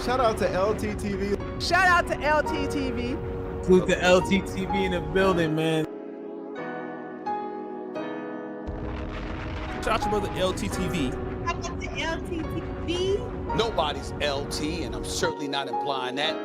Shout out to LTTV. Shout out to LTTV. Salute the LTTV in the building, man. Shout out to brother LTTV. Shout out to LTTV. Nobody's LT, and I'm certainly not implying that.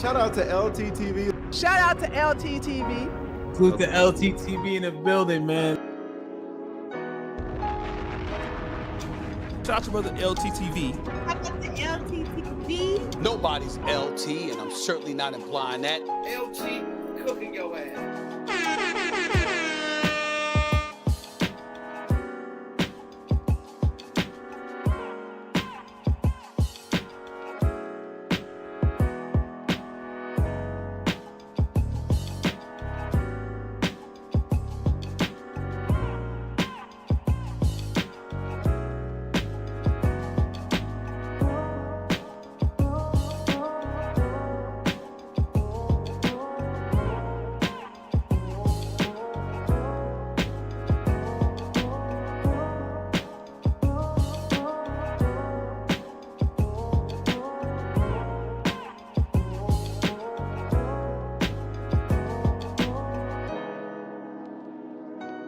Shout out to LTTV. Shout out to LTTV. Salute the LTTV in the building, man. Shout out to brother LTTV. Shout out to LTTV. Nobody's LT, and I'm certainly not implying that. LT cooking your ass.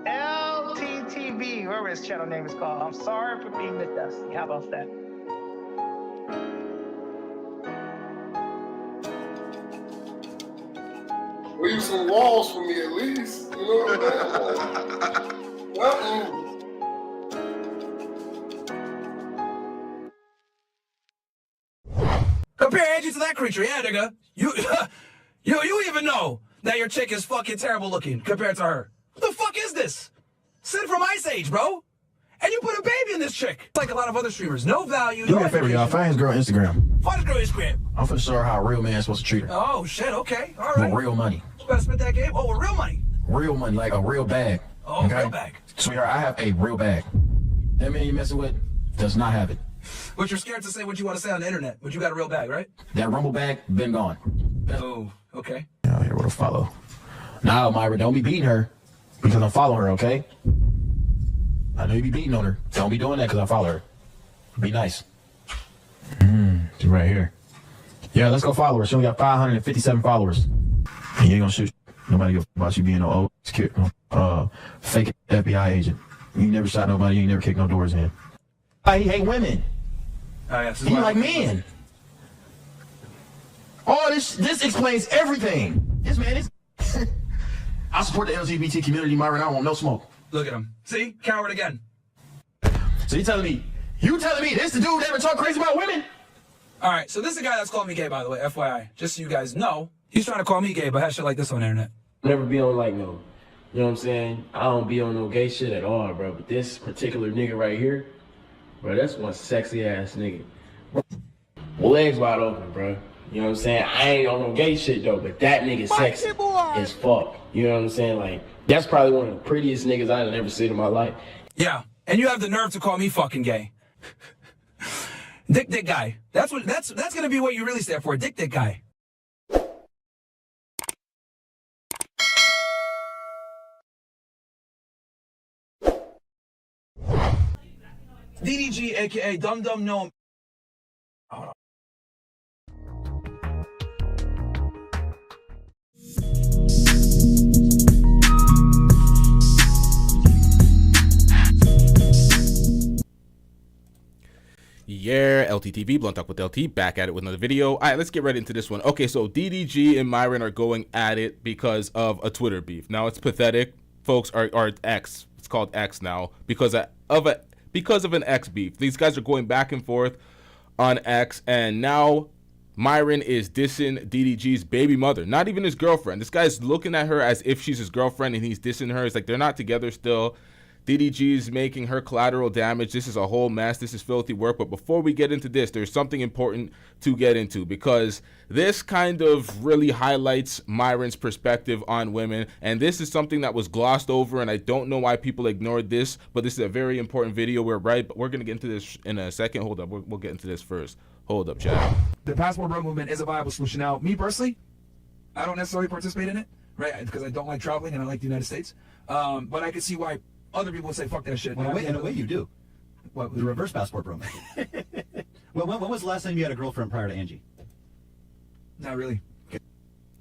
LTTV, whatever his channel name is called. I'm sorry for being the dusty. How about that? Leave some walls for me at least. You know what I'm saying? Compare Angie to that creature, yeah, nigga. You even know that your chick is fucking terrible looking compared to her. What the fuck is this? Sin from Ice Age, bro. And you put a baby in this chick. Like a lot of other streamers. No value, Do no me a favor, y'all. Find his girl on Instagram. Find his girl Instagram. I'm finna show her how a real man's supposed to treat her. Oh, shit, okay. All With right. real money. You better spend that game. Oh, with real money. Real money, like a real bag. Oh, real bag. Sweetheart, I have a real bag. That man you messing with does not have it. But you're scared to say what you want to say on the internet. But you got a real bag, right? That rumble bag, been gone. Oh, okay. Out here with a follow. Now, Myron, don't be beating her because I'm following her, okay? I know you be beating on her. Don't be doing that because I follow her. Be nice. She's right here. Yeah, let's go follow her. She only got 557 followers. And you ain't gonna shoot. Nobody give about you being no fake FBI agent. You never shot nobody. You ain't never kicked no doors in. He hate women. Oh, yeah, He like men. Oh, this explains everything. This man is. I support the LGBT community, Myron. I don't want no smoke. Look at him. See? Coward again. So you telling me this the dude that ever talk crazy about women? All right, so this is a guy that's called me gay, by the way, FYI. Just so you guys know. He's trying to call me gay, but has shit like this on the internet. Never be on like no, you know what I'm saying? I don't be on no gay shit at all, bro. But this particular nigga right here, bro, that's one sexy ass nigga. Bro, legs wide open, bro. You know what I'm saying? I ain't on no gay shit though, but that nigga sexy as fuck. You know what I'm saying? Like, that's probably one of the prettiest niggas I've ever seen in my life. Yeah, and you have the nerve to call me fucking gay. Dick guy. That's gonna be what you really stand for, dick guy. DDG, aka Dum Dum No. Hold on. Yeah, LTTV, Blunt Talk with LT, back at it with another video. All right, let's get right into this one. Okay, so DDG and Myron are going at it because of a Twitter beef. Now, it's pathetic. Folks are X. It's called X now because because of an X beef. These guys are going back and forth on X, and now Myron is dissing DDG's baby mother, not even his girlfriend. This guy's looking at her as if she's his girlfriend, and he's dissing her. It's like they're not together still. DDG's making her collateral damage. This is a whole mess. This is filthy work. But before we get into this, there's something important to get into, because this kind of really highlights Myron's perspective on women. And this is something that was glossed over, and I don't know why people ignored this, but this is a very important video. We're going to get into this in a second. Hold up. We'll get into this first. Hold up, chat. The passport bro movement is a viable solution. Now, me personally, I don't necessarily participate in it, right? Because I don't like traveling and I like the United States. But I can see why other people would say, fuck that shit. Well, in a way you do. What, the reverse passport bro? Well, when was the last time you had a girlfriend prior to Angie? Not really.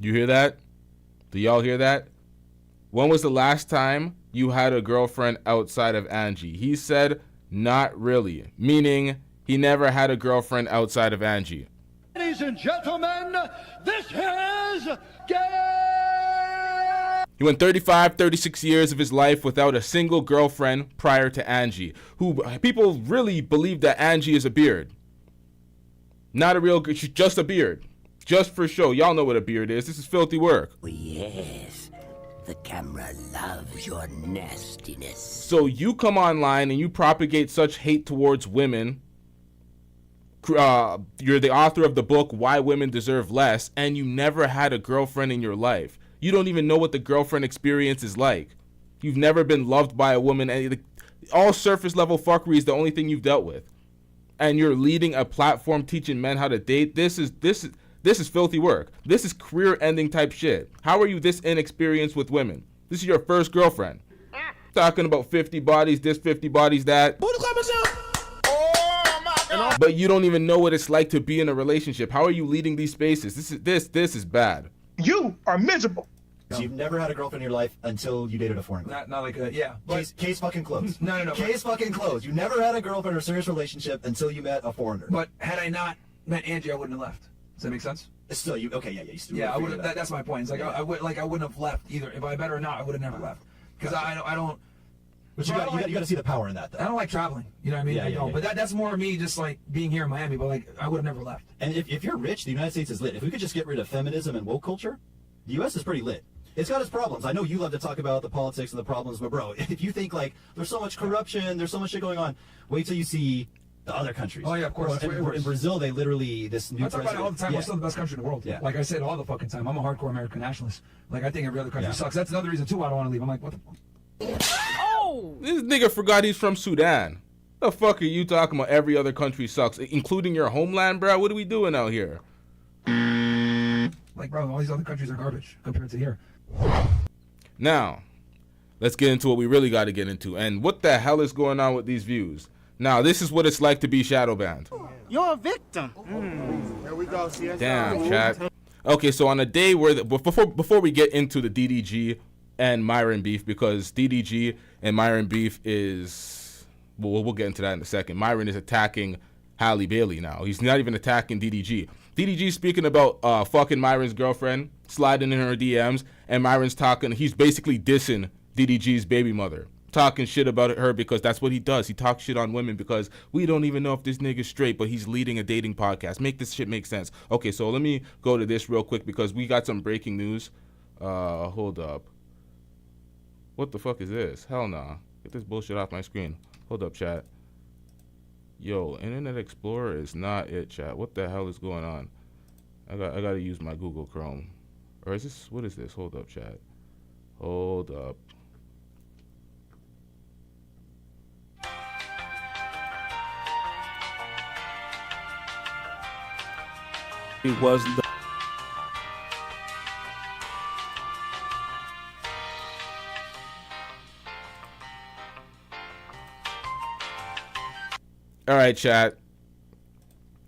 You hear that? Do y'all hear that? When was the last time you had a girlfriend outside of Angie? He said, not really, meaning he never had a girlfriend outside of Angie. Ladies and gentlemen, this is gay! He went 35, 36 years of his life without a single girlfriend prior to Angie, who people really believe that Angie is a beard. Not a real, she's just a beard. Just for show. Y'all know what a beard is. This is filthy work. Oh, yes. The camera loves your nastiness. So you come online and you propagate such hate towards women. You're the author of the book, Why Women Deserve Less, and you never had a girlfriend in your life. You don't even know what the girlfriend experience is like. You've never been loved by a woman. And all surface level fuckery is the only thing you've dealt with. And you're leading a platform teaching men how to date. This is filthy work. This is career ending type shit. How are you this inexperienced with women? This is your first girlfriend. Talking about 50 bodies, this 50 bodies, that. But you don't even know what it's like to be in a relationship. How are you leading these spaces? This is bad. You are miserable. So you've never had a girlfriend in your life until you dated a foreign girl. Not like a, yeah. Case fucking closed. No. Case fucking closed. You never had a girlfriend or a serious relationship until you met a foreigner. But had I not met Angie, I wouldn't have left. Does that make sense? Still, you still. Yeah, I would. That's my point. It's like I wouldn't have left either. If I met her or not, I would have never left. Because I don't. But you got to see the power in that, though. I don't like traveling. You know what I mean? Yeah, I don't. yeah. But that's more me just like being here in Miami. But like I would have never left. And if you're rich, the United States is lit. If we could just get rid of feminism and woke culture, the U.S. is pretty lit. It's got its problems. I know you love to talk about the politics and the problems, but bro, if you think like there's so much corruption, there's so much shit going on, wait till you see the other countries. Oh yeah, of course. In Brazil, they literally this new. I talk about it all the time. We're still the best country in the world. Yeah. Like I say it all the fucking time. I'm a hardcore American nationalist. Like I think every other country sucks. That's another reason too why I don't want to leave. I'm like, what the fuck? Oh! This nigga forgot he's from Sudan. The fuck are you talking about? Every other country sucks, including your homeland, bro. What are we doing out here? Like, bro, all these other countries are garbage compared to here. Now, let's get into what we really got to get into. And what the hell is going on with these views? Now, this is what it's like to be shadow banned. You're a victim. There we go. See, damn, chat. Okay, so on a day where before we get into the DDG and Myron beef, because DDG and Myron beef is we'll get into that in a second. Myron is attacking Halle Bailey now. He's not even attacking DDG. DDG speaking about fucking Myron's girlfriend, sliding in her DMs, and Myron's talking. He's basically dissing DDG's baby mother, talking shit about her because that's what he does. He talks shit on women because we don't even know if this nigga's straight, but he's leading a dating podcast. Make this shit make sense. Okay, so let me go to this real quick because we got some breaking news. Hold up. What the fuck is this? Hell nah. Get this bullshit off my screen. Hold up, chat. Yo, Internet Explorer is not it, chat. What the hell is going on? I gotta use my Google Chrome. Or is this, what is this? Hold up, chat. Hold up. It was the All right, chat.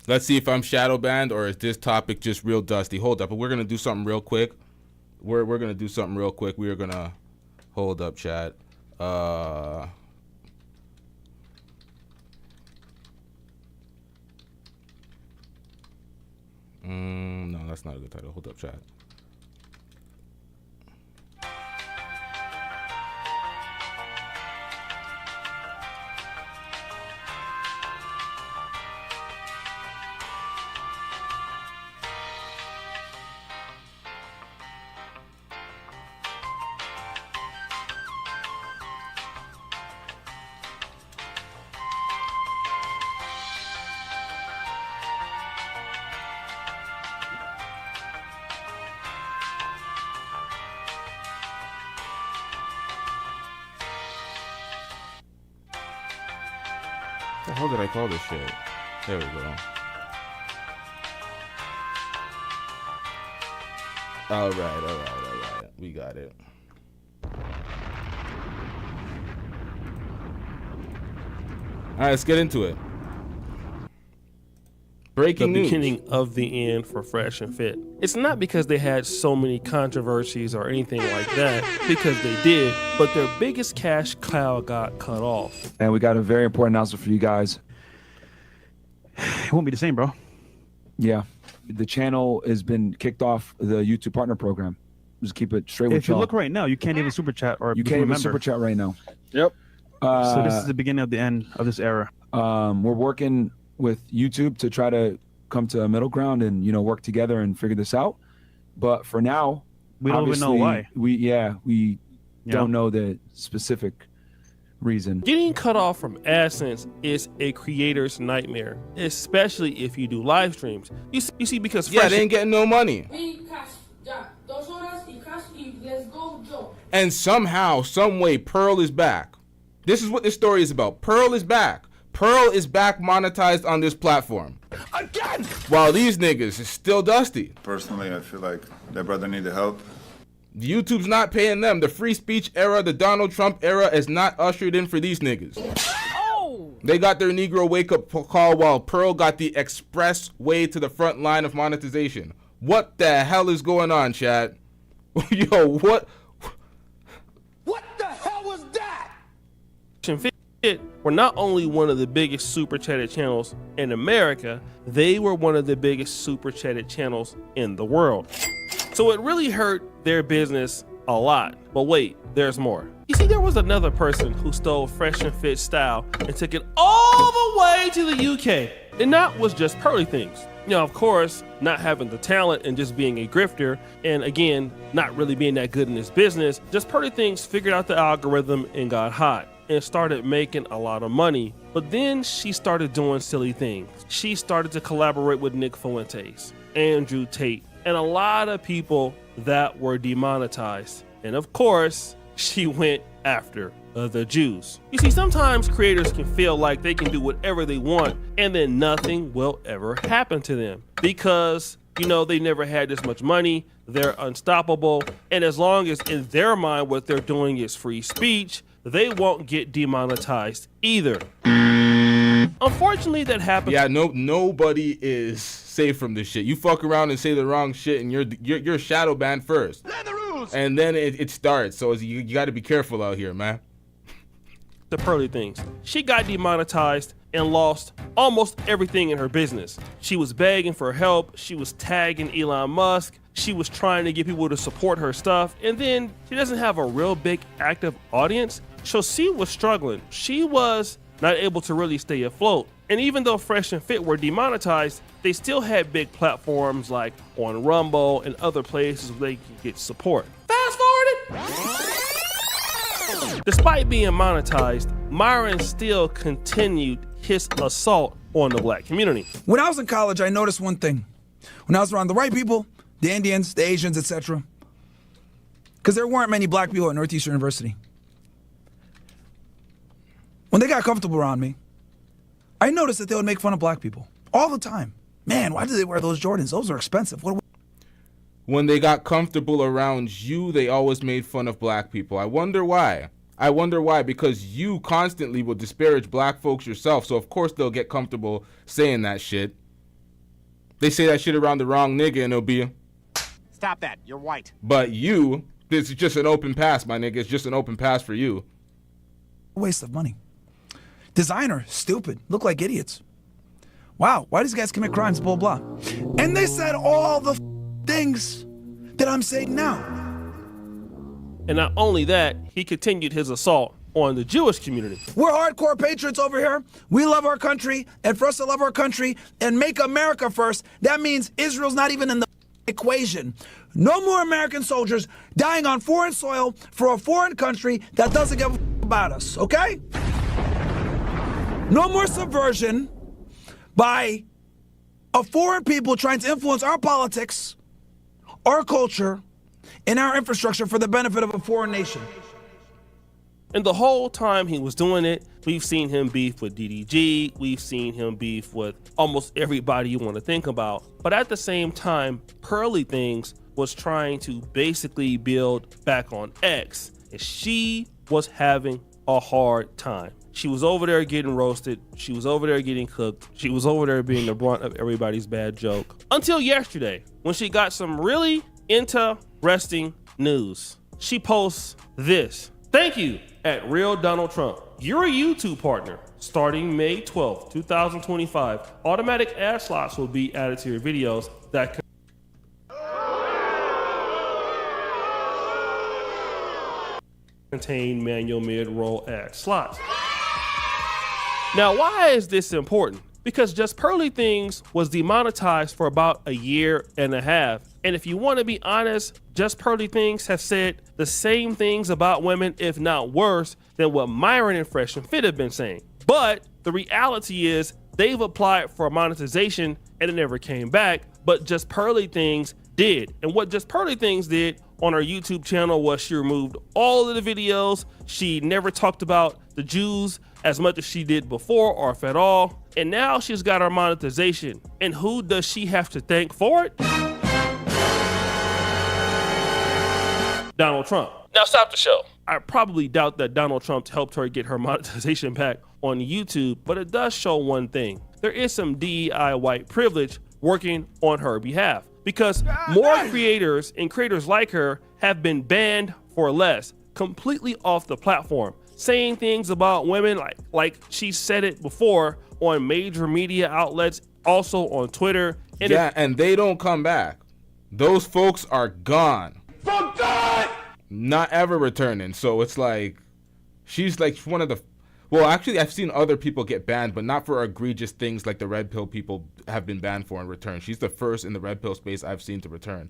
Let's see if I'm shadow banned or is this topic just real dusty. Hold up, but we're gonna do something real quick. We're gonna do something real quick. We are gonna hold up, chat. No, that's not a good title. Hold up, chat. the hell did I call this shit? There we go. All right. We got it. All right, let's get into it. Breaking news. The beginning of the end for Fresh and Fit. It's not because they had so many controversies or anything like that, because they did, but their biggest cash cow got cut off. And we got a very important announcement for you guys. It won't be the same, bro. Yeah. The channel has been kicked off the YouTube Partner Program. Just keep it straight with If you y'all. look right now, you can't even super chat or You become can't a even member. super chat right now. Yep. So this is the beginning of the end of this era. We're working with YouTube to try to come to a middle ground and, you know, work together and figure this out. But for now, We don't even know why. We don't know the specific reason. Getting cut off from AdSense is a creator's nightmare, especially if you do live streams. You see because they ain't getting no money. Let's go, Joe. And somehow, some way, Pearl is back. This is what this story is about. Pearl is back. Pearl is back monetized on this platform. Again! While these niggas is still dusty. Personally, I feel like that brother needed help. YouTube's not paying them. The free speech era, the Donald Trump era is not ushered in for these niggas. Oh! They got their Negro wake-up call while Pearl got the express way to the front line of monetization. What the hell is going on, chat? Yo, what? What the hell was that? Fit were not only one of the biggest super chatted channels in America, they were one of the biggest super chatted channels in the world. So it really hurt their business a lot. But wait, there's more. You see, there was another person who stole Fresh and Fit style and took it all the way to the UK. And that was just Pearly Things. You know, of course, not having the talent and just being a grifter, and again, not really being that good in his business, just Pearly Things figured out the algorithm and got hot and started making a lot of money. But then she started doing silly things. She started to collaborate with Nick Fuentes, Andrew Tate, and a lot of people that were demonetized. And of course, she went after the Jews. You see, sometimes creators can feel like they can do whatever they want and then nothing will ever happen to them because, you know, they never had this much money, they're unstoppable, and as long as in their mind what they're doing is free speech, they won't get demonetized either. Unfortunately, that happens. Yeah, nobody is safe from this shit. You fuck around and say the wrong shit and you're shadow banned first. Learn the rules. And then it starts. So you got to be careful out here, man. The Pearly Things. She got demonetized and lost almost everything in her business. She was begging for help. She was tagging Elon Musk. She was trying to get people to support her stuff. And then she doesn't have a real big active audience. So she was struggling. She was not able to really stay afloat. And even though Fresh and Fit were demonetized, they still had big platforms like on Rumble and other places where they could get support. Fast forwarded. Despite being monetized, Myron still continued his assault on the black community. When I was in college, I noticed one thing. When I was around the white people, the Indians, the Asians, etc., because there weren't many black people at Northeastern University. When they got comfortable around me, I noticed that they would make fun of black people all the time. Man, why do they wear those Jordans? Those are expensive. When they got comfortable around you, they always made fun of black people. I wonder why. Because you constantly will disparage black folks yourself, so of course they'll get comfortable saying that shit. They say that shit around the wrong nigga and it'll be... Stop that, you're white. But you, this is just an open pass, my nigga. It's just an open pass for you. Waste of money. Designer, stupid, look like idiots. Wow, why do these guys commit crimes, blah, blah. And they said all the things that I'm saying now. And not only that, he continued his assault on the Jewish community. We're hardcore patriots over here. We love our country, and for us to love our country and make America first, that means Israel's not even in the equation. No more American soldiers dying on foreign soil for a foreign country that doesn't give a about us, okay? No more subversion by a foreign people trying to influence our politics, our culture, and our infrastructure for the benefit of a foreign nation. And the whole time he was doing it, we've seen him beef with DDG, we've seen him beef with almost everybody you want to think about. But at the same time, Pearly Things was trying to basically build back on X, and she was having a hard time. She was over there getting roasted. She was over there getting cooked. She was over there being the brunt of everybody's bad joke. Until yesterday, when she got some really interesting news. She posts this. Thank you at Real Donald Trump. You're a YouTube partner. Starting May 12th, 2025, automatic ad slots will be added to your videos that contain manual mid-roll ad slots. Now, why is this important? Because Just Pearly Things was demonetized for about a year and a half. And if you want to be honest, Just Pearly Things have said the same things about women, if not worse, than what Myron and Fresh and Fit have been saying. But the reality is they've applied for monetization and it never came back, but Just Pearly Things did. And what Just Pearly Things did on her YouTube channel was she removed all of the videos. She never talked about the Jews as much as she did before, or if at all. And now she's got her monetization. And who does she have to thank for it? Donald Trump. Now stop the show. I probably doubt that Donald Trump helped her get her monetization back on YouTube, but it does show one thing. There is some DEI white privilege working on her behalf, because more creators and creators like her have been banned for less, completely off the platform, saying things about women like she said it before on major media outlets, also on Twitter. And and they don't come back. Those folks are gone. For God! Not ever returning. So it's like, she's like one of the, well, actually I've seen other people get banned, but not for egregious things like the red pill people have been banned for in return. She's the first in the red pill space I've seen to return.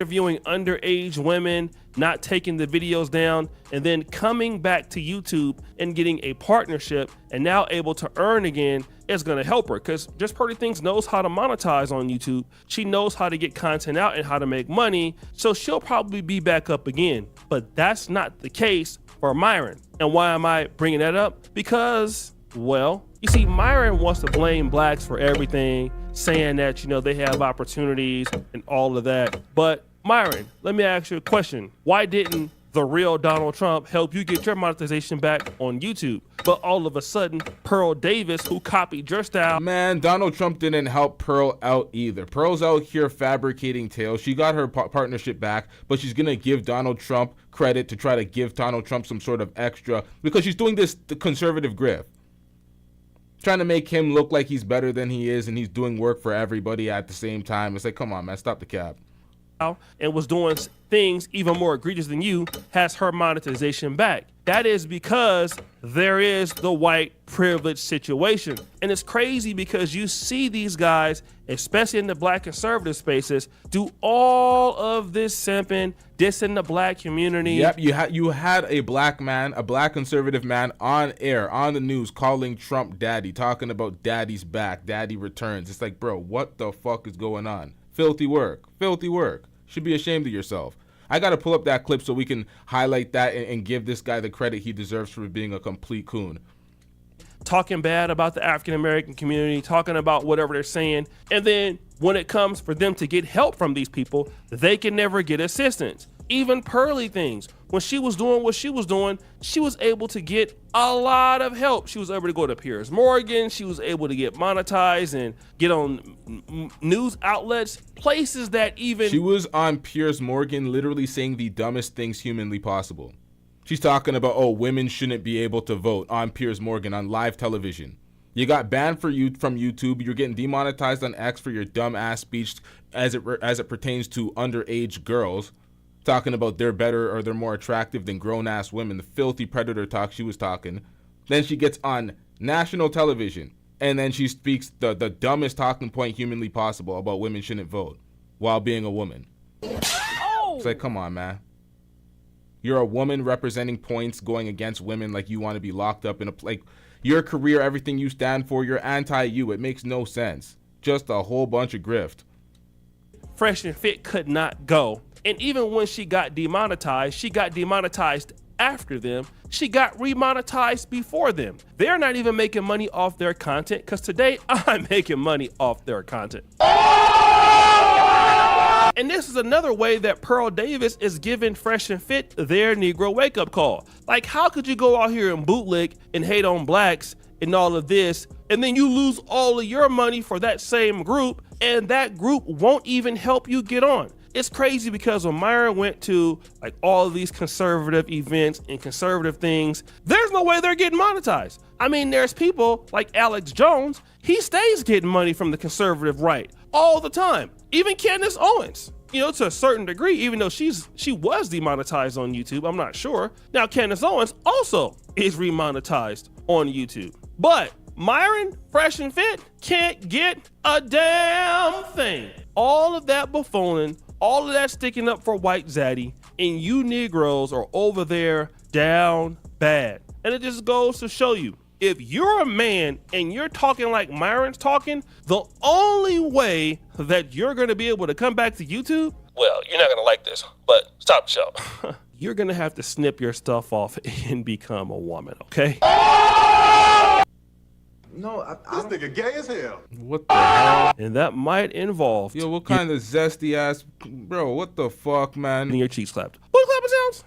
Interviewing underage women, not taking the videos down, and then coming back to YouTube and getting a partnership and now able to earn again is going to help her, because Just Pearly Things knows how to monetize on YouTube. She knows how to get content out and how to make money, so she'll probably be back up again. But that's not the case for Myron. And why am I bringing that up? Because, well, you see, Myron wants to blame blacks for everything, saying that, you know, they have opportunities and all of that. But Myron, let me ask you a question. Why didn't the real Donald Trump help you get your monetization back on YouTube? But all of a sudden, Pearl Davis, who copied your style. Man, Donald Trump didn't help Pearl out either. Pearl's out here fabricating tales. She got her partnership back, but she's going to give Donald Trump credit to try to give Donald Trump some sort of extra, because she's doing this the conservative grift. Trying to make him look like he's better than he is, and he's doing work for everybody at the same time. It's like, come on, man, stop the cap. And was doing things even more egregious than you, has her monetization back. That is because there is the white privilege situation. And it's crazy because you see these guys, especially in the black conservative spaces, do all of this simping, dissing the black community. Yep, you had a black man, a black conservative man on air, on the news, calling Trump daddy, talking about daddy's back, daddy returns. It's like, bro, what the fuck is going on? Filthy work, filthy work. Should be ashamed of yourself. I got to pull up that clip so we can highlight that and give this guy the credit he deserves for being a complete coon. Talking bad about the African-American community, talking about whatever they're saying. And then when it comes for them to get help from these people, they can never get assistance. Even Pearly Things, when she was doing what she was doing, she was able to get a lot of help. She was able to go to Piers Morgan. She was able to get monetized and get on news outlets, places that even... She was on Piers Morgan literally saying the dumbest things humanly possible. She's talking about, oh, women shouldn't be able to vote on Piers Morgan on live television. You got banned from YouTube. You're getting demonetized on X for your dumb ass speech as it pertains to underage girls. Talking about they're better or they're more attractive than grown-ass women, the filthy predator talk she was talking. Then she gets on national television, and then she speaks the dumbest talking point humanly possible about women shouldn't vote while being a woman. Oh! It's like, come on, man. You're a woman representing points going against women like you want to be locked up in a... Like, your career, everything you stand for, you're anti-you. It makes no sense. Just a whole bunch of grift. Fresh and Fit could not go. And even when she got demonetized after them. She got remonetized before them. They're not even making money off their content, because today I'm making money off their content. And this is another way that Pearl Davis is giving Fresh and Fit their Negro wake-up call. Like, how could you go out here and bootleg and hate on blacks and all of this, and then you lose all of your money for that same group, and that group won't even help you get on? It's crazy, because when Myron went to like all of these conservative events and conservative things, there's no way they're getting monetized. I mean, there's people like Alex Jones, he stays getting money from the conservative right all the time. Even Candace Owens, you know, to a certain degree, even though she was demonetized on YouTube, I'm not sure. Now Candace Owens also is remonetized on YouTube. But Myron, Fresh and Fit can't get a damn thing. All of that buffooning, all of that sticking up for white zaddy, and you Negroes are over there down bad. And it just goes to show you, if you're a man and you're talking like Myron's talking, the only way that you're gonna be able to come back to YouTube, well, you're not gonna like this, but stop the show. You're gonna have to snip your stuff off and become a woman, okay? No, this nigga gay as hell. What the hell? And that might involve... Yo, what kind of zesty ass... Bro, what the fuck, man? Getting your cheeks clapped. What clapping sounds?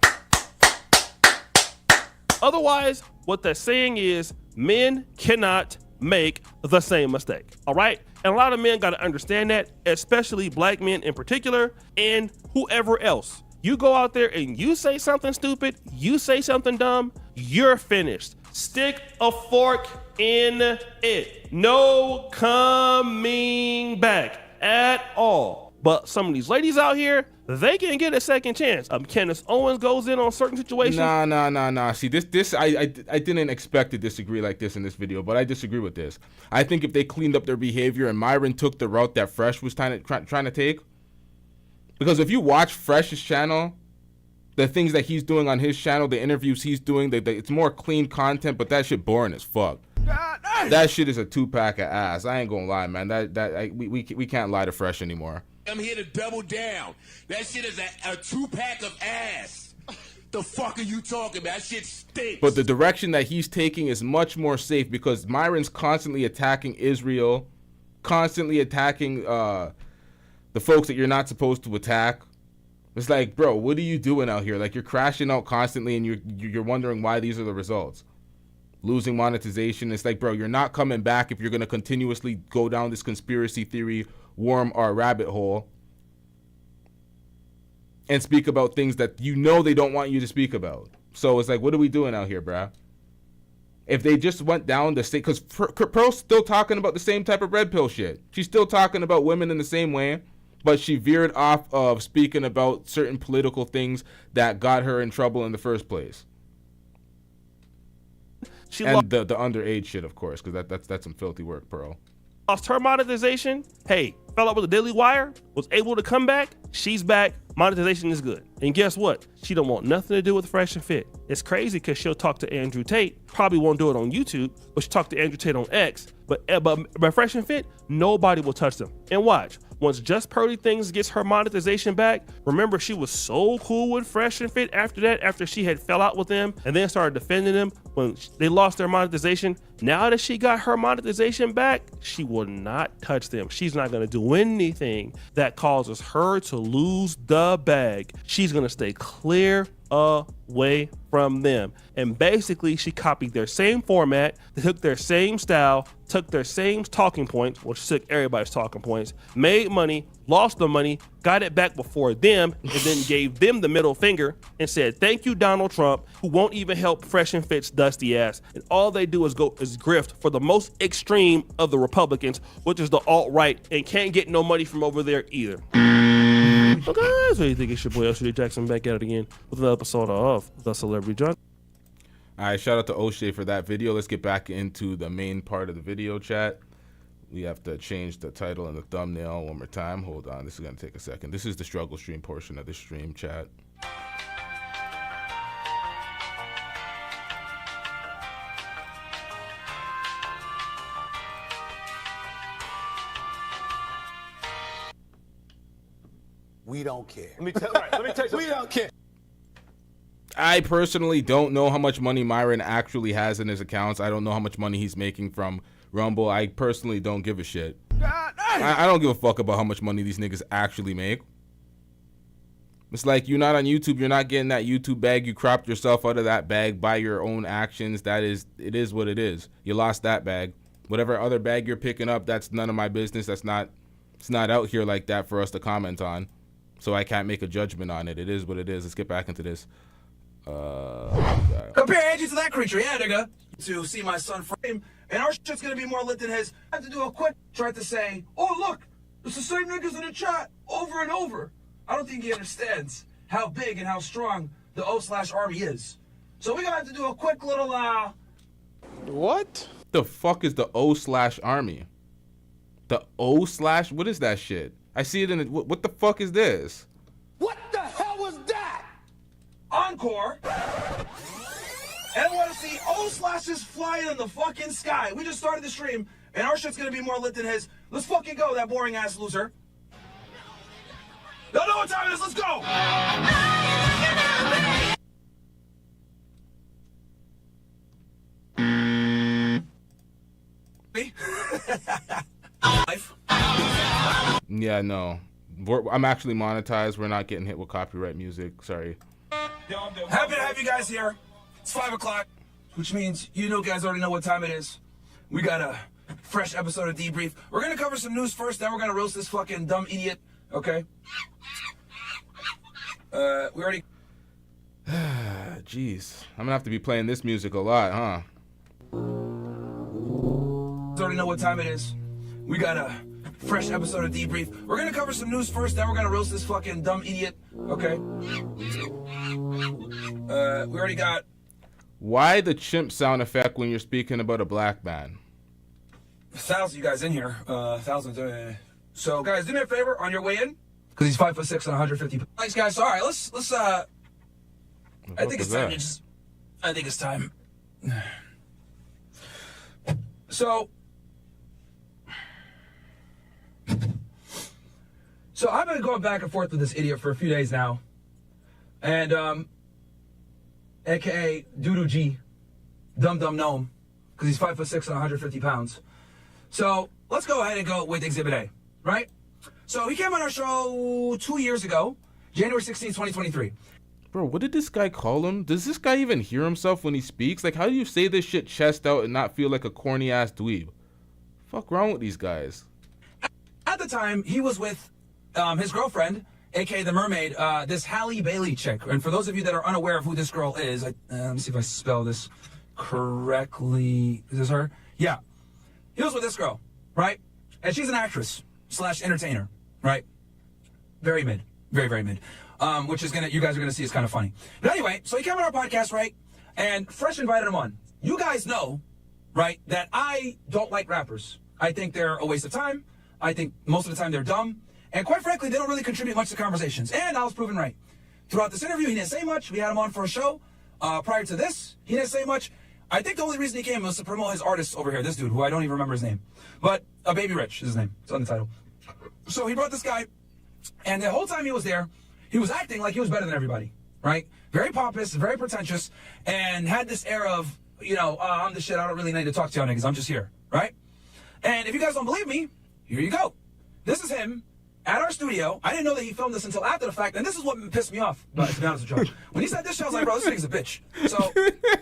Otherwise, what they're saying is men cannot make the same mistake, all right? And a lot of men got to understand that, especially black men in particular, and whoever else. You go out there and you say something stupid, you say something dumb, you're finished. Stick a fork in it. No coming back at all. But some of these ladies out here, they can get a second chance. Candace Owens goes in on certain situations. Nah. See, this I didn't expect to disagree like this in this video, but I disagree with this. I think if they cleaned up their behavior and Myron took the route that Fresh was trying to take, because if you watch Fresh's channel, the things that he's doing on his channel, the interviews he's doing, it's more clean content, but that shit boring as fuck. That shit is a 2-pack of ass. I ain't gonna lie, man. We can't lie to Fresh anymore. I'm here to double down. That shit is a 2-pack of ass. The fuck are you talking about? That shit stinks. But the direction that he's taking is much more safe, because Myron's constantly attacking Israel, constantly attacking the folks that you're not supposed to attack. It's like, bro, what are you doing out here? Like, you're crashing out constantly, and you're wondering why these are the results. Losing monetization. It's like, bro, you're not coming back if you're going to continuously go down this conspiracy theory worm or rabbit hole and speak about things that you know they don't want you to speak about. So it's like, what are we doing out here, bruh? If they just went down the same, because Pearl's still talking about the same type of red pill shit. She's still talking about women in the same way, but she veered off of speaking about certain political things that got her in trouble in the first place. And the underage shit, of course, because that's some filthy work, Pearl. Lost her monetization. Hey, fell out with the Daily Wire, was able to come back. She's back. Monetization is good. And guess what? She don't want nothing to do with Fresh and Fit. It's crazy because she'll talk to Andrew Tate. Probably won't do it on YouTube, but she'll talk to Andrew Tate on X. But Fresh and Fit, nobody will touch them. And watch. Once Just Purdy Things gets her monetization back, remember she was so cool with Fresh and Fit after that, after she had fell out with them and then started defending them when they lost their monetization. Now that she got her monetization back, she will not touch them. She's not going to do anything that causes her to lose the bag. She's going to stay clear away from them. And basically she copied their same format, they took their same style, took their same talking points, which took everybody's talking points, made money, lost the money, got it back before them, and then gave them the middle finger and said, thank you, Donald Trump, who won't even help Fresh and Fit's dusty ass. And all they do is grift for the most extreme of the Republicans, which is the alt-right, and can't get no money from over there either. So guys, what do you think? It's your boy LTTV Jackson back at it again with another episode of The Celebrity Junk. All right, shout out to O'Shea for that video. Let's get back into the main part of the video, chat. We have to change the title and the thumbnail one more time. Hold on, this is going to take a second. This is the struggle stream portion of the stream, chat. We don't care. Let me tell you. We don't care. I personally don't know how much money Myron actually has in his accounts. I don't know how much money he's making from Rumble. I personally don't give a shit. I don't give a fuck about how much money these niggas actually make. It's like, you're not on YouTube. You're not getting that YouTube bag. You cropped yourself out of that bag by your own actions. It is what it is. You lost that bag. Whatever other bag you're picking up, that's none of my business. It's not out here like that for us to comment on. So I can't make a judgment on it. It is what it is. Let's get back into this. Compare Angie to that creature, yeah, nigga. To see my son frame, and our shit's gonna be more lit than his. I have to do a quick try to say, oh look, it's the same niggas in the chat over and over. I don't think he understands how big and how strong the O/Army is. So we're gonna have to do a quick little What? The fuck is the O/Army? The O/? What is that shit? I see it in the, what the fuck is this? What the hell was that? Encore. And I want to see O/'s flying in the fucking sky. We just started the stream, and our shit's gonna be more lit than his. Let's fucking go, that boring ass loser. Y'all know what time it is. Let's go. Yeah, no. I'm actually monetized. We're not getting hit with copyright music. Sorry. Happy to have you guys here. It's 5 o'clock, which means you guys already know what time it is. We got a fresh episode of Debrief. We're gonna cover some news first, then we're gonna roast this fucking dumb idiot. Okay. We already. Jeez, I'm gonna have to be playing this music a lot, huh? Already know what time it is. We got a fresh episode of Debrief. We're gonna cover some news first, then we're gonna roast this fucking dumb idiot. Okay. We already got. Why the chimp sound effect when you're speaking about a black man? 1,000 of you guys in here. Thousands. So guys, do me a favor on your way in, because he's 5'6" and 150. Thanks, guys. So, all right, let's. I think it's time. I think it's time. So I've been going back and forth with this idiot for a few days now, and AKA DDG, Dum Dum Gnome, because he's 5'6" and 150 pounds. So let's go ahead and go with Exhibit A, right? So he came on our show 2 years ago, January 16, 2023. Bro, what did this guy call him? Does this guy even hear himself when he speaks? Like, how do you say this shit chest out and not feel like a corny ass dweeb? Fuck wrong with these guys? At the time, he was with his girlfriend, aka the mermaid, this Halle Bailey chick. And for those of you that are unaware of who this girl is, let me see if I spell this correctly. Is this her? Yeah. He was with this girl, right? And she's an actress / entertainer, right? Very mid. Very, very mid. Which is you guys are gonna see is kind of funny. But anyway, so he came on our podcast, right? And Fresh invited him on. You guys know, right, that I don't like rappers. I think they're a waste of time. I think most of the time they're dumb. And quite frankly, they don't really contribute much to conversations. And I was proven right. Throughout this interview, he didn't say much. We had him on for a show. Prior to this, he didn't say much. I think the only reason he came was to promote his artist over here, this dude, who I don't even remember his name. But Baby Rich is his name. It's on the title. So he brought this guy, and the whole time he was there, he was acting like he was better than everybody, right? Very pompous, very pretentious, and had this air of, I'm the shit, I don't really need to talk to y'all niggas, I'm just here, right? And if you guys don't believe me, here you go. This is him at our studio. I didn't know that he filmed this until after the fact, and this is what pissed me off, but to be honest with you. When he said this shit, I was like, bro, this nigga's a bitch. So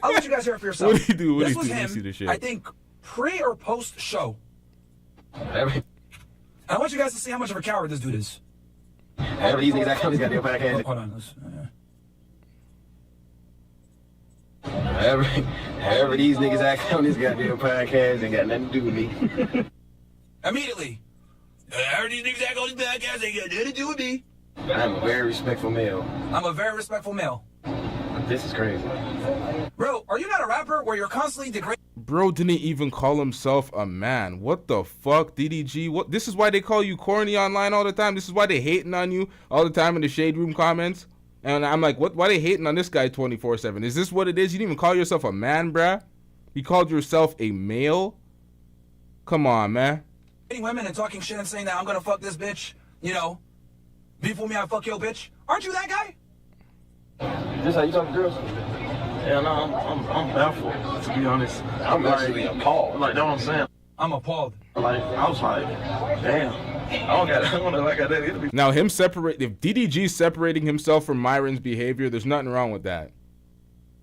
I'll let you guys hear it for yourself. What did he do? This was him, I think, pre or post show. And I want you guys to see how much of a coward this dude is. These niggas actually got their podcast. Hold on. However, these niggas act on this goddamn podcast ain't got nothing to do with me. Immediately. However, these niggas act on this podcast ain't got nothing to do with me. I'm a very respectful male. I'm a very respectful male. This is crazy. Bro, are you not a rapper where you're constantly degrading? Bro didn't even call himself a man. What the fuck, DDG? What? This is why they call you corny online all the time. This is why they hating on you all the time in the shade room comments. And I'm like, what? Why they hating on this guy 24/7? Is this what it is? You didn't even call yourself a man, bruh? You called yourself a male? Come on, man. Women and talking shit and saying that I'm gonna fuck this bitch, beef with me, I fuck your bitch. Aren't you that guy? This how you talk to girls? Yeah, no, I'm baffled, to be honest. I'm actually appalled. Like, know what I'm saying? I'm appalled. Like, I was like, damn. I don't know, like I did either. Now, if DDG separating himself from Myron's behavior, there's nothing wrong with that.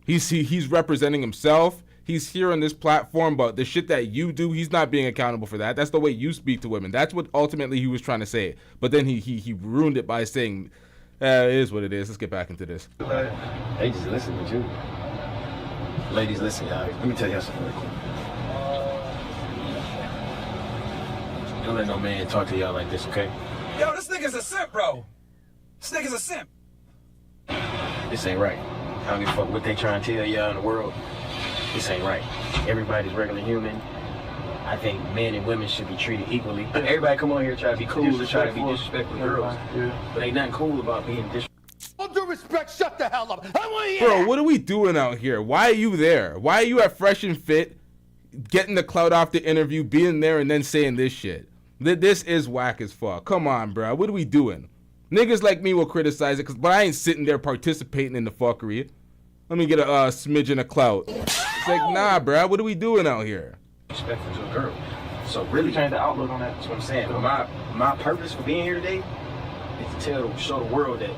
He's representing himself. He's here on this platform, but the shit that you do, he's not being accountable for that. That's the way you speak to women. That's what ultimately he was trying to say. But then he ruined it by saying, it is what it is. Let's get back into this. They just listen to you. Ladies, listen, y'all. Let me tell y'all something real quick. Don't let no man talk to y'all like this, okay? Yo, this nigga's a simp, bro. This nigga's a simp. This ain't right. I don't give a fuck what they trying to tell y'all in the world. This ain't right. Everybody's regular human. I think men and women should be treated equally. Everybody come on here try to be cool and try to be disrespectful to girls. Yeah. But ain't nothing cool about being disrespectful. All due respect, shut the hell up. I want to hear Bro, what are we doing out here? Why are you there? Why are you at Fresh and Fit, getting the clout off the interview, being there, and then saying this shit? This is whack as fuck. Come on, bro. What are we doing? Niggas like me will criticize it, but I ain't sitting there participating in the fuckery. Let me get a smidgen of clout. It's like, nah, bro. What are we doing out here? Respectful to a girl. So really change the outlook on that. That's what I'm saying. But my purpose for being here today is to show the world that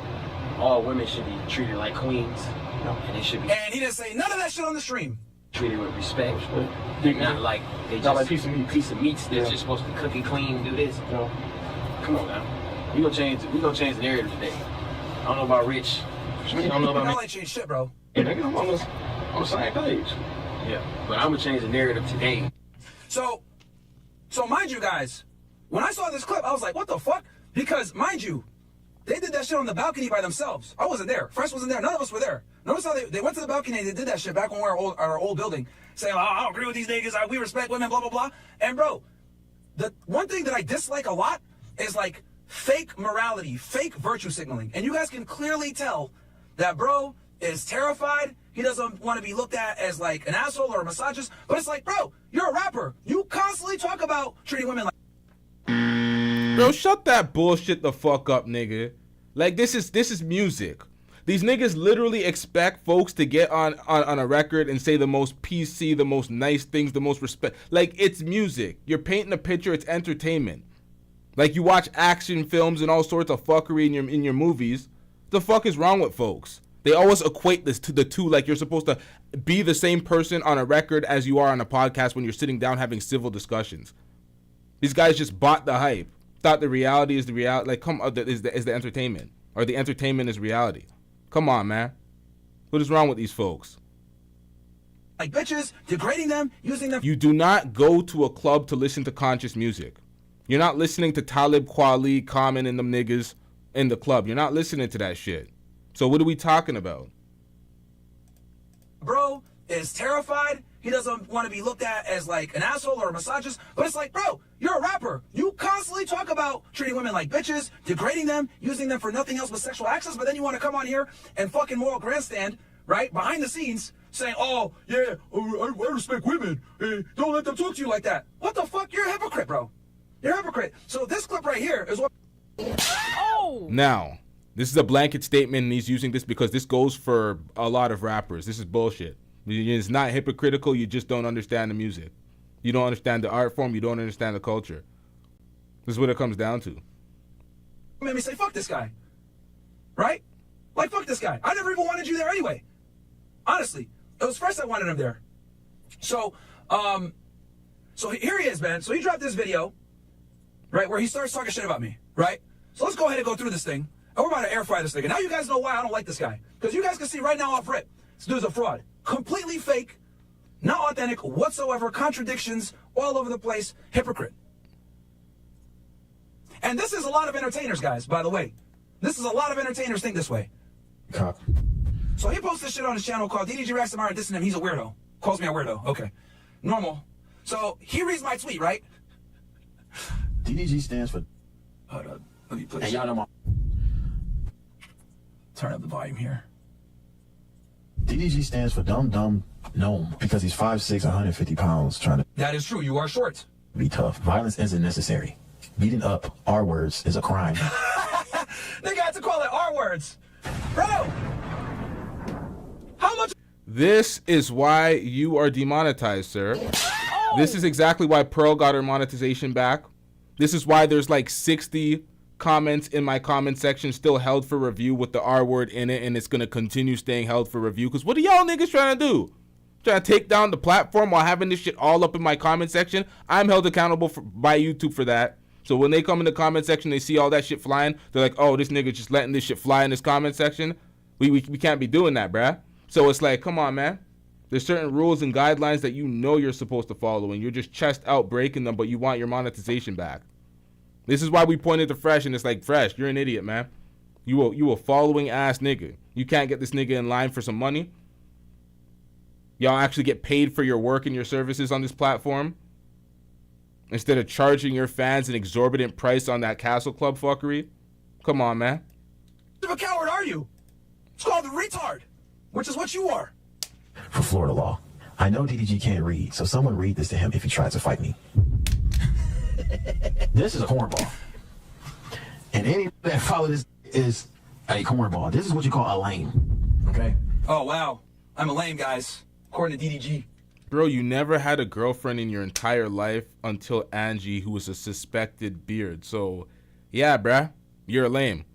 all women should be treated like queens, and they should be. And he didn't say none of that shit on the stream. Treated with respect. Not like they just like piece of meats that's just supposed to cook and clean and do this. Come on now. We gonna change the narrative today. I don't know about Rich. I don't know about me. Y'all ain't change shit, bro. Yeah, nigga, I'm on the same page. Yeah, but I'm gonna change the narrative today. So mind you guys, when I saw this clip, I was like, what the fuck? Because mind you, they did that shit on the balcony by themselves. I wasn't there. Fresh wasn't there. None of us were there. Notice how they went to the balcony and they did that shit back when we were our old building, saying, oh, I don't agree with these niggas. We respect women, blah, blah, blah. And bro, the one thing that I dislike a lot is like fake morality, fake virtue signaling. And you guys can clearly tell that bro is terrified. He doesn't want to be looked at as like an asshole or a misogynist. But it's like, bro, you're a rapper. You constantly talk about treating women like... Bro, shut that bullshit the fuck up, nigga. Like, this is music. These niggas literally expect folks to get on a record and say the most PC, the most nice things, the most respect. Like, it's music. You're painting a picture. It's entertainment. Like, you watch action films and all sorts of fuckery in your movies. The fuck is wrong with folks? They always equate this to the two, like you're supposed to be the same person on a record as you are on a podcast when you're sitting down having civil discussions. These guys just bought the hype. Thought the reality is the reality. Like, come on, is the entertainment, or the entertainment is reality. Come on, man. What is wrong with these folks? Like bitches, degrading them, using them. You do not go to a club to listen to conscious music. You're not listening to Talib Kweli, Common, and them niggas in the club. You're not listening to that shit. So what are we talking about? Bro is terrified. He doesn't want to be looked at as like an asshole or a misogynist. But it's like, bro, you're a rapper. You constantly talk about treating women like bitches, degrading them, using them for nothing else but sexual access. But then you want to come on here and fucking moral grandstand, right, behind the scenes, saying, oh, yeah, I respect women. Don't let them talk to you like that. What the fuck? You're a hypocrite, bro. You're a hypocrite. So this clip right here is what... Oh! Now, this is a blanket statement, and he's using this because this goes for a lot of rappers. This is bullshit. It's not hypocritical. You just don't understand the music. You don't understand the art form. You don't understand the culture. This is what it comes down to. Made me say, fuck this guy. Right? Like, fuck this guy. I never even wanted you there anyway. Honestly. It was first I wanted him there. So here he is, man. So he dropped this video, right, where he starts talking shit about me, right? So let's go ahead and go through this thing. And we're about to air fry this thing. And now you guys know why I don't like this guy. Because you guys can see right now off rip, this dude's a fraud. Completely fake, not authentic whatsoever, contradictions all over the place, hypocrite. And this is a lot of entertainers, guys, by the way. This is a lot of entertainers think this way. Cop. So he posts this shit on his channel called DDG Racks Myron dissing him. He's a weirdo. Calls me a weirdo. Okay. Normal. So he reads my tweet, right? DDG stands for... Hold on. Let me play. Hey, y'all know my... Turn up the volume here. DDG stands for Dumb Dumb Gnome because he's 5'6", 150 pounds trying to... That is true. You are short. ...be tough. Violence isn't necessary. Beating up R words is a crime. They got to call it R words. Bro! This is why you are demonetized, sir. This is exactly why Pearl got her monetization back. This is why there's like 60 comments in my comment section still held for review with the R word in it, and it's going to continue staying held for review. Because what are y'all niggas trying to do? Trying to take down the platform while having this shit all up in my comment section? I'm held accountable by YouTube for that. So when they come in the comment section, they see all that shit flying, they're like, oh, this nigga just letting this shit fly in this comment section? We can't be doing that, bruh. So it's like, come on, man. There's certain rules and guidelines that you know you're supposed to follow, and you're just chest out breaking them, but you want your monetization back. This is why we pointed to Fresh, and it's like, Fresh, you're an idiot, man. You a following ass nigga. You can't get this nigga in line for some money. Y'all actually get paid for your work and your services on this platform instead of charging your fans an exorbitant price on that Castle Club fuckery. Come on, man. What kind of a coward are you? It's called a retard, which is what you are. For Florida law, I know DDG can't read, so someone read this to him if he tries to fight me. This is a cornball. And any that follow this is a cornball. This is what you call a lame. Okay? Oh, wow. I'm a lame, guys, according to DDG. Bro, you never had a girlfriend in your entire life until Angie, who was a suspected beard. So, yeah, bruh, you're lame.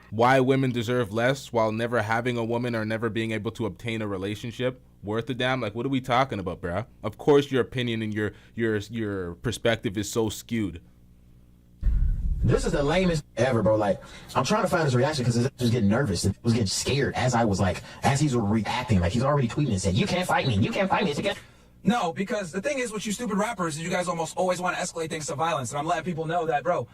Why women deserve less while never having a woman or never being able to obtain a relationship? Worth a damn? Like, what are we talking about, bruh? Of course your opinion and your perspective is so skewed. This is the lamest ever, bro. Like, I'm trying to find his reaction because he was getting nervous and was getting scared as he's reacting. Like, he's already tweeting and said, you can't fight me. You can't fight me. It's against. No, because the thing is with you stupid rappers is you guys almost always want to escalate things to violence. And I'm letting people know that, bro.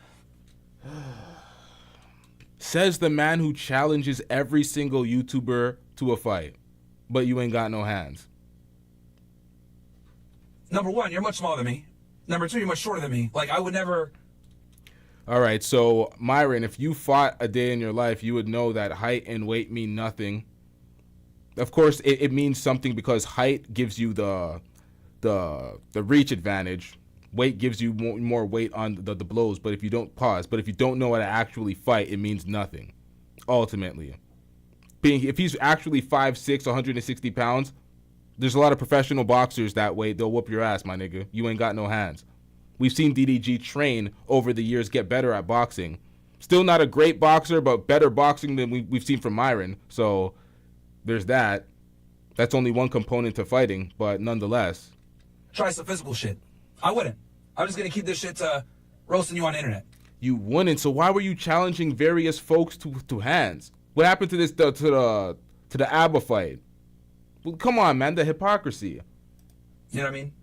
Says the man who challenges every single YouTuber to a fight, but you ain't got no hands. Number one, you're much smaller than me. Number two, you're much shorter than me. Like, I would never... All right, so Myron, if you fought a day in your life, you would know that height and weight mean nothing. Of course, it means something because height gives you the reach advantage. Weight gives you more weight on the blows, but if you don't know how to actually fight, it means nothing, ultimately. If he's actually 5'6", 160 pounds, there's a lot of professional boxers that way. They'll whoop your ass, my nigga. You ain't got no hands. We've seen DDG train over the years, get better at boxing. Still not a great boxer, but better boxing than we've seen from Myron. So there's that. That's only one component to fighting, but nonetheless. Try some physical shit. I wouldn't. I'm just going to keep this shit roasting you on the internet. You wouldn't. So why were you challenging various folks to hands? What happened to this to the ABBA fight? Well, come on, man. The hypocrisy. You know what I mean?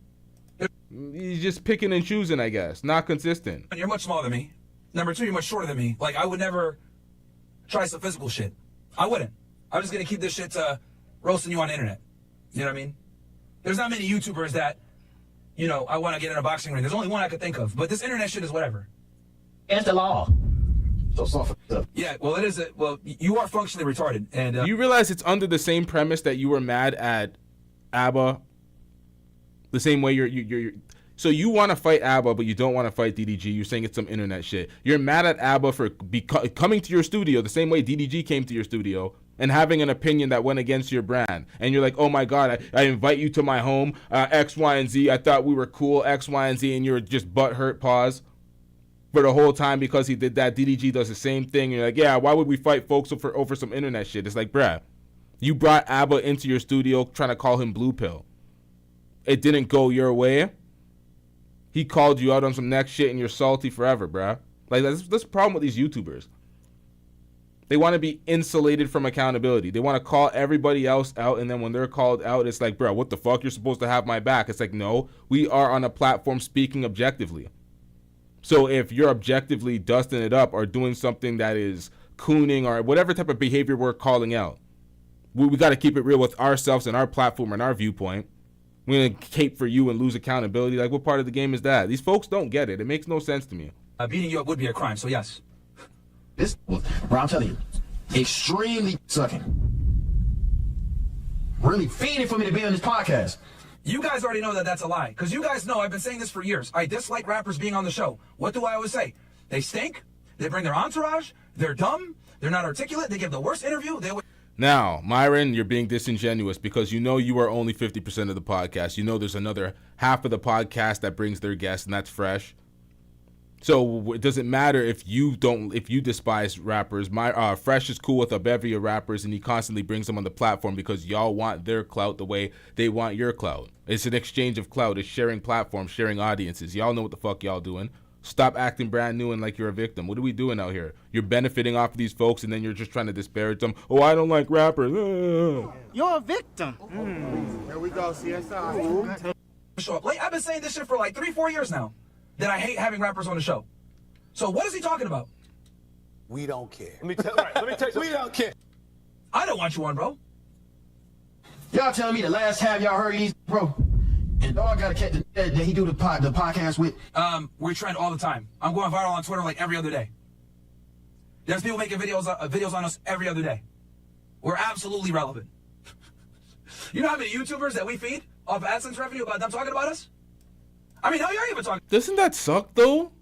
He's just picking and choosing, I guess. Not consistent. You're much smaller than me. Number two, you're much shorter than me. Like, I would never try some physical shit. I wouldn't. I'm just going to keep this shit roasting you on the internet. You know what I mean? There's not many YouTubers that, you know, I want to get in a boxing ring. There's only one I could think of. But this internet shit is whatever. It's the law. So soft. Yeah, well, it is. Well, you are functionally retarded. And you realize it's under the same premise that you were mad at ABBA. The same way you're so you want to fight ABBA, but you don't want to fight DDG. You're saying it's some internet shit. You're mad at ABBA for coming to your studio the same way DDG came to your studio and having an opinion that went against your brand. And you're like, oh my God, I invite you to my home, X, Y, and Z. I thought we were cool, X, Y, and Z, and you're just butthurt, pause. For the whole time because he did that, DDG does the same thing. And you're like, yeah, why would we fight folks over some internet shit? It's like, bruh, you brought ABBA into your studio trying to call him Blue Pill. It didn't go your way. He called you out on some next shit and you're salty forever, bruh. Like, that's the problem with these YouTubers. They want to be insulated from accountability. They want to call everybody else out, and then when they're called out, it's like, bro, what the fuck? You're supposed to have my back. It's like, no, we are on a platform speaking objectively. So if you're objectively dusting it up or doing something that is cooning or whatever type of behavior we're calling out, we got to keep it real with ourselves and our platform and our viewpoint. We're going to cape for you and lose accountability. Like, what part of the game is that? These folks don't get it. It makes no sense to me. Beating you up would be a crime, so yes. This, bro, I'm telling you, extremely sucking. Really feeding for me to be on this podcast. You guys already know that that's a lie, because you guys know I've been saying this for years. I dislike rappers being on the show. What do I always say? They stink, they bring their entourage, they're dumb, they're not articulate, they give the worst interview. Now, Myron, you're being disingenuous because you know you are only 50% of the podcast. You know there's another half of the podcast that brings their guests, and that's Fresh. So it doesn't matter if you despise rappers. Fresh is cool with a bevy of rappers, and he constantly brings them on the platform because y'all want their clout the way they want your clout. It's an exchange of clout. It's sharing platforms, sharing audiences. Y'all know what the fuck y'all doing. Stop acting brand new and like you're a victim. What are we doing out here? You're benefiting off of these folks, and then you're just trying to disparage them. Oh, I don't like rappers. You're a victim. Here we go, CSI. I've been saying this shit for like 3-4 years now, that I hate having rappers on the show. So what is he talking about? We don't care. Let me tell you. We don't care. I don't want you on, bro. Y'all telling me the last time y'all heard these, bro? And dog got a cat that he do the podcast with. We trend all the time. I'm going viral on Twitter like every other day. There's people making videos on us every other day. We're absolutely relevant. You know how many YouTubers that we feed off AdSense revenue about them talking about us? I mean, how you're even talking? Doesn't that suck, though?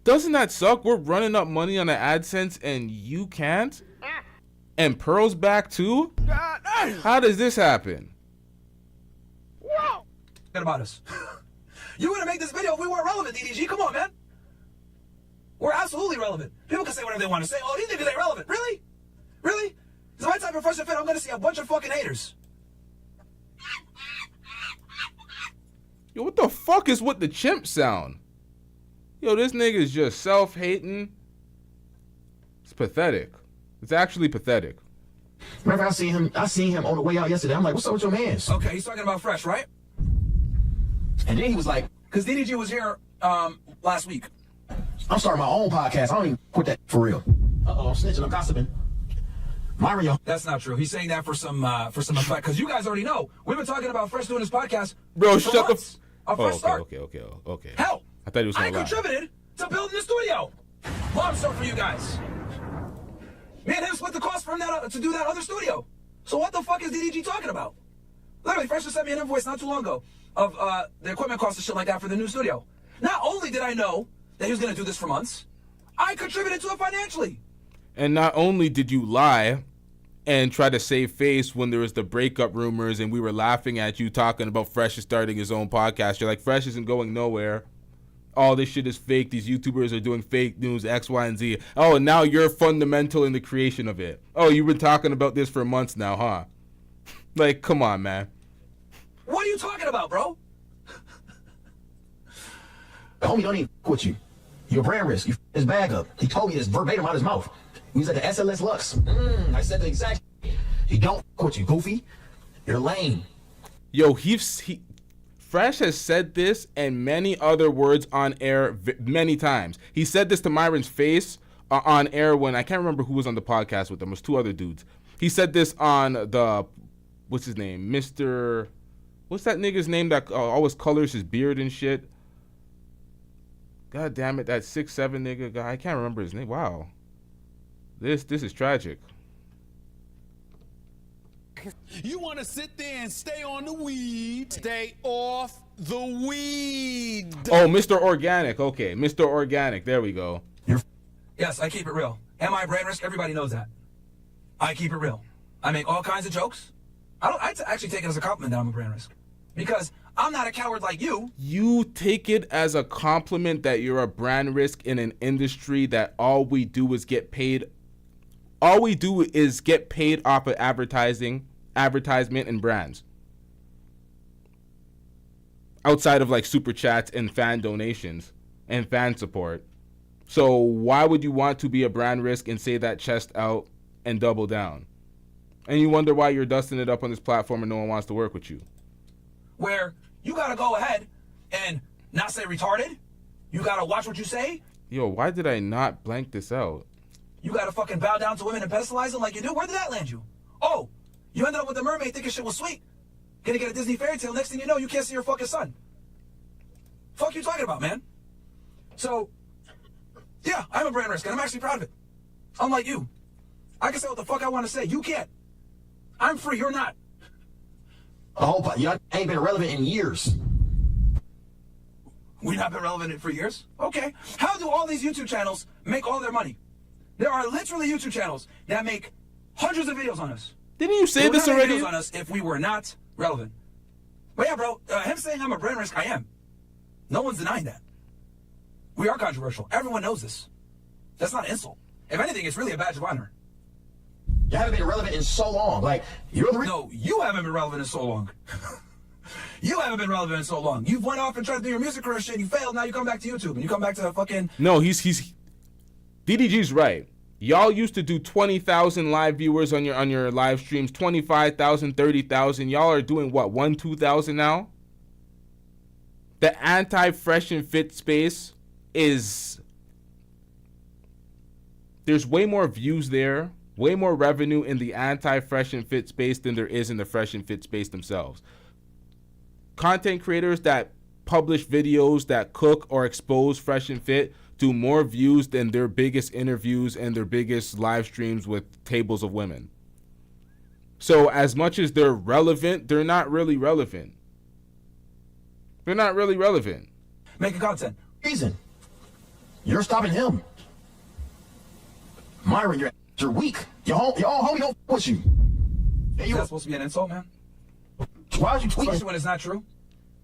Doesn't that suck? We're running up money on the AdSense, and you can't? And Pearl's back, too? How does this happen? About us. You wouldn't make this video if we weren't relevant, DDG. Come on, man. We're absolutely relevant. People can say whatever they want to say. Oh, these niggas ain't relevant. Really? Really? It's my type of Fresh and Fit. I'm going to see a bunch of fucking haters. Yo, what the fuck is with the chimp sound? Yo, this nigga is just self-hating. It's pathetic. It's actually pathetic. Remember, I seen him on the way out yesterday. I'm like, what's up with your mans? Okay, he's talking about Fresh, right? And then he was like, because DDG was here last week. I'm starting my own podcast. I don't even quit that for real. Uh-oh, I'm snitching, I'm gossiping. Myron, yo. That's not true. He's saying that for some effect. Because you guys already know. We've been talking about Fresh doing his podcast. Bro, shut months. Okay. Hell, I thought he was I gonna lie. contributed to building the studio. Bomb stuff for you guys. Me and him split the cost from that to do that other studio. So what the fuck is DDG talking about? Literally, Fresh just sent me an invoice not too long ago of the equipment costs and shit like that for the new studio. Not only did I know that he was going to do this for months, I contributed to it financially. And not only did you lie and try to save face when there was the breakup rumors and we were laughing at you talking about Fresh is starting his own podcast. You're like, Fresh isn't going nowhere. All this shit is fake. These YouTubers are doing fake news, X, Y, and Z. Oh, and now you're fundamental in the creation of it. Oh, you've been talking about this for months now, huh? Like, come on, man. What are you talking about, bro? The homie don't even quit you. You're a brand risk. You his bag up. He told me this verbatim out his mouth. He was at the SLS Lux. I said the exact. He don't quit you, goofy. You're lame. Yo, Fresh has said this and many other words on air many times. He said this to Myron's face on air when I can't remember who was on the podcast with him. It was two other dudes. He said this on the, what's his name? Mr. What's that nigga's name that always colors his beard and shit? God damn it, that 6'7" nigga guy. I can't remember his name. Wow. This is tragic. You want to sit there and stay on the weed. Stay off the weed. Oh, Mr. Organic. Okay, Mr. Organic. There we go. Yes, I keep it real. Am I brand risk? Everybody knows that. I keep it real. I make all kinds of jokes. I actually take it as a compliment that I'm a brand risk. Because I'm not a coward like you. You take it as a compliment that you're a brand risk in an industry that all we do is get paid. All we do is get paid off of advertisement and brands. Outside of like super chats and fan donations and fan support. So why would you want to be a brand risk and say that chest out and double down? And you wonder why you're dusting it up on this platform and no one wants to work with you. Where you gotta go ahead and not say retarded. You gotta watch what you say. Yo, why did I not blank this out? You gotta fucking bow down to women and pedestalize them like you do. Where did that land you? Oh, you ended up with the mermaid thinking shit was sweet. Gonna get a Disney fairy tale. Next thing you know, you can't see your fucking son. Fuck you talking about, man? So, yeah, I'm a brand risk, and I'm actually proud of it. Unlike you. I can say what the fuck I want to say. You can't. I'm free, you're not. I hope y'all ain't been relevant in years. We've not been relevant for years? Okay. How do all these YouTube channels make all their money? There are literally YouTube channels that make hundreds of videos on us. Didn't you say They would this not make already? videos on us if we were not relevant. But yeah, bro, him saying I'm a brand risk, I am. No one's denying that. We are controversial. Everyone knows this. That's not an insult. If anything, it's really a badge of honor. You haven't been relevant in so long. Like, you're the No, you haven't been relevant in so long. You haven't been relevant in so long. You've went off and tried to do your music career shit, you failed, now you come back to YouTube, and you come back to fucking... No, he's DDG's right. Y'all used to do 20,000 live viewers on your live streams, 25,000, 30,000. Y'all are doing what, 1, 2,000 now? The anti-fresh and fit space is... There's way more views there, way more revenue in the anti-fresh and fit space than there is in the fresh and fit space themselves. Content creators that publish videos that cook or expose fresh and fit do more views than their biggest interviews and their biggest live streams with tables of women. So as much as they're relevant, they're not really relevant. They're not really relevant. Making content. reason. You're stopping him. Myron, you're weak. Your homie don't with you. Is that supposed to be an insult, man? Why are you tweeting? Especially when it's not true.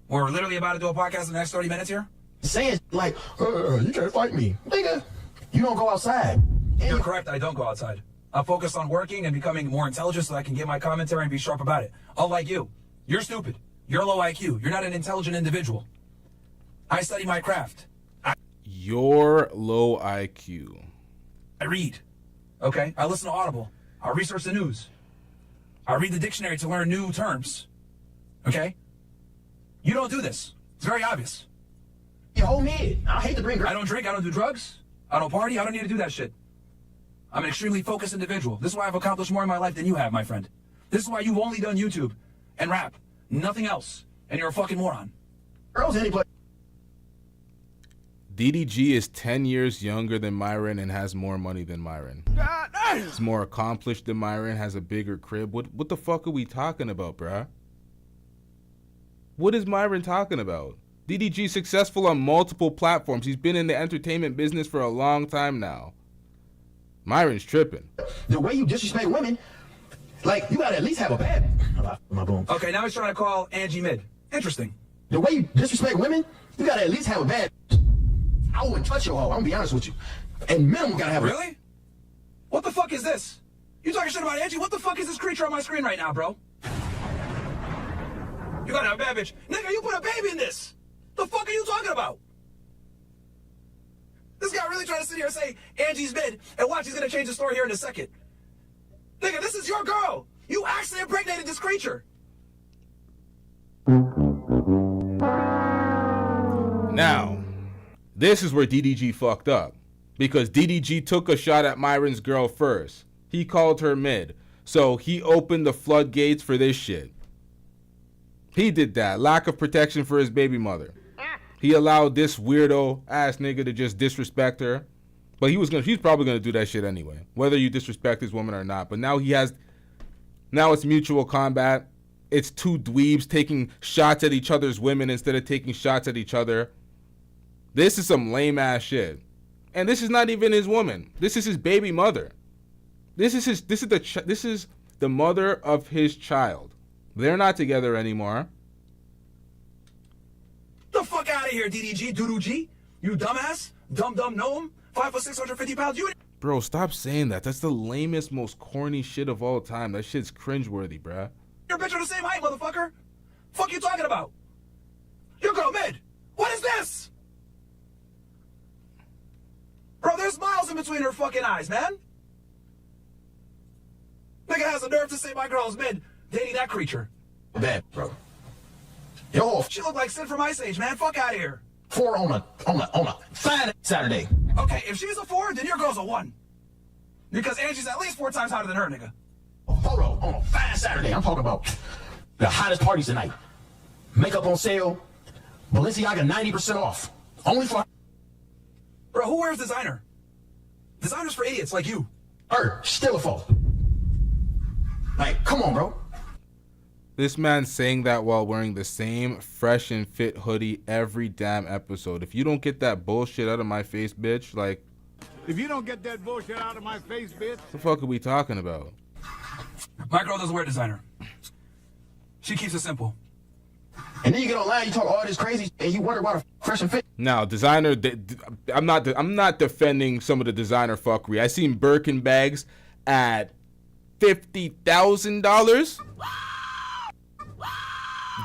We're literally about to do a podcast in the next 30 minutes here. Saying like, you can't fight me. Nigga, you don't go outside. You're correct, I don't go outside. I'm focused on working and becoming more intelligent so I can get my commentary and be sharp about it. Unlike you. You're stupid. You're low IQ. You're not an intelligent individual. I study my craft. You're low IQ. I read. Okay? I listen to Audible. I research the news. I read the dictionary to learn new terms. Okay? You don't do this. It's very obvious. You hold me. I hate to bring. I don't drink. I don't do drugs. I don't party. I don't need to do that shit. I'm an extremely focused individual. This is why I've accomplished more in my life than you have, my friend. This is why you've only done YouTube and rap. Nothing else. And you're a fucking moron. Girls any place. DDG is 10 years younger than Myron and has more money than Myron. He's more accomplished than Myron, has a bigger crib. What the fuck are we talking about, bruh? What is Myron talking about? DDG successful on multiple platforms. He's been in the entertainment business for a long time now. Myron's tripping. The way you disrespect women, like, you gotta at least have a bad. My boom. Okay, now he's trying to call Angie mid. Interesting. The way you disrespect women, you gotta at least have a bad. I wouldn't touch your hoe. I'm gonna be honest with you. And minimum gotta have. Really? What the fuck is this? You talking shit about Angie? What the fuck is this creature on my screen right now, bro? You gotta have a bad bitch. Nigga, you put a baby in this. The fuck are you talking about? This guy really trying to sit here and say Angie's mid, and watch, he's gonna change the story here in a second. Nigga, this is your girl. You actually impregnated this creature. Now, this is where DDG fucked up. Because DDG took a shot at Myron's girl first. He called her mid. So he opened the floodgates for this shit. He did that. Lack of protection for his baby mother. He allowed this weirdo ass nigga to just disrespect her. But he's probably gonna do that shit anyway. Whether you disrespect this woman or not. But now it's mutual combat. It's two dweebs taking shots at each other's women instead of taking shots at each other. This is some lame ass shit. And this is not even his woman. This is his baby mother. This is the mother of his child. They're not together anymore. The fuck out of here, DDG, Doodoo-G. You dumbass, dumb gnome, 5 foot 650 pounds. You. Bro, stop saying that. That's the lamest, most corny shit of all time. That shit's cringeworthy, bruh. Your bitch are the same height, motherfucker. Fuck you talking about? Your girl mid. What is this? Bro, there's miles in between her fucking eyes, man. Nigga has the nerve to say my girl's mid, dating that creature. Bad, bro. Yo, she looked like Sid from Ice Age, man. Fuck out of here. 4 on a fine Saturday. Okay, if she's a 4, then your girl's a 1. Because Angie's at least 4 times hotter than her, nigga. A photo on a fine Saturday. I'm talking about the hottest parties tonight. Makeup on sale. Balenciaga 90% off. Only for. Bro, who wears designer? Designer's for idiots like you. Still a foe. Like, come on, bro. This man's saying that while wearing the same fresh and fit hoodie every damn episode. If you don't get that bullshit out of my face, bitch, like... If you don't get that bullshit out of my face, bitch... What the fuck are we talking about? My girl doesn't wear designer. She keeps it simple. And then you get online, you talk all this crazy, and you wonder why the fresh and fit. Now, designer, I'm not defending some of the designer fuckery. I seen Birkin bags at $50,000.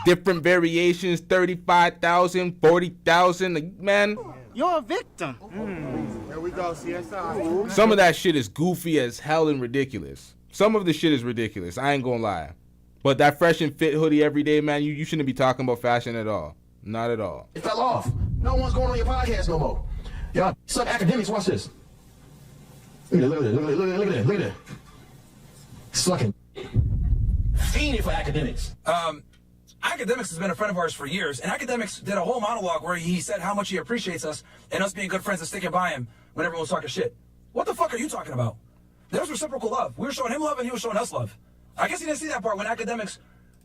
Different variations, 35,000, 40,000. Like, man, You're a victim. Here we go, CSI. some of that shit is goofy as hell and ridiculous. Some of the shit is ridiculous. I ain't gonna lie. But that fresh and fit hoodie every day, man, you shouldn't be talking about fashion at all. Not at all. It fell off. No one's going on your podcast no more. Y'all suck academics. Watch this. Look at it. Look at it. Sucking. Fiending for academics. Academics has been a friend of ours for years, and Academics did a whole monologue where he said how much he appreciates us and us being good friends and sticking by him when everyone was talking shit. What the fuck are you talking about? There's reciprocal love. We were showing him love and he was showing us love. I guess he didn't see that part when Academics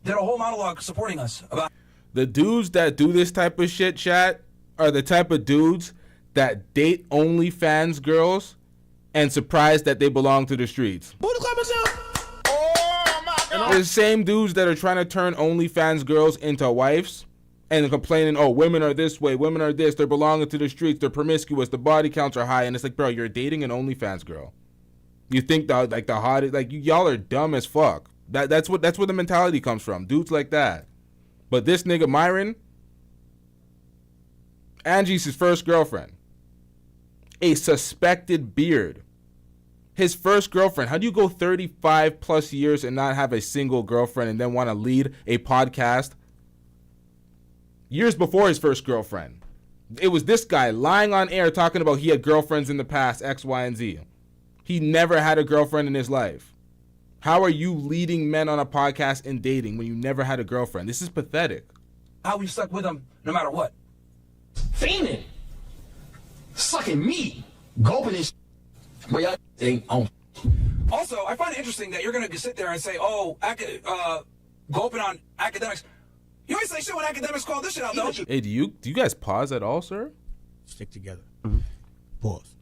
did a whole monologue supporting us about. The dudes that do this type of shit, chat, are the type of dudes that date OnlyFans girls and surprised that they belong to the streets. The same dudes that are trying to turn OnlyFans girls into wives and complaining, oh, women are this way, women are this, they're belonging to the streets, they're promiscuous, the body counts are high, and it's like, bro, you're dating an OnlyFans girl. You think the hottest, like, y'all are dumb as fuck. That's where the mentality comes from, dudes like that. But this nigga Myron, Angie's his first girlfriend, a suspected beard. His first girlfriend. How do you go 35 plus years and not have a single girlfriend and then want to lead a podcast? Years before his first girlfriend. It was this guy lying on air talking about he had girlfriends in the past, X, Y, and Z. He never had a girlfriend in his life. How are you leading men on a podcast and dating when you never had a girlfriend? This is pathetic. How we stuck with him no matter what. Fiending. Sucking meat. Gulping this. But y'all ain't on. Also, I find it interesting that you're going to sit there and say, oh, gulping on Academics. You always say shit when Academics call this shit out, though. Hey, do you guys pause at all, sir? Stick together. Pause.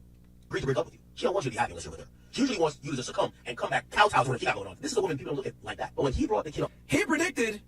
Agreed to break up with you. She don't want you to be happy unless you're with her. She usually wants you to succumb and come back kowtow to when she got going on. This is a woman people don't look at like that. But when he brought the kid up. He predicted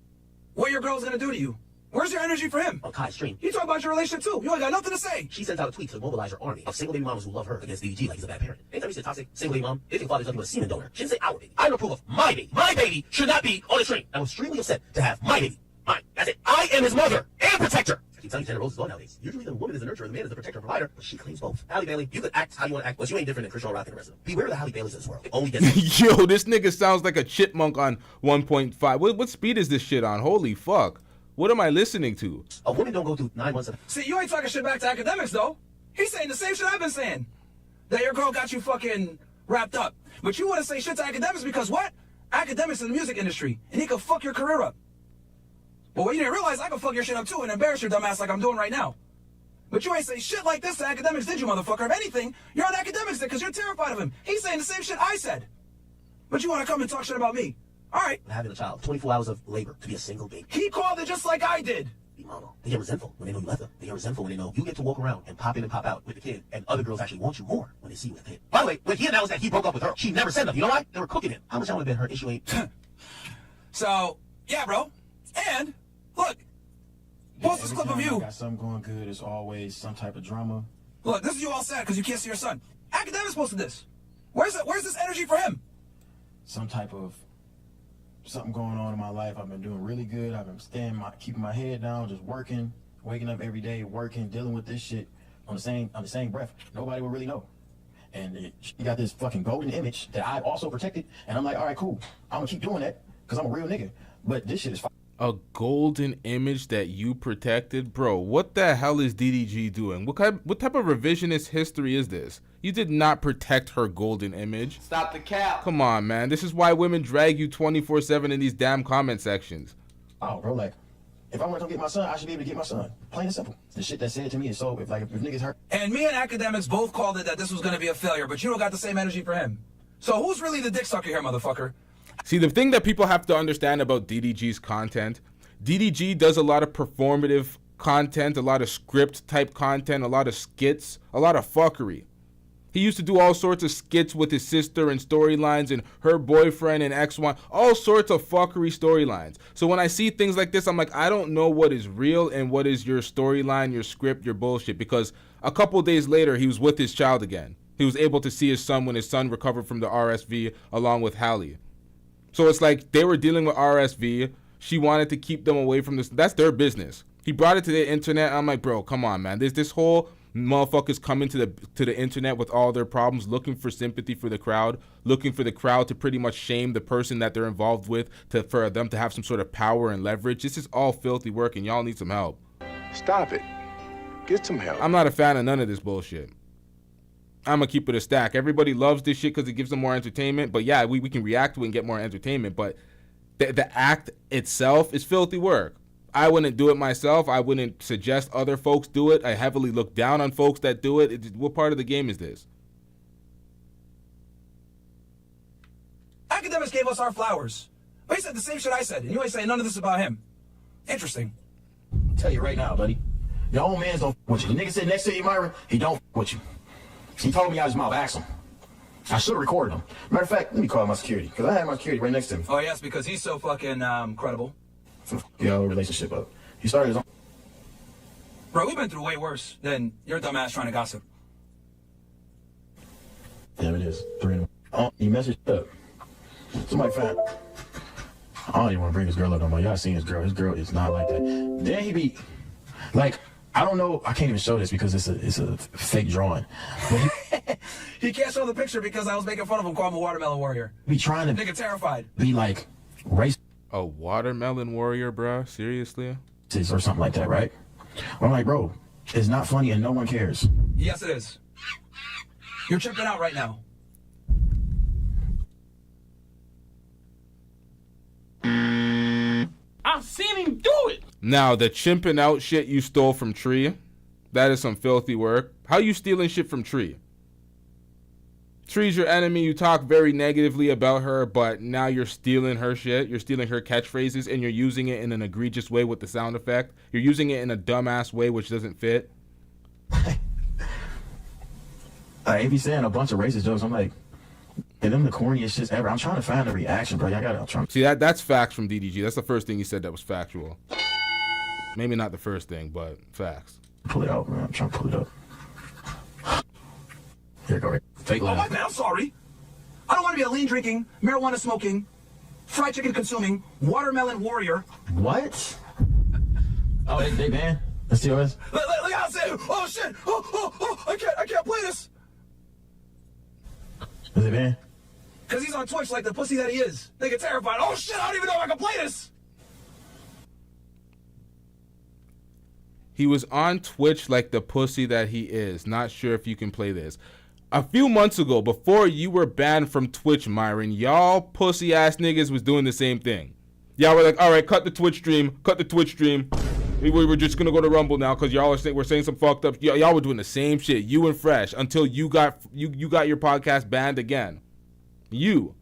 what your girl's going to do to you. Where's your energy for him? On Kai's stream. You talk about your relationship, too. You ain't got nothing to say. She sends out a tweet to mobilize her army of single baby mamas who love her against DDG like he's a bad parent. Anytime you say toxic, single baby mom, if your father's nothing but a semen donor, she didn't say our baby. I don't approve of my baby. My baby should not be on the stream. I'm extremely upset to have my baby. Mine. That's it. I am his mother and protector. I keep telling you, Tanner Rose is all nowadays. Usually the woman is the nurturer, the man is the protector and provider, but she claims both. Halle Bailey, you could act how you want to act, but you ain't different than Christian Rock and the rest of them. Beware of the Halle Baileys of this world. It only gets Yo, this nigga sounds like a chipmunk on 1.5. What speed is this shit on? Holy fuck. What am I listening to? A woman don't go through 9 months of... See, you ain't talking shit back to Academics, though. He's saying the same shit I've been saying. That your girl got you fucking wrapped up. But you want to say shit to Academics because what? Academics in the music industry, and he could fuck your career up. But what you didn't realize, I could fuck your shit up too and embarrass your dumb ass like I'm doing right now. But you ain't say shit like this to Academics, did you, motherfucker? If anything, you're on Academics because you're terrified of him. He's saying the same shit I said. But you want to come and talk shit about me. All right. Having a child, 24 hours of labor to be a single baby. He called it just like I did. Mama, they get resentful when they know you left them. They get resentful when they know you get to walk around and pop in and pop out with the kid, and other girls actually want you more when they see you with the kid. By the way, when he announced that he broke up with her, she never said nothing. You know why? They were cooking him. How much I would have been her issue ain't... So, yeah, bro. And, look, post this clip of you. Got something going good, there's always some type of drama. Look, this is you all sad because you can't see your son. Academics posted this. Where's this energy for him? Some type of something going on in my life. I've been doing really good. I've been keeping my head down, just working, waking up every day, working, dealing with this shit on the same breath. Nobody will really know. And you got this fucking golden image that I've also protected, and I'm like, all right, cool. I'm gonna keep doing that because I'm a real nigga. But this shit is a golden image that you protected? Bro, what the hell is DDG doing? What type of revisionist history is this? You did not protect her golden image. Stop the cap. Come on, man. This is why women drag you 24/7 in these damn comment sections. Oh, bro, like, if I want to come get my son, I should be able to get my son. Plain and simple. The shit that's said to me is so, if niggas hurt. And me and Academics both called it that this was going to be a failure, but you don't got the same energy for him. So who's really the dick sucker here, motherfucker? See, the thing that people have to understand about DDG's content, DDG does a lot of performative content, a lot of script type content, a lot of skits, a lot of fuckery. He used to do all sorts of skits with his sister and storylines and her boyfriend and ex-wife, all sorts of fuckery storylines. So when I see things like this, I'm like, I don't know what is real and what is your storyline, your script, your bullshit. Because a couple days later, he was with his child again. He was able to see his son when his son recovered from the RSV along with Hallie. So it's like they were dealing with RSV. She wanted to keep them away from this. That's their business. He brought it to the internet. I'm like, bro, come on, man. There's this whole motherfuckers coming to the internet with all their problems, looking for sympathy for the crowd, looking for the crowd to pretty much shame the person that they're involved with, for them to have some sort of power and leverage. This is all filthy work, and y'all need some help. Stop it. Get some help. I'm not a fan of none of this bullshit. I'm gonna keep it a stack. Everybody loves this shit because it gives them more entertainment. But yeah, we can react to it and get more entertainment. But the act itself is filthy work. I wouldn't do it myself. I wouldn't suggest other folks do it. I heavily look down on folks that do it. What part of the game is this? Academics gave us our flowers. But he said the same shit I said, and you ain't saying none of this about him. Interesting. I'll tell you right now, buddy. Your own man's don't f with you. The nigga sitting next to you, Myron, he don't f with you. He told me out his mouth. Ask him. I should have recorded him. Matter of fact, let me call my security, because I had my security right next to him. Oh, yes, because he's so fucking credible. Your relationship up. He started his own. Bro, we've been through way worse than your dumb ass trying to gossip. There it is. 3 in the... Oh, he messaged up. Somebody found... I don't even want to bring this girl up no more. Y'all seen his girl. His girl is not like that. Then he be... Like, I don't know. I can't even show this because it's a fake drawing. But he can't show the picture because I was making fun of him calling him a watermelon warrior. Be trying to... Nigga terrified. Be like... race... A watermelon warrior, bro? Seriously? Or something like that, right? I'm like, bro, it's not funny and no one cares. Yes, it is. You're tripping out right now. I've seen him do it. Now, the chimping out shit you stole from Tree, that is some filthy work. How you stealing shit from Tree? Tree's your enemy. You talk very negatively about her, but now you're stealing her shit. You're stealing her catchphrases, and you're using it in an egregious way with the sound effect. You're using it in a dumbass way, which doesn't fit. He be saying a bunch of racist jokes. I'm like, and them the corniest shits ever. I'm trying to find a reaction, bro. I'm trying. See, that's facts from DDG. That's the first thing he said that was factual. Maybe not the first thing, but facts. Pull it out, man. I'm trying to pull it up. Here you go. Fake oh, my man, I'm sorry. I don't want to be a lean drinking, marijuana smoking, fried chicken consuming, watermelon warrior. What? Oh, they ban? That's TOS? Look how I say, oh shit, I can't play this. Is it ban? Because he's on Twitch like the pussy that he is. They get terrified. Oh shit, I don't even know if I can play this. He was on Twitch like the pussy that he is. Not sure if you can play this. A few months ago, before you were banned from Twitch, Myron, y'all pussy ass niggas was doing the same thing. Y'all were like, all right, cut the Twitch stream. We were just gonna go to Rumble now because y'all we're saying some fucked up. Y'all were doing the same shit, you and Fresh, until you got your podcast banned again. You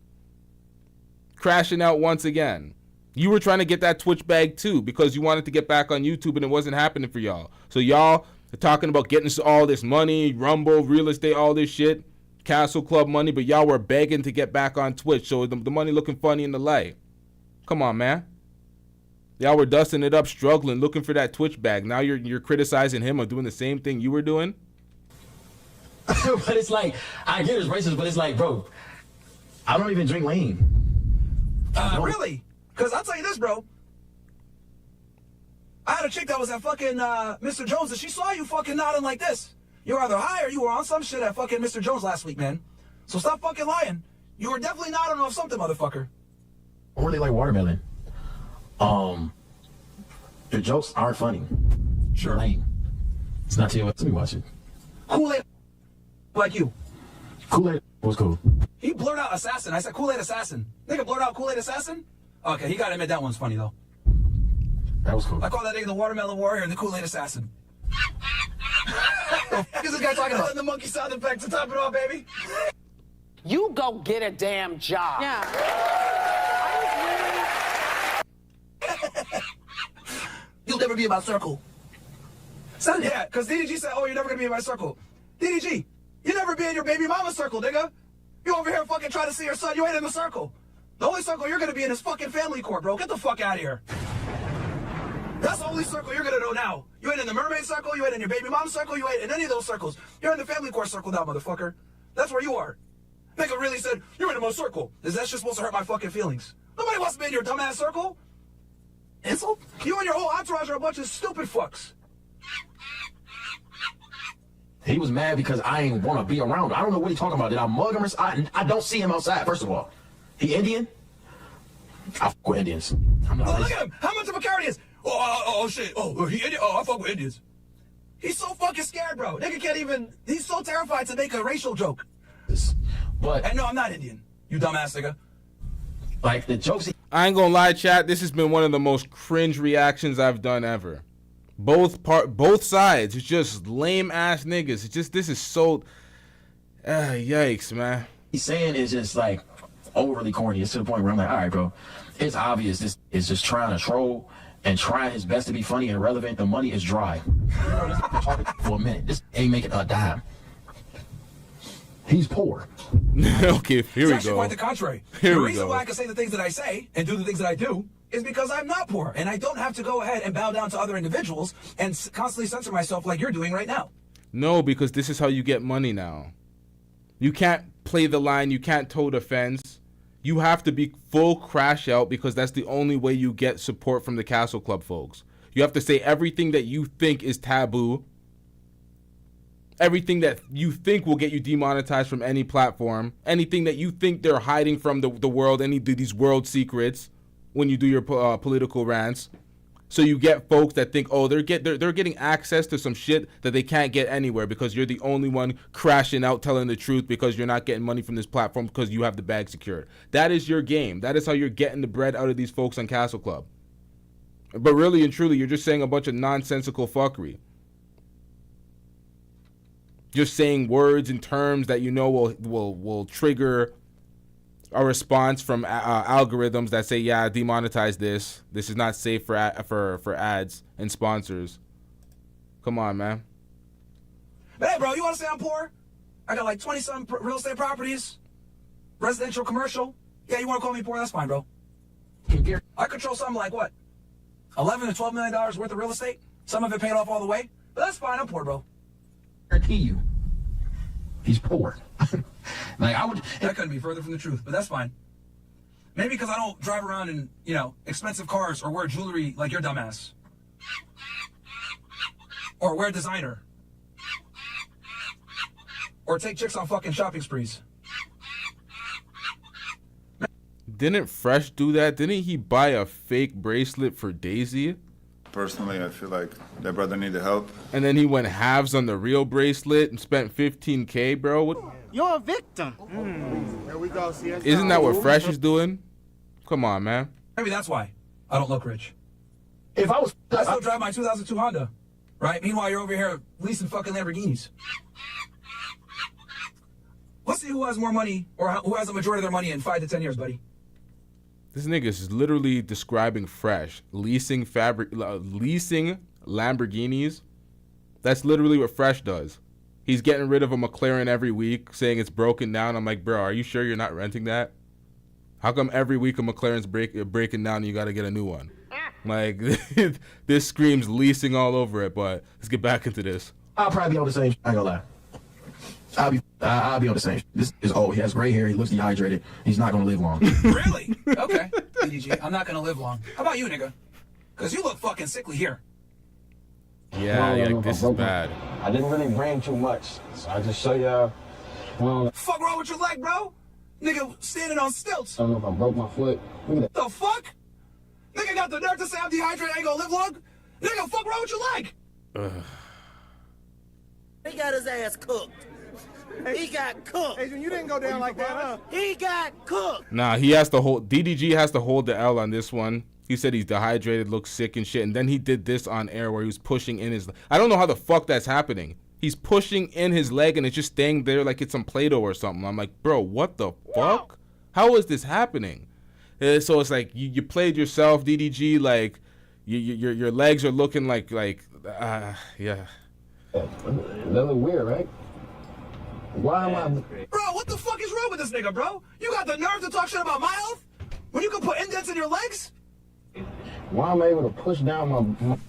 crashing out once again. You were trying to get that Twitch bag too because you wanted to get back on YouTube and it wasn't happening for y'all. So y'all are talking about getting all this money, Rumble, real estate, all this shit, Castle Club money, but y'all were begging to get back on Twitch. So the money looking funny in the light. Come on, man. Y'all were dusting it up, struggling, looking for that Twitch bag. Now you're criticizing him or doing the same thing you were doing? But it's like, I get it's racist, but it's like, bro, I don't even drink lean. Really? Because I'll tell you this, bro. I had a chick that was at fucking Mr. Jones, and she saw you fucking nodding like this. You were either high or you were on some shit at fucking Mr. Jones last week, man. So stop fucking lying. You were definitely nodding off something, motherfucker. I really like watermelon. Your jokes aren't funny. Sure. Lame. It's not TOS. Let me watch it. Kool-Aid like you. Kool-Aid was cool. He blurred out assassin. I said Kool-Aid assassin. Nigga blurred out Kool-Aid assassin? Okay, he gotta admit that one's funny, though. That was cool. I call that nigga the watermelon warrior and the Kool-Aid assassin. What is this guy talking about? The monkey sound effect to top it off, baby. You go get a damn job. Yeah. You'll never be in my circle. So, yeah, because DDG said, oh, you're never going to be in my circle. DDG, You never be in your baby mama's circle, nigga. You over here fucking trying to see your son, you ain't in the circle. The only circle you're gonna be in is fucking family court, bro. Get the fuck out of here. That's the only circle you're gonna know now. You ain't in the mermaid circle, you ain't in your baby mom's circle, you ain't in any of those circles. You're in the family court circle now, motherfucker. That's where you are. Nigga really said, you're in my circle. Is that just supposed to hurt my fucking feelings? Nobody wants to be in your dumbass circle. Insult? You and your whole entourage are a bunch of stupid fucks. He was mad because I ain't want to be around him. I don't know what he's talking about. Did I mug him or something? I don't see him outside, first of all. He Indian? I fuck with Indians. I'm not Look at him. How much of a coward he is? Oh, shit. Oh, he Indian? Oh, I fuck with Indians. He's so fucking scared, bro. Nigga can't even... He's so terrified to make a racial joke. But... And no, I'm not Indian. You dumbass nigga. Like, the jokes... I ain't gonna lie, chat. This has been one of the most cringe reactions I've done ever. Both sides. It's just lame ass niggas. It's just, this is so... yikes, man. He's saying is just, like, overly corny. It's to the point where I'm like, all right, bro. It's obvious this is just trying to troll and trying his best to be funny and relevant. The money is dry. For a minute. This ain't making a dime. He's poor. Okay, here we It's actually go. quite the contrary. Here the we reason go. why I can say the things that I say and do the things that I do is because I'm not poor, and I don't have to go ahead and bow down to other individuals and constantly censor myself like you're doing right now. No, because this is how you get money now. You can't play the line. You can't toe the fence. You have to be full crash out because that's the only way you get support from the Castle Club folks. You have to say everything that you think is taboo. Everything that you think will get you demonetized from any platform. Anything that you think they're hiding from the world. Any of these world secrets when you do your political rants. So you get folks that think, oh, they're getting access to some shit that they can't get anywhere because you're the only one crashing out telling the truth because you're not getting money from this platform because you have the bag secured. That is your game. That is how you're getting the bread out of these folks on Castle Club. But really and truly, you're just saying a bunch of nonsensical fuckery. Just saying words and terms that you know will trigger a response from algorithms that say, yeah, demonetize this. This is not safe for ads and sponsors. Come on, man. But hey, bro, you want to say I'm poor? I got like 20-something real estate properties, residential, commercial. Yeah, you want to call me poor? That's fine, bro. I control something like what? $11 to $12 million worth of real estate. Some of it paid off all the way. But that's fine. I'm poor, bro. Guarantee you, he's poor. Like That couldn't be further from the truth, but that's fine. Maybe because I don't drive around in, expensive cars or wear jewelry like your dumbass. Or wear designer. Or take chicks on fucking shopping sprees. Didn't Fresh do that? Didn't he buy a fake bracelet for Daisy? Personally, I feel like that brother needed help. And then he went halves on the real bracelet and spent $15K, bro. What? You're a victim. There we go. See, Isn't that what Fresh is doing? Come on, man. Maybe that's why I don't look rich. If I was... I still drive my 2002 Honda, right? Meanwhile, you're over here leasing fucking Lamborghinis. Let's see who has more money or who has the majority of their money in 5 to 10 years, buddy. This nigga is literally describing Fresh. Leasing Lamborghinis. That's literally what Fresh does. He's getting rid of a McLaren every week, saying it's broken down. I'm like, bro, are you sure you're not renting that? How come every week a McLaren's breaking down and you got to get a new one? Like, this screams leasing all over it, but let's get back into this. I'll probably be on the same. I ain't gonna lie. I'll be on the same. This is old. He has gray hair. He looks dehydrated. He's not gonna live long. Really? Okay. DDG, I'm not gonna live long. How about you, nigga? Because you look fucking sickly here. Yeah, this is bad. I didn't really bring too much, so I just show y'all. Fuck wrong with your leg, bro? Nigga standing on stilts. I don't know if I broke my foot. Look at that. The fuck? Nigga got the nerve to say I'm dehydrated, I ain't gonna live long? Nigga, fuck wrong with your leg? He got his ass cooked. He got cooked. Adrian, you didn't go down like that, huh? He got cooked. Nah, DDG has to hold the L on this one. He said he's dehydrated, looks sick and shit. And then he did this on air where he was pushing in his... I don't know how the fuck that's happening. He's pushing in his leg and it's just staying there like it's some Play-Doh or something. I'm like, bro, what the fuck? How is this happening? So it's like you played yourself, DDG. Like your legs are looking like yeah. That look weird, right? Why am I? Bro, what the fuck is wrong with this nigga, bro? You got the nerve to talk shit about my health? When you can put indents in your legs? Why am I able to push down my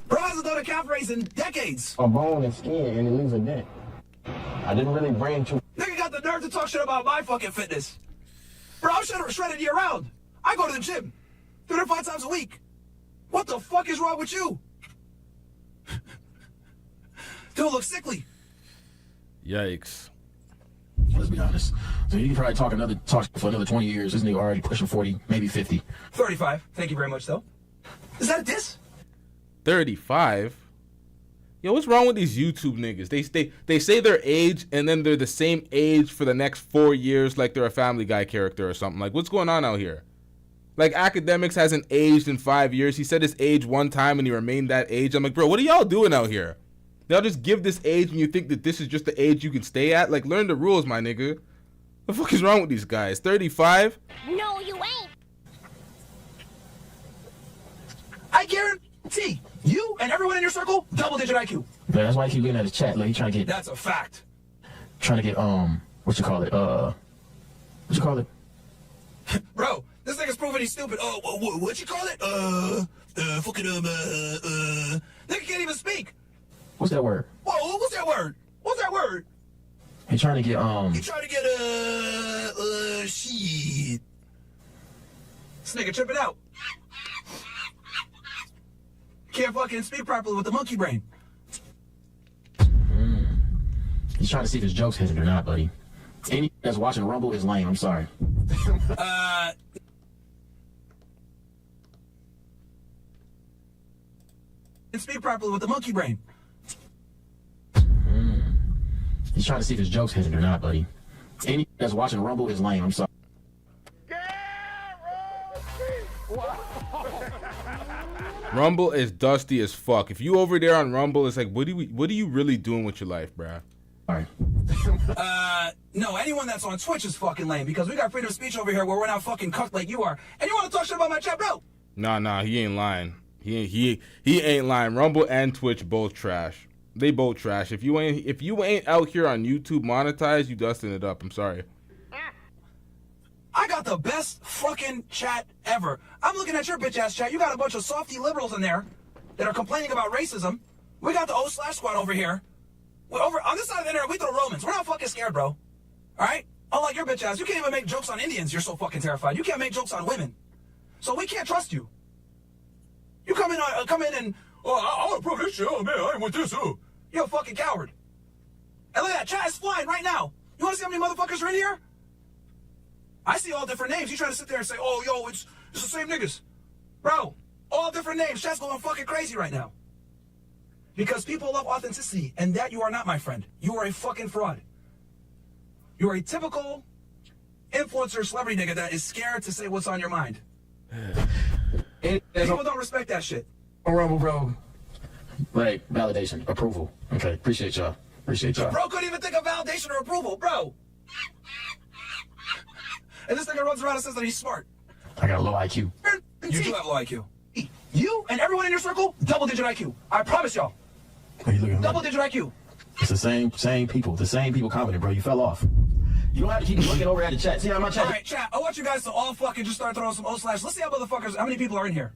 Bro hasn't done a calf raise in decades. a bone and skin and it leaves a dent? I didn't really bring too. Nigga got the nerve to talk shit about my fucking fitness. Bro, I'm shredded year round. I go to the gym 3 to 5 times a week. What the fuck is wrong with you? Dude looks sickly. Yikes. Let's be honest. So you can probably talk for another 20 years. This nigga already pushing 40, maybe 50. 35. Thank you very much, though. Is that a diss? 35? Yo, what's wrong with these YouTube niggas? They say their age and then they're the same age for the next 4 years like they're a Family Guy character or something. Like, what's going on out here? Like, Academics hasn't aged in 5 years. He said his age one time and he remained that age. I'm like, bro, what are y'all doing out here? They'll just give this age and you think that this is just the age you can stay at? Like, learn the rules, my nigga. The fuck is wrong with these guys? 35? No, you ain't. I guarantee you and everyone in your circle, double-digit IQ. Yeah, that's why he keep looking at his chat. Like, he trying to get. That's a fact. Trying to get what you call it? Bro, this nigga's proving he's stupid. Oh, what you call it? Fucking nigga can't even speak. What's that word? Whoa, what's that word? What's that word? He trying to get He trying to get shit. This nigga tripping out. Can't fucking speak properly with the monkey brain. He's trying to see if his joke's hitting or not, buddy. Any that's watching Rumble is lame. I'm sorry. And speak properly with the monkey brain. He's trying to see if his joke's hitting or not, buddy. Any that's watching Rumble is lame. I'm sorry. Rumble is dusty as fuck. If you over there on Rumble, it's like, what are you really doing with your life, bruh? All right. No, anyone that's on Twitch is fucking lame because we got freedom of speech over here where we're not fucking cucked like you are. And you want to talk shit about my chat, bro? Nah, he ain't lying. He ain't lying. Rumble and Twitch both trash. They both trash. If you ain't out here on YouTube monetized, you dusting it up. I'm sorry. I got the best fucking chat ever. I'm looking at your bitch ass chat. You got a bunch of softy liberals in there that are complaining about racism. We got the O/Squad over here. We're over on this side of the internet, we throw Romans. We're not fucking scared, bro. Alright? Unlike your bitch ass, you can't even make jokes on Indians. You're so fucking terrified. You can't make jokes on women. So we can't trust you. You come in and, I want to prove this shit. Oh, man, I ain't with this. Oh. You're a fucking coward. And look at that. Chat is flying right now. You want to see how many motherfuckers are in here? I see all different names. You trying to sit there and say, oh, yo, it's the same niggas. Bro, all different names. Chat's going fucking crazy right now. Because people love authenticity, and that you are not, my friend. You are a fucking fraud. You are a typical influencer celebrity nigga that is scared to say what's on your mind. People don't respect that shit. Rumble, bro. Like, validation, approval. Okay, appreciate y'all. Bro couldn't even think of validation or approval, bro. And this nigga runs around and says that he's smart. I got a low IQ. You do have low IQ. You and everyone in your circle, double-digit IQ. I promise y'all. Double-digit IQ. It's the same people. The same people commenting, bro. You fell off. You don't have to keep looking over at the chat. See how my chat. All right, chat. I want you guys to all fucking just start throwing some O/. Let's see how many people are in here.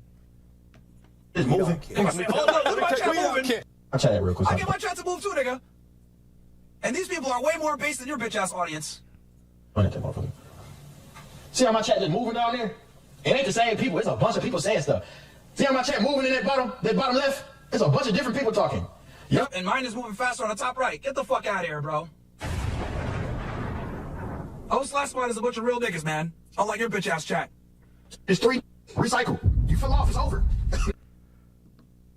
It's moving. Come on, hold on. Look at my chat moving. I'll chat that real quick. I get my chat to move too, nigga. And these people are way more based than your bitch ass audience. See how my chat just moving down there? It ain't the same people. It's a bunch of people saying stuff. See how my chat moving in that bottom left? It's a bunch of different people talking. Yep, and mine is moving faster on the top right. Get the fuck out of here, bro. O/Squad is a bunch of real niggas, man. Unlike your bitch ass chat. It's 3. Recycle. You fell off. It's over.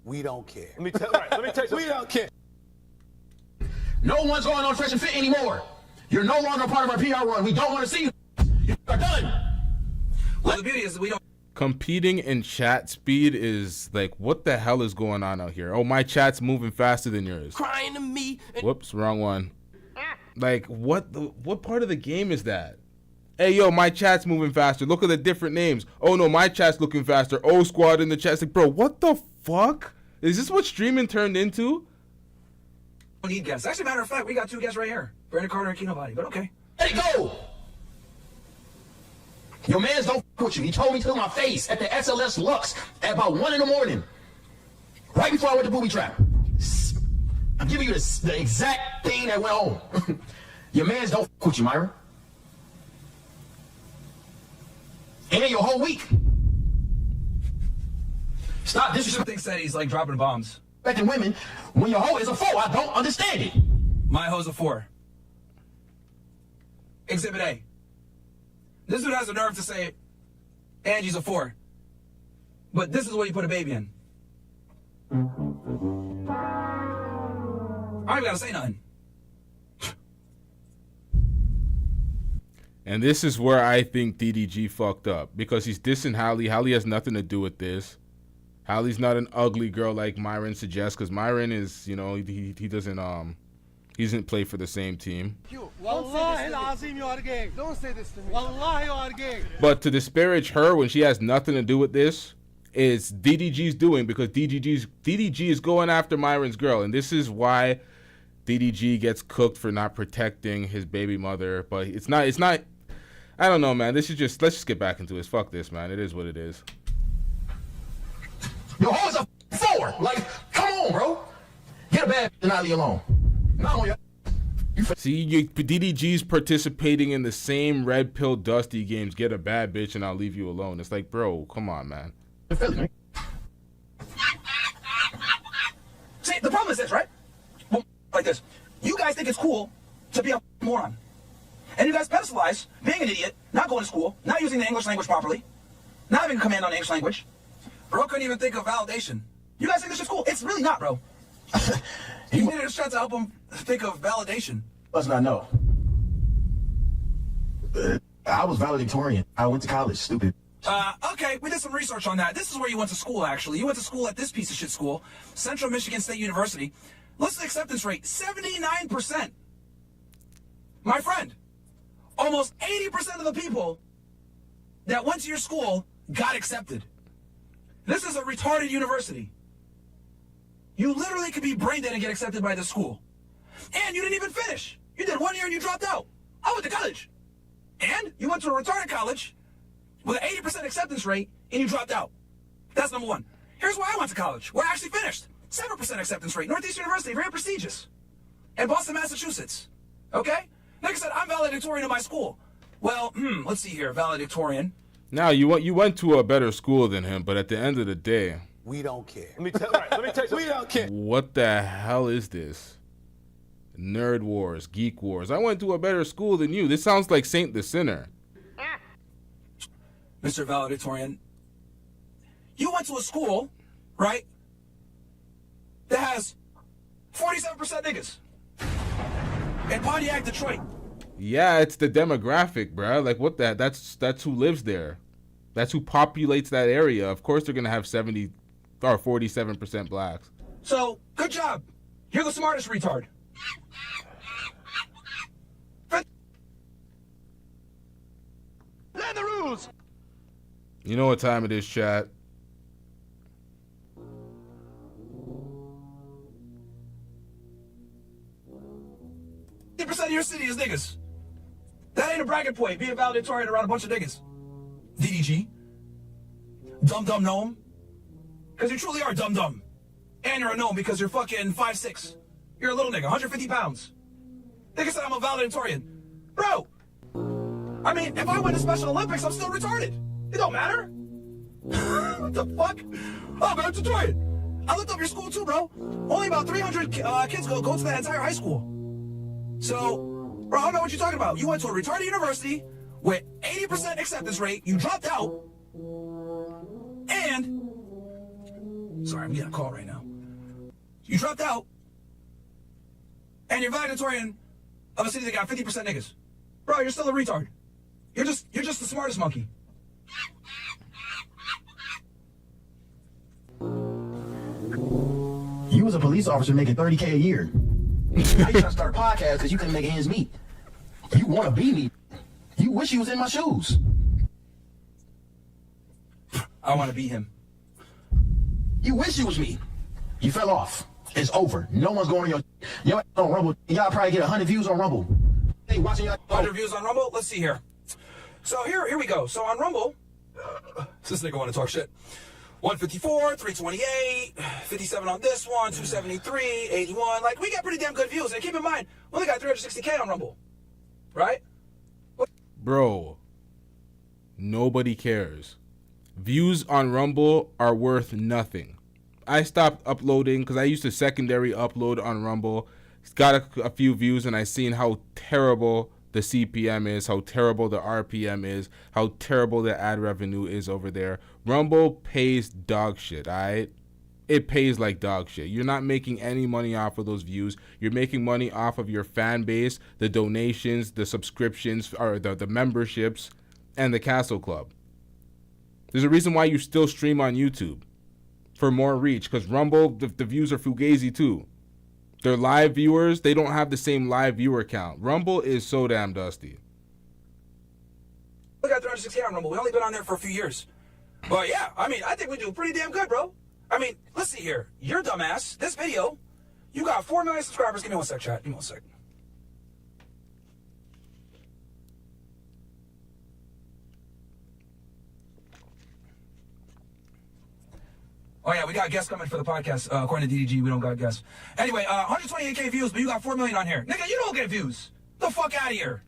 We don't care. Let me tell you. We don't care. No one's going on Fresh and Fit anymore. You're no longer a part of our PR run. We don't want to see you. You are done. Well, the beauty is that we don't. Competing in chat speed is like, what the hell is going on out here? Oh, my chat's moving faster than yours. Crying to me. Whoops, wrong one. Like, what part of the game is that? Hey, yo, my chat's moving faster. Look at the different names. Oh, no, my chat's looking faster. O/Squad in the chat. It's like, bro, what the fuck? Is this what streaming turned into? don't need guests. Actually, matter of fact, we got 2 guests right here. Brandon Carter and Kino Body, but okay. Let it go! Your mans don't f with you. He told me to my face at the SLS Lux at about 1 in the morning. Right before I went to booby trap. I'm giving you the exact thing that went on. Your mans don't f with you, Myron. And your whole week. Stop disrespecting. Thing said he's like dropping bombs. Women when your hoe is a 4. I don't understand it. My hoe's a 4. Exhibit A. This dude has the nerve to say Angie's a 4. But this is what you put a baby in. I don't even gotta say nothing. And this is where I think DDG fucked up, because he's dissing Halle. Halle has nothing to do with this. Halle's not an ugly girl like Myron suggests, because Myron is, he doesn't play for the same team. Wallahi al-Azim, you are gay. Don't say this to me. Wallahi, you are gay. But to disparage her when she has nothing to do with this is DDG's doing, because DDG is going after Myron's girl, and this is why DDG gets cooked for not protecting his baby mother. But it's not. I don't know, man. Let's just get back into this. Fuck this, man. It is what it is. Your hoe's a 4. Like, come on, bro. Get a bad and I'll leave you alone. Not on your. See, DDG's participating in the same red pill Dusty games. Get a bad bitch and I'll leave you alone. It's like, bro, come on, man. See, the problem is this, right? Well, like this. You guys think it's cool to be a moron. And you guys pedestalize being an idiot, not going to school, not using the English language properly, not having a command on the English language. Bro couldn't even think of validation. You guys think this is cool? It's really not, bro. You needed a shot to help him think of validation. Must not know. I was valedictorian. I went to college. Stupid. Okay, we did some research on that. This is where you went to school, actually. You went to school at this piece of shit school, Central Michigan State University. Listen to the acceptance rate, 79%. My friend, almost 80% of the people that went to your school got accepted. This is a retarded university. You literally could be brain dead and get accepted by this school. And you didn't even finish. You did 1 year and you dropped out. I went to college. And you went to a retarded college with an 80% acceptance rate and you dropped out. That's number one. Here's where I went to college, where I actually finished. 7% acceptance rate. Northeastern University, very prestigious. And Boston, Massachusetts. Okay? Like I said, I'm valedictorian of my school. Well, let's see here, valedictorian. Now, you went to a better school than him, but at the end of the day, We don't care. Let me tell you, we don't care. what the hell is this? Nerd Wars, Geek Wars. I went to a better school than you. This sounds like Saint the Sinner. Mr. Valedictorian, you went to a school, right, that has 47% niggas in Pontiac, Detroit. Yeah, it's the demographic, bruh. Like, what the? That's who lives there. That's who populates that area. Of course, they're gonna have 70 or 47% blacks. So, good job. You're the smartest retard. Learn the rules. You know what time it is, chat? Percent of your city is niggas. That ain't a bragging point. Be a valedictorian around a bunch of niggas. DDG. Dumb gnome. Because you truly are dumb. And you're a gnome because you're fucking 5'6". You're a little nigga, 150 pounds. Nigga said I'm a valedictorian. Bro! I mean, if I win the Special Olympics, I'm still retarded. It don't matter. What the fuck? Oh, valedictorian. I looked up your school too, bro. Only about 300 kids go to that entire high school. So, bro, I don't know what you're talking about. You went to a retarded university with 80% acceptance rate. You dropped out. And, sorry, I'm getting a call right now. You dropped out. And you're valedictorian of a city that got 50% niggas. Bro, you're still a retard. You're just the smartest monkey. You was a police officer making $30K a year. Now you trying to start a podcast because you couldn't make ends meet. You want to be me. You wish you was in my shoes. I want to be him. You wish you was me. You fell off. It's over. No one's going on your on Rumble. Y'all probably get 100 views on Rumble. Hey, watching y'all. 100 views on Rumble? Let's see here. So here we go. So on Rumble, this nigga want to talk shit. 154, 328, 57 on this one, 273, 81. Like, we got pretty damn good views. And keep in mind, we only got 360K on Rumble. Right? Bro, nobody cares. Views on Rumble are worth nothing. I stopped uploading because I used to secondary upload on Rumble. It's got a few views, and I seen how terrible the CPM is, how terrible the RPM is, how terrible the ad revenue is over there. Rumble pays dog shit, alright? It pays like dog shit. You're not making any money off of those views. You're making money off of your fan base, the donations, the subscriptions, or the memberships, and the Castle Club. There's a reason why you still stream on YouTube, for more reach, because Rumble, the views are fugazi too. Their live viewers, they don't have the same live viewer count. Rumble is so damn dusty. We got 360K on Rumble. We only been on there for a few years. But yeah, I mean, I think we do pretty damn good, bro. I mean, let's see here. You're dumbass. This video, you got 4 million subscribers. Give me 1 sec, chat. Give me 1 sec. Oh yeah, we got guests coming for the podcast. According to DDG, we don't got guests. Anyway, 128K views, but you got 4 million on here. Nigga, you don't get views. The fuck out of here.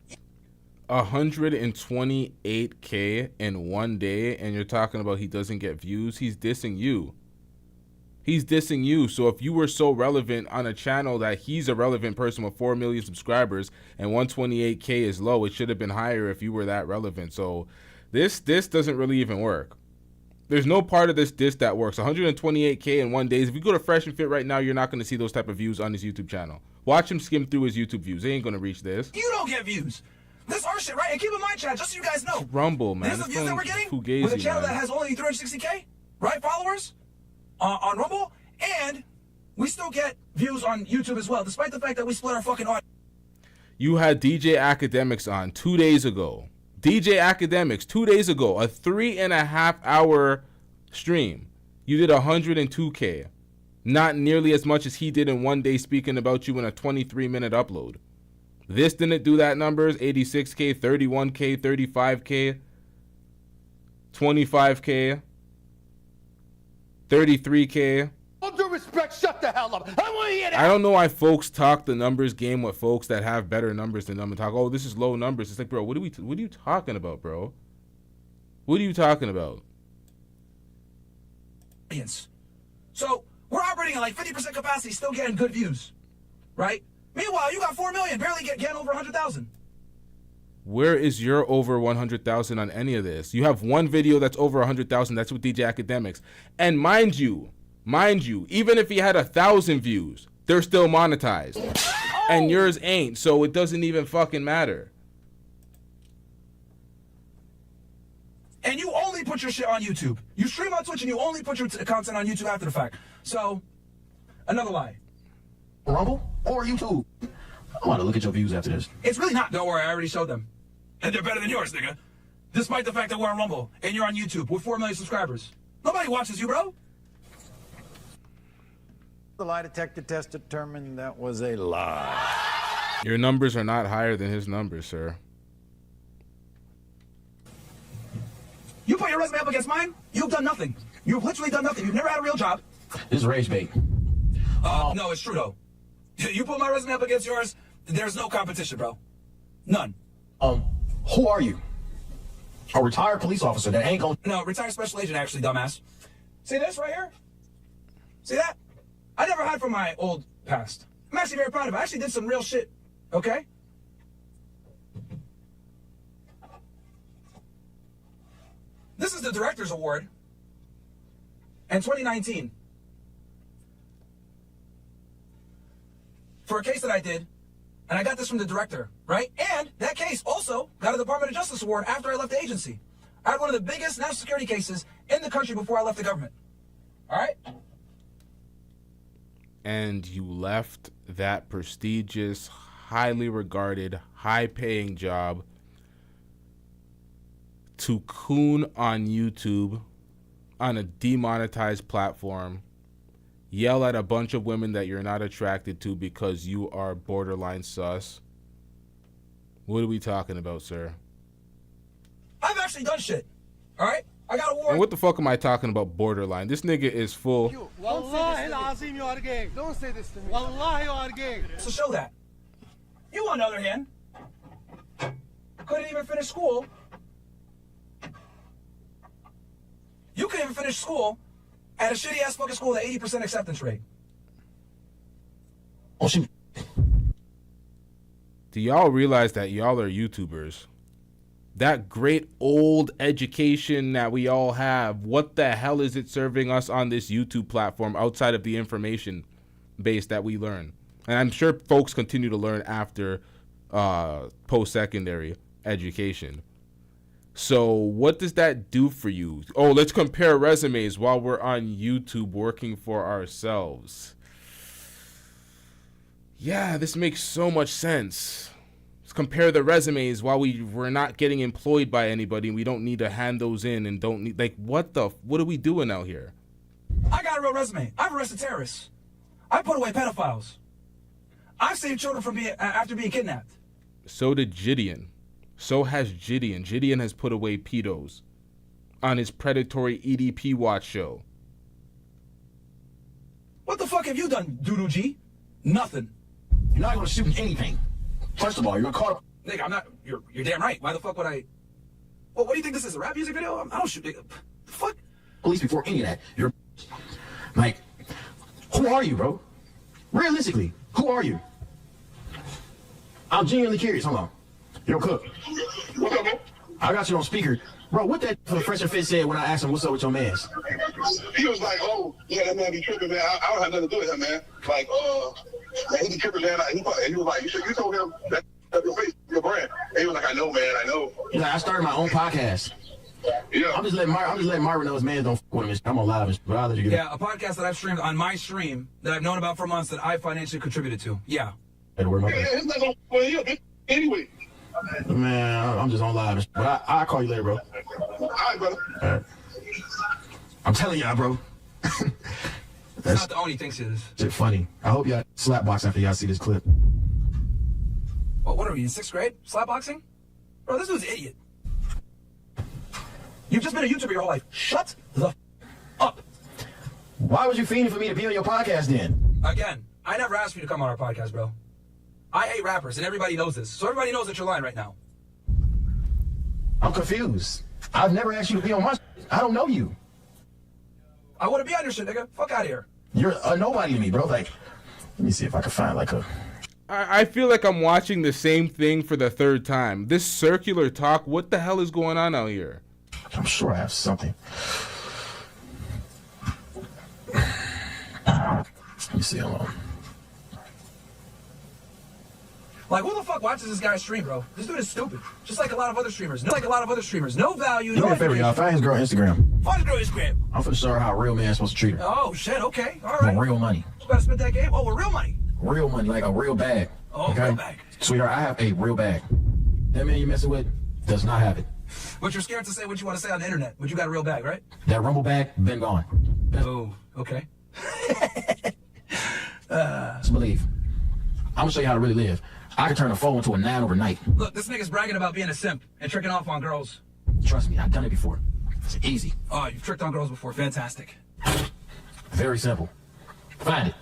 128K in one day, and you're talking about he doesn't get views. He's dissing you. He's dissing you. So if you were so relevant on a channel that he's a relevant person with 4 million subscribers and 128K is low, it should have been higher if you were that relevant. So this doesn't really even work. There's no part of this diss that works. 128K in one day. If you go to Fresh and Fit right now, you're not going to see those type of views on his YouTube channel. Watch him skim through his YouTube views. They ain't going to reach this. You don't get views. This is our shit, right? And keep in mind, chat, just so you guys know. Rumble, man. This is the views that we're getting fugazi, with a channel man. that has only 360K, right, followers on Rumble. And we still get views on YouTube as well, despite the fact that we split our fucking audience. You had DJ Academics on 2 days ago. DJ Academics 2 days ago, a 3.5 hour stream. You did 102K. Not nearly as much as he did in one day speaking about you in a 23-minute upload. This didn't do that numbers. 86K, 31K, 35K, 25K, 33K. All due respect, shut the hell up. I want to hear that. I don't know why folks talk the numbers game with folks that have better numbers than them and talk, oh, this is low numbers. It's like, bro, what are you talking about, bro? What are you talking about? So we're operating at like 50% capacity, still getting good views, right? Meanwhile, you got 4 million, barely getting over 100,000. Where is your over 100,000 on any of this? You have one video that's over 100,000. That's with DJ Academics. And mind you, even if he had 1,000 views, they're still monetized. And yours ain't, so it doesn't even fucking matter. And you only put your shit on YouTube. You stream on Twitch and you only put your content on YouTube after the fact. So, another lie. Rumble or YouTube? I want to look at your views after this. It's really not. Don't worry, I already showed them. And they're better than yours, nigga. Despite the fact that we're on Rumble and you're on YouTube with 4 million subscribers. Nobody watches you, bro. The lie detector test determined that was a lie. Your numbers are not higher than his numbers, sir. You put your resume up against mine, you've done nothing. You've literally done nothing. You've never had a real job. This is rage bait. No, it's true, though. You put my resume up against yours, there's no competition, bro. None. Who are you? A retired police officer that ain't gonna... No, retired special agent, actually, dumbass. See this right here? See that? I never hide from my old past. I'm actually very proud of it. I actually did some real shit, okay? This is the Director's Award in 2019 for a case that I did, and I got this from the director, right? And that case also got a Department of Justice Award after I left the agency. I had one of the biggest national security cases in the country before I left the government. All right? And you left that prestigious, highly regarded, high-paying job to coon on YouTube on a demonetized platform yell at a bunch of women that you're not attracted to because you are borderline sus. What are we talking about, sir? I've actually done shit. All right? I got a war. And what the fuck am I talking about borderline? This nigga is full. Wallahi al-azim, you are gay. Don't say this to me. Wallahi, you are gay. So show that. You, on the other hand, couldn't even finish school. You couldn't even finish school at a shitty-ass fucking school with an 80% acceptance rate. Oh, shoot. Do y'all realize that y'all are YouTubers? That great old education that we all have, what the hell is it serving us on this YouTube platform outside of the information base that we learn? And I'm sure folks continue to learn after post-secondary education. So what does that do for you? Oh, let's compare resumes while we're on YouTube working for ourselves. Yeah, this makes so much sense. Let's compare the resumes while we're not getting employed by anybody and we don't need to hand those in and don't need, like, what are we doing out here? I got a real resume. I've arrested terrorists. I put away pedophiles. I've saved children from after being kidnapped. So did Gideon. So has Gideon. Gideon has put away pedos on his predatory EDP watch show. What the fuck have you done, Doodoo G? Nothing. You're not going to shoot anything. First of all, you're caught. Nigga, I'm not. You're damn right. Why the fuck would I? Well, what do you think this is? A rap music video? I don't shoot. Nigga. The fuck? Police before any of that. You're like, who are you, bro? Realistically, who are you? I'm genuinely curious. Hold on. Yo, Cook. What's up, man? I got you on speaker. Bro, what that Fresh and Fit said when I asked him what's up with your mans? He was like, oh, yeah, that man be tripping, man. I don't have nothing to do with him, man. Like, man, he be tripping, man. And he was like, you told him that your face, your brand. And he was like, I know, man, I know. He's like, I started my own podcast. Yeah. I'm just letting Myron know his man don't fuck with him. I'm on live. But I'll let you get a podcast that I've streamed on my stream that I've known about for months that I financially contributed to. Yeah. Yeah, it's not going to for you, anyway. Man, I'm just on live. But I'll call you later, bro. All right, brother. All right. I'm telling y'all, bro. That's not the only thing he is. Shit funny. I hope y'all slapbox after y'all see this clip. Well, what are we, in 6th grade? Slapboxing? Bro, this dude's an idiot. You've just been a YouTuber your whole life. Shut the up. Why was you fiending for me to be on your podcast then? Again, I never asked you to come on our podcast, bro. I hate rappers, and everybody knows this. So everybody knows that you're lying right now. I'm confused. I've never asked you to be on my I don't know you. I want to be on your shit, nigga. Fuck out of here. You're a nobody to me, bro. Like, let me see if I can find like a... I feel like I'm watching the same thing for the 3rd time. This circular talk, what the hell is going on out here? I'm sure I have something. Let me see, hold on. Like, who the fuck watches this guy stream, bro? This dude is stupid. Just like a lot of other streamers. No value, Do me a favor, y'all. Find his girl on Instagram. Find his girl on Instagram. I'm finna show her how a real man's supposed to treat her. Oh, shit, okay. All right. For real money. You gotta spend that game? Oh, with real money. Real money, like a real bag. Oh, okay? real bag. Sweetheart, I have a real bag. That man you messing with does not have it. But you're scared to say what you want to say on the internet. But you got a real bag, right? That Rumble bag, been gone. Oh, okay. Just believe. I'm gonna show you how to really live. I can turn a 4 into a 9 overnight. Look, this nigga's bragging about being a simp and tricking off on girls. Trust me, I've done it before. It's easy. Oh, you've tricked on girls before. Fantastic. Very simple. Find it.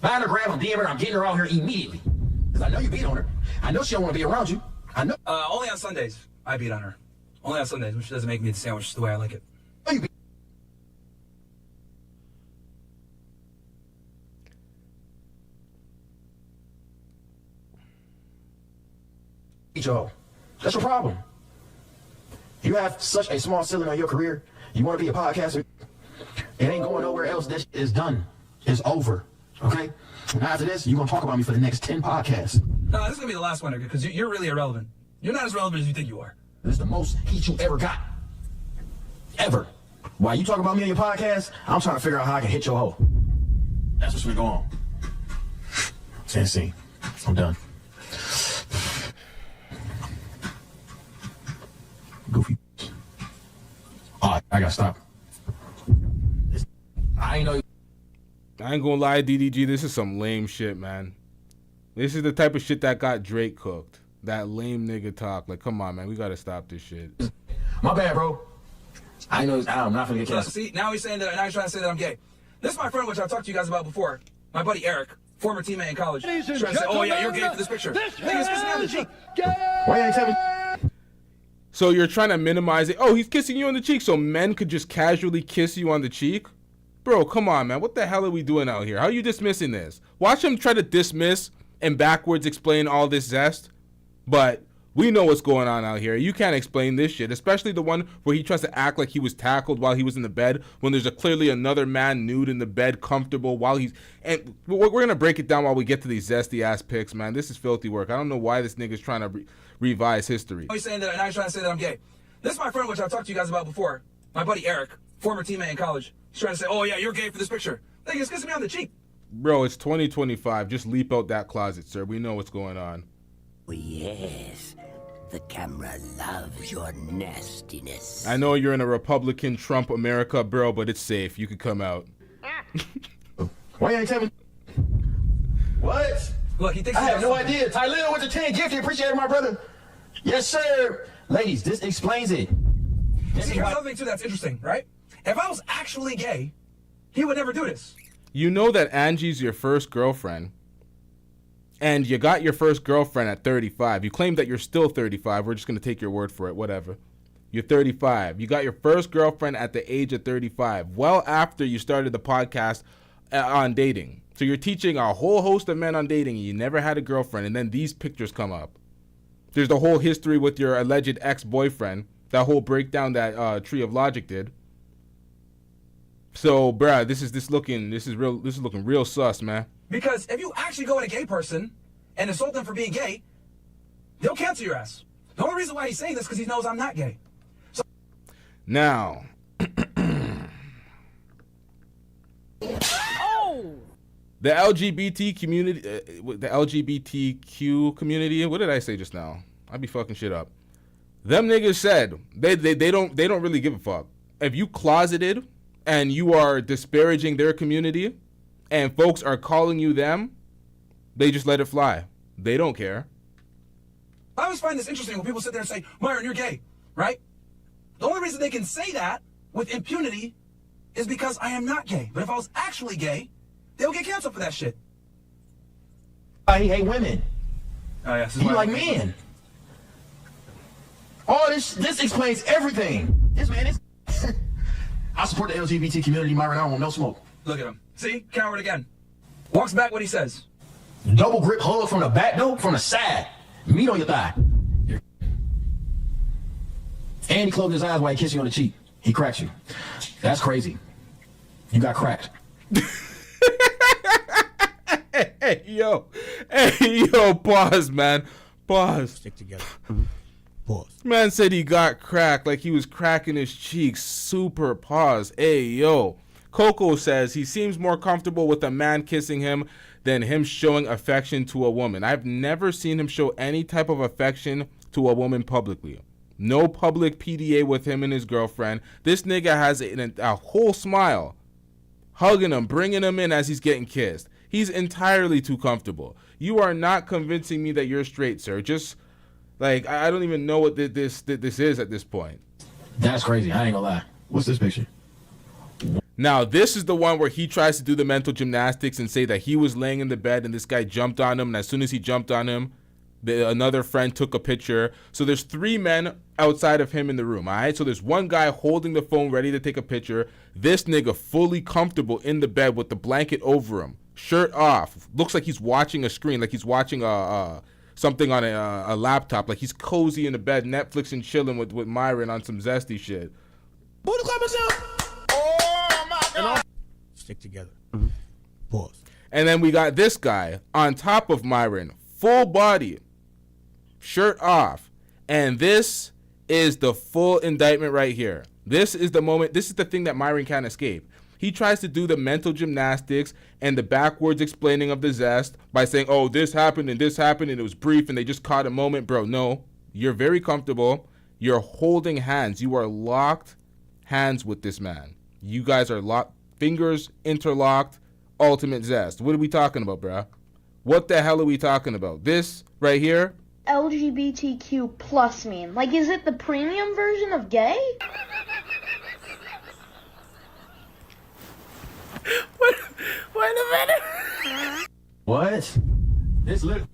Find her, grab her, DM her. I'm getting her out here immediately. Because I know you beat on her. I know she don't want to be around you. I know. Only on Sundays, I beat on her. Only on Sundays, which doesn't make me the sandwich the way I like it. Oh, you beat. Joe, that's your problem. You have such a small ceiling on your career. You want to be a podcaster. It ain't going nowhere else. This is done. It's over. Okay? And after this, you're going to talk about me for the next 10 podcasts. No, this is going to be the last one, because you're really irrelevant. You're not as relevant as you think you are. This is the most heat you ever got. Ever. While you talk about me on your podcast, I'm trying to figure out how I can hit your hole. That's what's going on. Tennessee. I'm done. Goofy. Oh, I gotta stop. I ain't know. I ain't gonna lie, DDG, this is some lame shit, man. This is the type of shit that got Drake cooked. That lame nigga talk. Like, come on, man. We gotta stop this shit. My bad, bro. I know I'm not gonna get canceled. See, now he's saying that. Now he's trying to say that I'm gay. This is my friend, which I've talked to you guys about before. My buddy Eric, former teammate in college. He's trying to say, "Oh yeah, you're gay for this picture." He's kissing me on the cheek. Why you ain't tell me? So you're trying to minimize it. Oh, he's kissing you on the cheek, so men could just casually kiss you on the cheek? Bro, come on, man. What the hell are we doing out here? How are you dismissing this? Watch him try to dismiss and backwards explain all this zest. But we know what's going on out here. You can't explain this shit, especially the one where he tries to act like he was tackled while he was in the bed when there's clearly another man nude in the bed, comfortable while he's... And we're going to break it down while we get to these zesty-ass pics, man. This is filthy work. I don't know why this nigga's trying to revise history. He's saying that. Now he's trying to say that I'm gay. This is my friend, which I've talked to you guys about before. My buddy Eric, former teammate in college. He's trying to say, "Oh yeah, you're gay for this picture." He's kissing me on the cheek. Bro, it's 2025. Just leap out that closet, sir. We know what's going on. Oh, yes. The camera loves your nastiness. I know you're in a Republican Trump America, bro, but it's safe. You could come out. Why you ain't tell me? What? Look, he thinks I have no idea. Tylil with the 10 gift. You appreciate it, my brother. Yes, sir. Ladies, this explains it. See, here's another thing, too, that's interesting, right? If I was actually gay, he would never do this. You know that Angie's your first girlfriend, and you got your first girlfriend at 35. You claim that you're still 35. We're just going to take your word for it, whatever. You're 35. You got your first girlfriend at the age of 35, well after you started the podcast on dating. So you're teaching a whole host of men on dating, and you never had a girlfriend, and then these pictures come up. There's the whole history with your alleged ex-boyfriend, that whole breakdown that Tree of Logic did. So, bruh, this is looking real sus, man. Because if you actually go at a gay person and insult them for being gay, they'll cancel your ass. The only reason why he's saying this is because he knows I'm not gay. So now, the LGBT community, the LGBTQ community. What did I say just now? I'd be fucking shit up. Them niggas said they don't really give a fuck if you closeted and you are disparaging their community, and folks are calling you them. They just let it fly. They don't care. I always find this interesting when people sit there and say, "Myron, you're gay," right? The only reason they can say that with impunity is because I am not gay. But if I was actually gay, they'll get canceled for that shit. I hate women. Oh, yes. He like men. All this explains everything. This man is... I support the LGBT community, Myron. I don't want no smoke. Look at him. See? Coward again. Walks back what he says. Double grip hug from the back, though, from the side. Meat on your thigh. And he closed his eyes while he kissed you on the cheek. He cracked you. That's crazy. You got cracked. Hey, yo, pause, man. Pause. Stick together. Pause. Man said he got cracked like he was cracking his cheeks. Super pause. Hey, yo. Coco says he seems more comfortable with a man kissing him than him showing affection to a woman. I've never seen him show any type of affection to a woman publicly. No public PDA with him and his girlfriend. This nigga has a whole smile, hugging him, bringing him in as he's getting kissed. He's entirely too comfortable. You are not convincing me that you're straight, sir. Just... like, I don't even know what this is at this point. That's crazy. I ain't gonna lie. What's this picture? Now, this is the one where he tries to do the mental gymnastics and say that he was laying in the bed and this guy jumped on him. And as soon as he jumped on him, another friend took a picture. So there's 3 men outside of him in the room, all right? So there's one guy holding the phone ready to take a picture. This nigga fully comfortable in the bed with the blanket over him, shirt off. Looks like he's watching a screen, like he's watching something on a laptop, like he's cozy in the bed, Netflix and chilling with Myron on some zesty shit. Oh my God! Stick together. Pause. And then we got this guy on top of Myron, full body, shirt off, and this is the full indictment right here. This is the moment. This is the thing that Myron can't escape. He tries to do the mental gymnastics and the backwards explaining of the zest by saying, "Oh, this happened and it was brief and they just caught a moment." Bro, no. You're very comfortable. You're holding hands. You are locked hands with this man. You guys are locked, fingers interlocked, ultimate zest. What are we talking about, bruh? What the hell are we talking about? This right here? LGBTQ plus mean? Like, is it the premium version of gay? Wait a minute. What?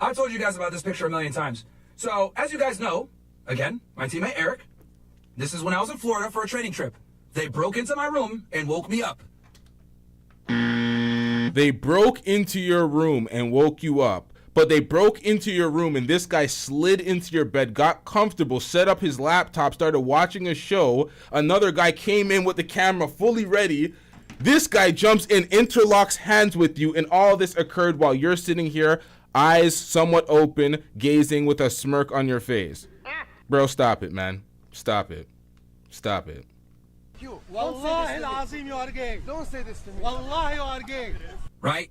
I told you guys about this picture a million times. So, as you guys know, again, my teammate Eric, this is when I was in Florida for a training trip. They broke into my room and woke me up. They broke into your room and woke you up. But they broke into your room and this guy slid into your bed, got comfortable, set up his laptop, started watching a show. Another guy came in with the camera fully ready. This guy jumps in, interlocks hands with you, and all this occurred while you're sitting here, eyes somewhat open, gazing with a smirk on your face. Bro, stop it, man. Stop it. Stop it. Wallahi al-Azim, you are gay. Don't say this to me. Wallahi, you are gay. Right?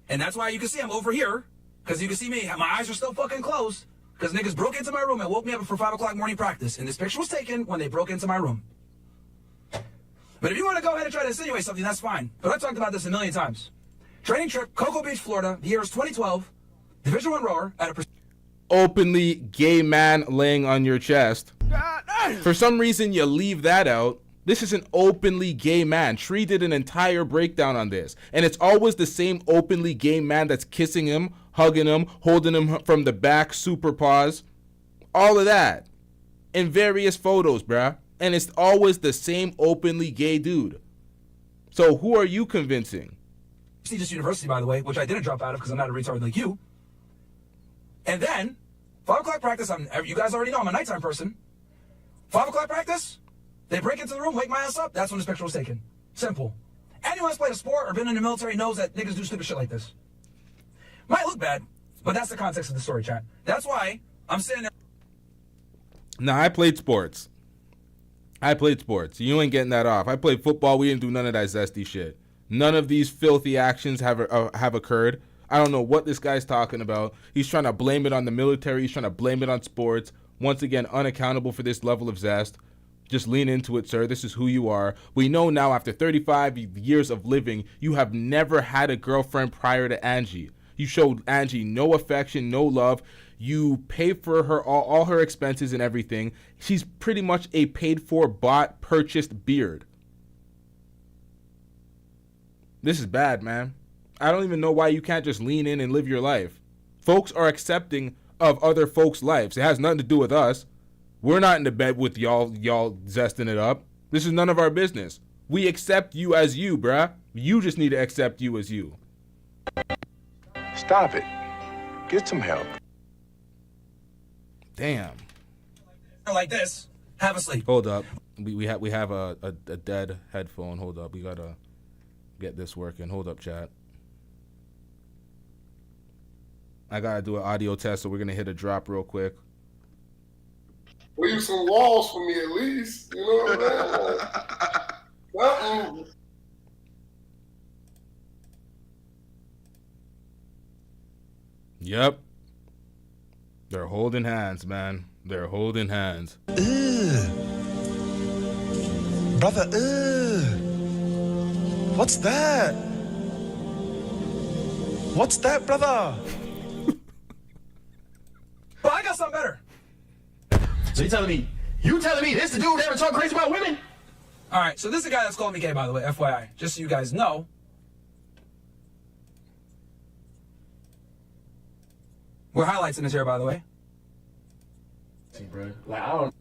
And that's why you can see I'm over here. Because you can see me, my eyes are still fucking closed. Because niggas broke into my room and woke me up for 5 o'clock morning practice. And this picture was taken when they broke into my room. But if you want to go ahead and try to insinuate something, that's fine. But I've talked about this a million times. Training trip, Cocoa Beach, Florida. The year is 2012. Division I rower at a... Openly gay man laying on your chest. For some reason, you leave that out. This is an openly gay man. Tree did an entire breakdown on this. And it's always the same openly gay man that's kissing him, hugging him, holding him from the back, super paws. All of that. In various photos, bruh. And it's always the same openly gay dude. So who are you convincing? prestigious university, by the way, which I didn't drop out of because I'm not a retard like you. And then, 5 o'clock practice, you guys already know I'm a nighttime person. 5 o'clock practice, they break into the room, wake my ass up, that's when this picture was taken. Simple. Anyone who's played a sport or been in the military knows that niggas do stupid shit like this. Might look bad, but that's the context of the story, chat. That's why I'm sitting there. Nah, I played sports. You ain't getting that off. I played football. We didn't do none of that zesty shit. None of these filthy actions have occurred. I don't know what this guy's talking about. He's trying to blame it on the military. He's trying to blame it on sports. Once again, unaccountable for this level of zest. Just lean into it, sir. This is who you are. We know now after 35 years of living, you have never had a girlfriend prior to Angie. You showed Angie no affection, no love. You pay for her all her expenses and everything. She's pretty much a paid-for, bought, purchased beard. This is bad, man. I don't even know why you can't just lean in and live your life. Folks are accepting of other folks' lives. It has nothing to do with us. We're not in the bed with y'all zesting it up. This is none of our business. We accept you as you, bruh. You just need to accept you as you. Stop it. Get some help. Damn. Like this, have a sleep. Hold up. We have a dead headphone. Hold up. We gotta get this working. Hold up, chat. I gotta do an audio test, so we're gonna hit a drop real quick. Leave some walls for me at least. You know what I'm saying? Yep. They're holding hands, man. They're holding hands. Brother, what's that? What's that, brother? Well, I got something better. So you telling me this the dude that ever talk crazy about women? All right, so this is the guy that's calling me gay, by the way, FYI. Just so you guys know. We're highlighting this here, by the way. See, bro. Like, I don't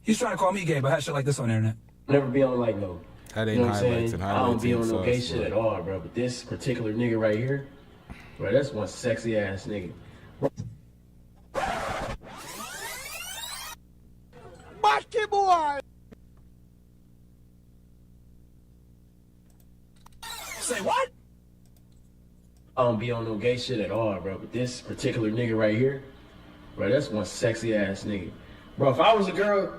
He's trying to call me gay, but had shit like this on the internet. never be on, like, no. That ain't You know what I'm highlights saying? and I don't highlights be on and no gay sauce, shit bro. at all, bro. But this particular nigga right here, bro, that's one sexy ass nigga. Baki boy! Say what? I don't be on no gay shit at all, bro. But this particular nigga right here, bro, that's one sexy ass nigga. Bro, if I was a girl,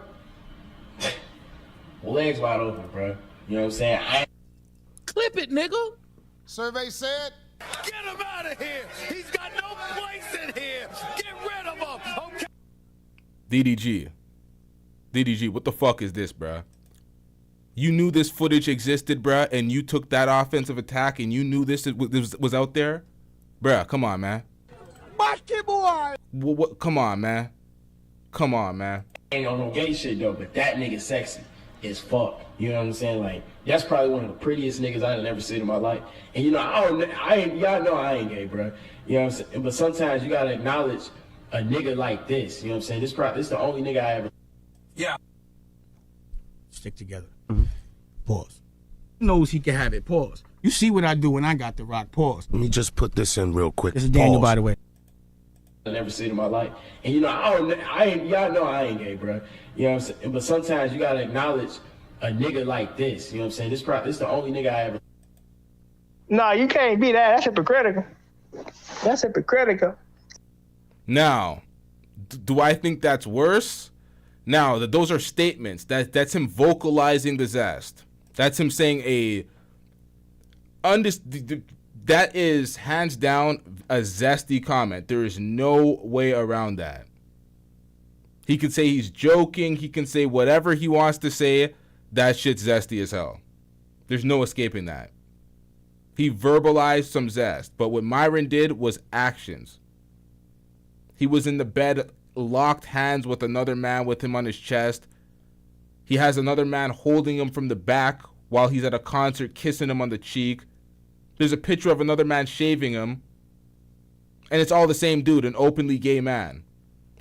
legs wide open, bro. You know what I'm saying? Clip it, nigga. Survey said, get him out of here. He's got no place in here. Get rid of him. Okay. DDG, what the fuck is this, bruh? You knew this footage existed, bruh, and you took that offensive attack and you knew this was out there? Bruh, come on, man. What? Come on, man. Come on, man. Ain't on no gay shit though, but that nigga sexy as fuck. You know what I'm saying? Like, that's probably one of the prettiest niggas I done ever seen in my life. And you know, y'all know I ain't gay, bro. You know what I'm saying? But sometimes you gotta acknowledge a nigga like this. You know what I'm saying? This the only nigga I ever. Yeah. Stick together. Pause. Knows he can have it. Pause. You see what I do when I got the rock. Pause. Let me just put this in real quick. This is Daniel, Pause. by the way. I never seen in my life. And you know, y'all know I ain't gay, bro. You know what I'm saying? But sometimes you gotta acknowledge a nigga like this. You know what I'm saying? This the only nigga I ever. Nah, you can't be that. That's hypocritical. That's hypocritical. Now, do I think that's worse? Now, those are statements. That's him vocalizing the zest. That's him saying that is hands down a zesty comment. There is no way around that. He can say he's joking. He can say whatever he wants to say. That shit's zesty as hell. There's no escaping that. He verbalized some zest. But what Myron did was actions. He was in the bed, locked hands with another man with him on his chest. He has another man holding him from the back while he's at a concert, kissing him on the cheek. There's a picture of another man shaving him. And it's all the same dude, an openly gay man.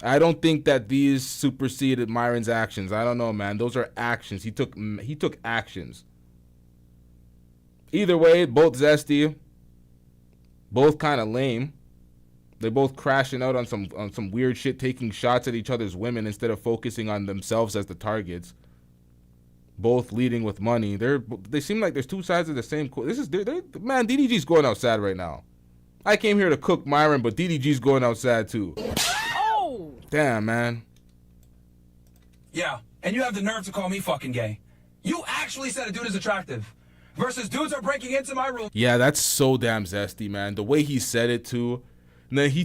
I don't think that these superseded Myron's actions. I don't know, man. Those are actions. He took actions. Either way, both zesty, both kind of lame. They're both crashing out on some weird shit, taking shots at each other's women instead of focusing on themselves as the targets. Both leading with money. They seem like there's two sides of the same coin. Man, DDG's going outside right now. I came here to cook Myron, but DDG's going outside too. Oh! Damn, man. Yeah, and you have the nerve to call me fucking gay. You actually said a dude is attractive. Versus dudes are breaking into my room. Yeah, that's so damn zesty, man. The way he said it too. And then he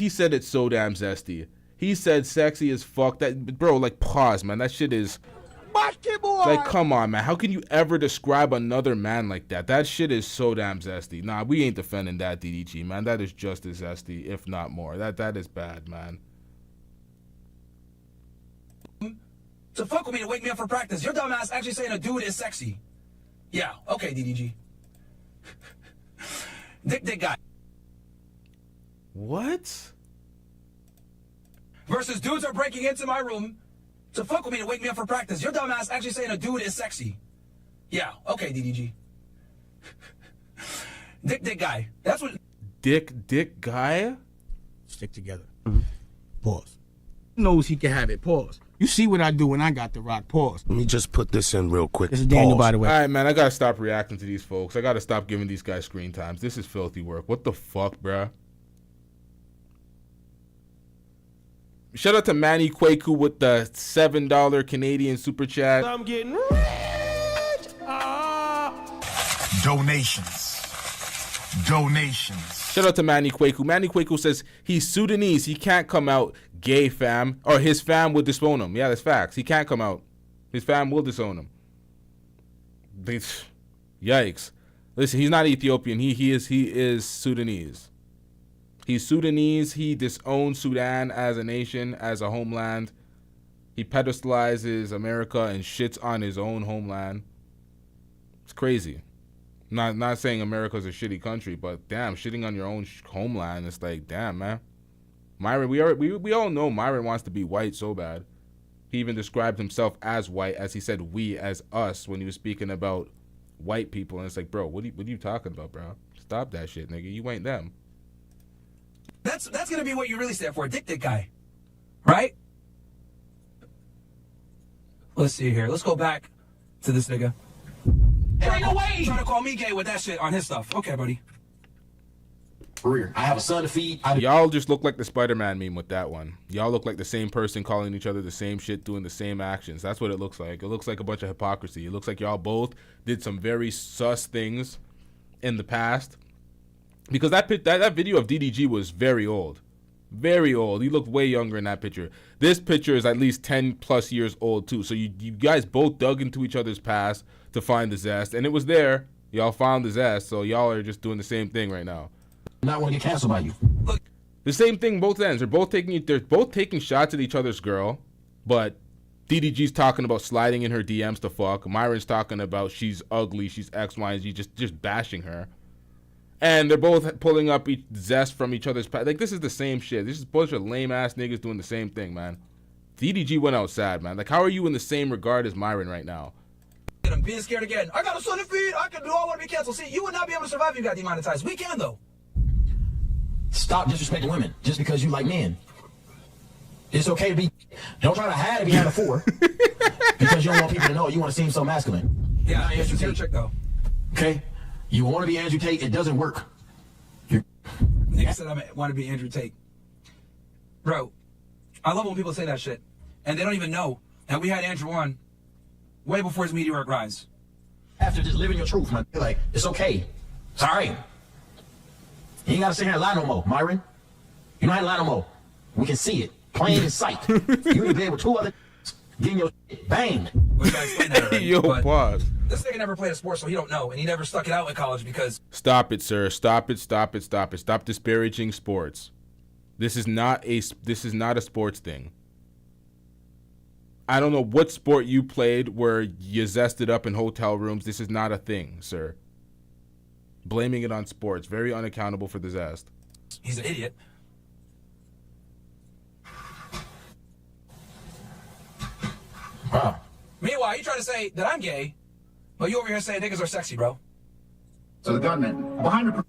said it so damn zesty. He said sexy as fuck. That, bro, like, pause, man. That shit is... Like, come on, man. How can you ever describe another man like that? That shit is so damn zesty. Nah, we ain't defending that, DDG, man. That is just as zesty, if not more. That is bad, man. To fuck with me to wake me up for practice. Your dumb ass actually saying a dude is sexy. Yeah, okay, DDG. Dick guy. What? Versus dudes are breaking into my room to fuck with me to wake me up for practice. Your dumb ass actually saying a dude is sexy. Yeah, okay, DDG. Dick guy. That's what... Dick guy? Stick together. Pause. Knows he can have it. Pause. You see what I do when I got the rock. Pause. Let me just put this in real quick. This is Daniel, by the way. All right, man. I gotta stop reacting to these folks. I gotta stop giving these guys screen times. This is filthy work. What the fuck, bruh? Shout out to Manny Kwaku with the $7 Canadian super chat. I'm getting rich. Donations. Shout out to Manny Kwaku. Manny Kwaku says he's Sudanese. He can't come out. Gay fam. Or his fam will disown him. Yeah, that's facts. He can't come out. His fam will disown him. Yikes. Listen, he's not Ethiopian. He is Sudanese. He's Sudanese. He disowns Sudan as a nation, as a homeland. He pedestalizes America and shits on his own homeland. It's crazy. Not saying America's a shitty country, but damn, shitting on your own homeland. It's like, damn, man. Myron, we all know Myron wants to be white so bad. He even described himself as white, as he said we as us when he was speaking about white people. And it's like, bro, what are you talking about, bro? Stop that shit, nigga. You ain't them. That's gonna be what you really stand for, dick guy, right? Let's see here. Let's go back to this nigga. Ain't no way. Trying to call me gay with that shit on his stuff. Okay, buddy. Career. I have a son to feed. Y'all just look like the Spider-Man meme with that one. Y'all look like the same person calling each other the same shit, doing the same actions. That's what it looks like. It looks like a bunch of hypocrisy. It looks like y'all both did some very sus things in the past. Because that video of DDG was very old. Very old. He looked way younger in that picture. This picture is at least 10 plus years old too. So you guys both dug into each other's past to find the zest, and it was there. Y'all found the zest, so y'all are just doing the same thing right now. Not want to get canceled by you. Look, the same thing both ends. They're both taking shots at each other's girl, but DDG's talking about sliding in her DMs to fuck. Myron's talking about she's ugly, she's X, Y, and Z, just bashing her. And they're both pulling up zest from each other's past. Like, this is the same shit. This is a bunch of lame-ass niggas doing the same thing, man. DDG went out sad, man. Like, how are you in the same regard as Myron right now? I'm being scared again. I got a son to feed. I can do all I want to be canceled. See, you would not be able to survive if you got demonetized. We can, though. Stop disrespecting women just because you like men. It's okay to be. Don't try to hide to be behind a 4 because you don't want people to know you want to seem so masculine. Yeah, Andrew Tate chick though. Okay, you want to be Andrew Tate. It doesn't work. Nigga said I want to be Andrew Tate. Bro, I love when people say that shit, and they don't even know that we had Andrew on way before his meteoric rise. After just living your truth, man, like it's okay. It's all right. You ain't gotta sit here and lie no more, Myron. You don't have to lie no more. We can see it. Plain in sight. You in bed with 2 other getting your shit banged. Yo, pause. This nigga never played a sport, so he don't know, and he never stuck it out in college because... Stop it, sir. Stop it, stop it, stop it. Stop disparaging sports. This is not a sports thing. I don't know what sport you played where you zested up in hotel rooms. This is not a thing, sir. Blaming it on sports. Very unaccountable for the zest. He's an idiot. Wow. Meanwhile, you trying to say that I'm gay, but you over here saying niggas are sexy, bro. So the gunman, behind the...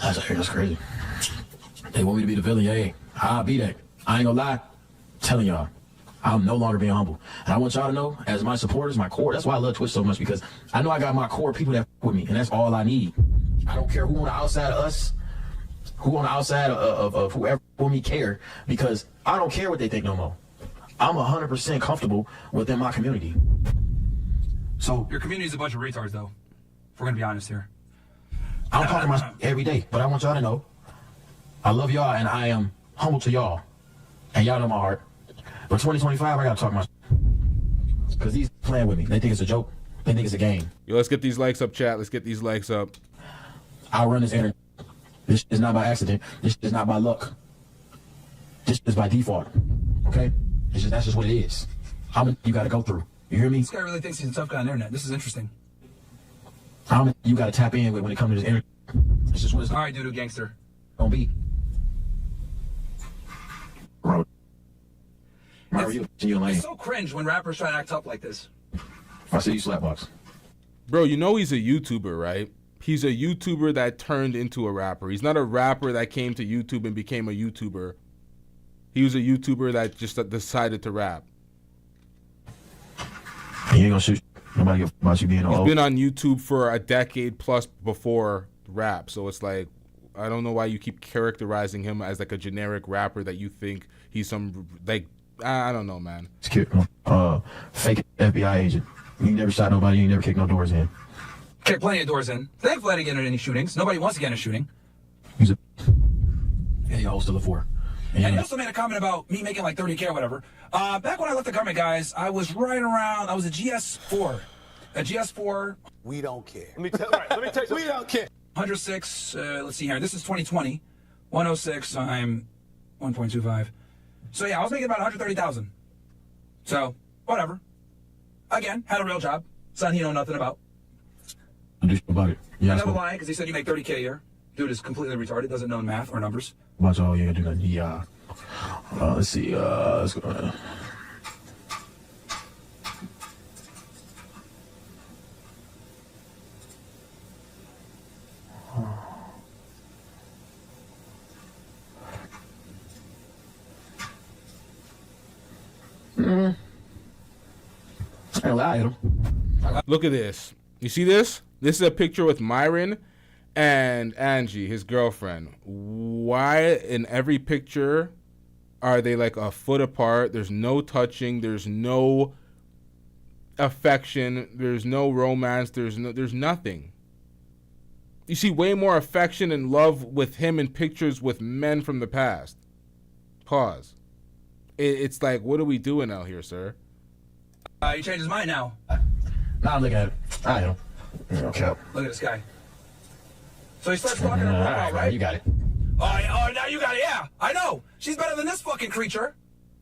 That's crazy. They want me to be the villain, yeah. I'll be that. I ain't gonna lie. I'm telling y'all, I'm no longer being humble. And I want y'all to know, as my supporters, my core, that's why I love Twitch so much, because I know I got my core people that f with me, and that's all I need. I don't care who on the outside of us, who on the outside of whoever for me care, because I don't care what they think no more. I'm 100% comfortable within my community. So your community is a bunch of retards, though. If we're gonna be honest here. I'm talking my every day, but I want y'all to know, I love y'all and I am humble to y'all, and y'all know my heart. But 2025, I gotta talk my because these playing with me. They think it's a joke. They think it's a game. Yo, let's get these likes up, chat. Let's get these likes up. I'll run this internet. This is not by accident. This is not by luck. This is by default. Okay? That's just what it is. How many you gotta go through? You hear me? This guy really thinks he's a tough guy on the internet. This is interesting. How many you gotta tap in with when it comes to this internet? It's just what it's all right, doo-doo gangster. Gonna be. Bro. It's so cringe when rappers try to act up like this. I see you slapbox. Bro, you know he's a YouTuber, right? He's a YouTuber that turned into a rapper. He's not a rapper that came to YouTube and became a YouTuber. He was a YouTuber that just decided to rap. You ain't gonna shoot nobody about you being old. He's been on YouTube for a decade plus before rap, so it's like, I don't know why you keep characterizing him as like a generic rapper that you think he's some, like, I don't know, man. Fake FBI agent. You never shot nobody, you never kicked no doors in. Kicked plenty of doors in. Thankfully I didn't get into any shootings. Nobody wants to get in a shooting. Yeah, y'all still a 4. And he also made a comment about me making like 30K or whatever. Back when I left the government, guys, I was a GS4. A GS4. We don't care. Let me tell you, we don't care. 106, let's see here. This is 2020. 106 times 1.25. So yeah, I was making about 130,000. So, whatever. Again, had a real job. Something he know nothing about. Do about it. Yeah, another lie, because he said you make 30K a year. Dude is completely retarded, doesn't know math or numbers. Watch all you gotta do that. Yeah. Let's see. Let's go. I lie at him. Look at this. You see this? This is a picture with Myron and Angie, his girlfriend. Why in every picture are they like a foot apart? There's no touching. There's no affection. There's no romance. There's nothing. You see way more affection and love with him in pictures with men from the past. Pause. It's like, what are we doing out here, sir? He changed his mind now. Now look at it. I am. Okay. Look at this guy. So he starts talking to her profile, right? You got it. Oh, now you got it. Yeah, I know. She's better than this fucking creature.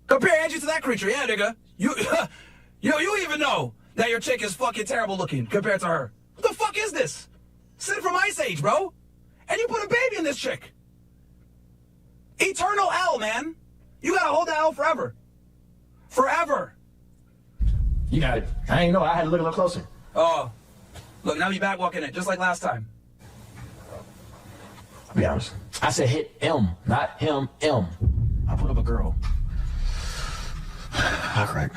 Compare Angie to that creature. Yeah, nigga. You even know that your chick is fucking terrible looking compared to her. What the fuck is this? Sid from Ice Age, bro. And you put a baby in this chick. Eternal L, man. You gotta hold that L forever. Forever. You got it. I ain't know. I had to look a little closer. Oh. Look, now you back walking it, just like last time. I'll be honest. I said hit M, not him, M. I put up a girl. Not correct.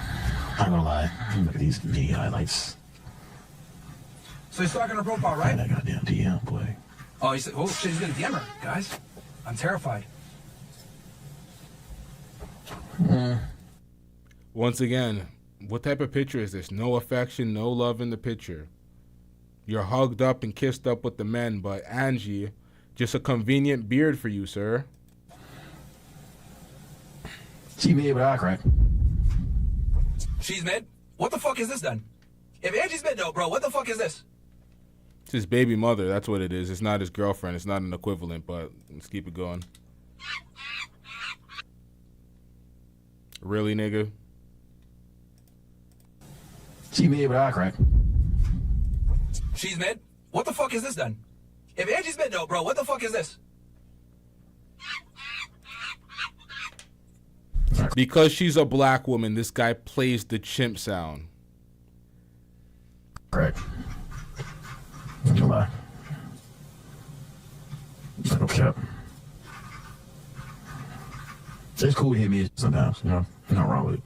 I'm not gonna lie. Look at these media highlights. So he's stalking her profile, right? That goddamn DM, boy. Oh, he said, oh shit, he's gonna DM her, guys. I'm terrified. Once again, what type of picture is this? No affection, no love in the picture. You're hugged up and kissed up with the men, but Angie, just a convenient beard for you, sir. She mid, but I crack. She's mid? What the fuck is this then? If Angie's mid though, bro, what the fuck is this? It's his baby mother, that's what it is. It's not his girlfriend, it's not an equivalent, but let's keep it going. Really, nigga? She mid, but I crack. She's mid? What the fuck is this then? If Angie's mid though, bro, what the fuck is this? Because she's a black woman, this guy plays the chimp sound. Correct. Come on. No cap. It's cool to hit me sometimes, you know? Nothing wrong with it.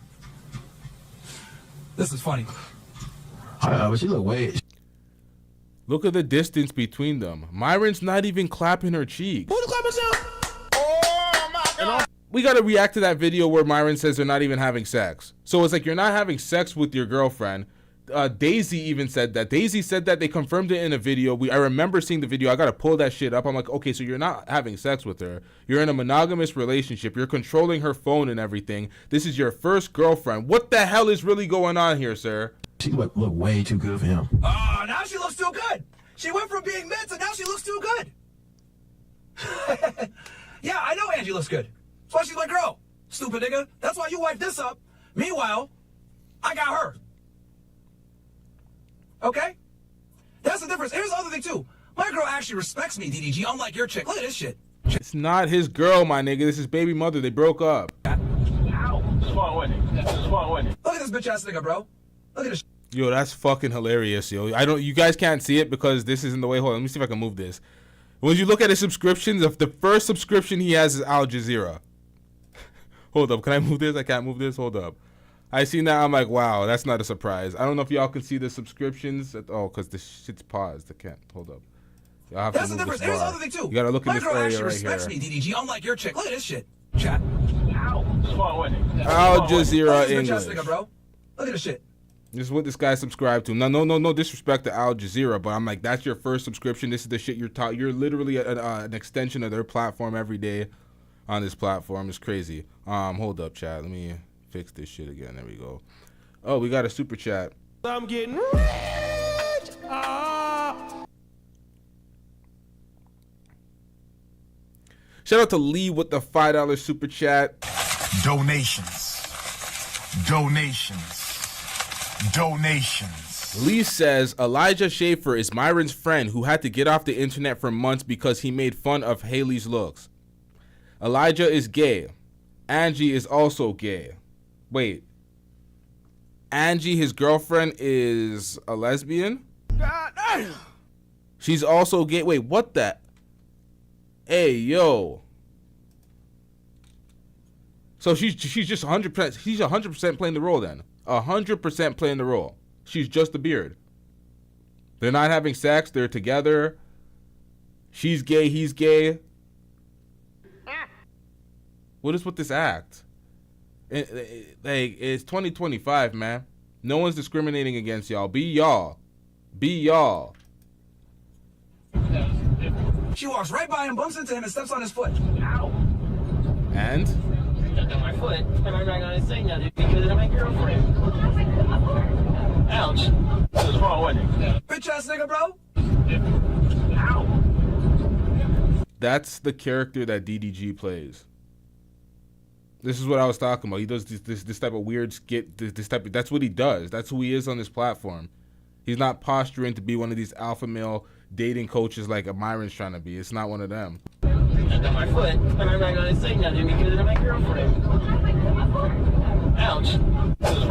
This is funny. But she look way. Look at the distance between them. Myron's not even clapping her cheeks. Who the clap himself? Oh my god. We gotta react to that video where Myron says they're not even having sex. So it's like you're not having sex with your girlfriend. Daisy even said that. Daisy said that. They confirmed it in a video. I remember seeing the video. I gotta pull that shit up. I'm like, okay, so you're not having sex with her. You're in a monogamous relationship. You're controlling her phone and everything. This is your first girlfriend. What the hell is really going on here, sir? She look way too good for him. Oh, now she looks too good. She went from being mid to now she looks too good. Yeah, I know Angie looks good. That's why she's my girl. Stupid nigga. That's why you wiped this up. Meanwhile, I got her. Okay? That's the difference. Here's the other thing, too. My girl actually respects me, DDG, unlike your chick. Look at this shit. It's not his girl, my nigga. This is baby mother. They broke up. Ow. Look at this bitch-ass nigga, bro. Look at this. Yo, that's fucking hilarious, yo. You guys can't see it because this is in the way. Hold on, let me see if I can move this. When you look at his subscriptions, the first subscription he has is Al Jazeera. Hold up, can I move this? I can't move this. Hold up. I seen that. I'm like, wow, that's not a surprise. I don't know if y'all can see the subscriptions. Oh, because the shit's paused. I can't. Hold up. Y'all have That's to the move difference. this Here's the bar. other thing, too. You gotta look in My this girl area actually right respects here. me, DDG, unlike your chick. Look at this shit. Chat. Al Jazeera English. Nigga, bro. Look at this shit. This is what this guy subscribed to. No disrespect to Al Jazeera, but I'm like, that's your first subscription. This is the shit you're taught. You're literally an extension of their platform every day on this platform. It's crazy. Hold up, chat. Let me fix this shit again. There we go. Oh, we got a super chat. I'm getting rich. Shout out to Lee with the $5 super chat. Donations. Lee says Elijah Schaefer is Myron's friend who had to get off the internet for months because he made fun of Haley's looks. Elijah is gay. Angie is also gay. Wait. Angie, his girlfriend, is a lesbian? God damn. She's also gay. Wait, what the? Hey, yo. So she's just 100%. She's 100% playing the role then. 100% playing the role. She's just a beard. They're not having sex. They're together. She's gay. He's gay. What is with this act? It's 2025, man. No one's discriminating against y'all. Be y'all. Be y'all. She walks right by him, bumps into him, and steps on his foot. Ow. And? Stepped on my foot, and I'm not gonna say nothing because I'm my girlfriend. Ouch. This was wrong, wasn't it? Bitch ass nigga, bro. Ow. That's the character that DDG plays. This is what I was talking about. He does this type of weird skit. That's what he does. That's who he is on this platform. He's not posturing to be one of these alpha male dating coaches like a Myron's trying to be. It's not one of them. Stepped on my foot, and I'm not gonna say nothing because I'm my girlfriend. Ouch.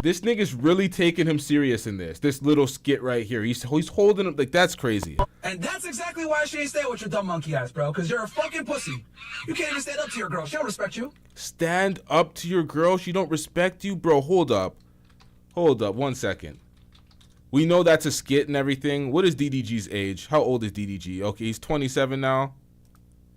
This nigga's really taking him serious in this little skit right here. He's holding him like that's crazy. And that's exactly why she ain't staying with your dumb monkey ass, bro. Because you're a fucking pussy. You can't even stand up to your girl. She don't respect you. Stand up to your girl. She don't respect you, bro. Hold up 1 second. We know that's a skit and everything. What is DDG's age? How old is DDG? Okay, he's 27 now.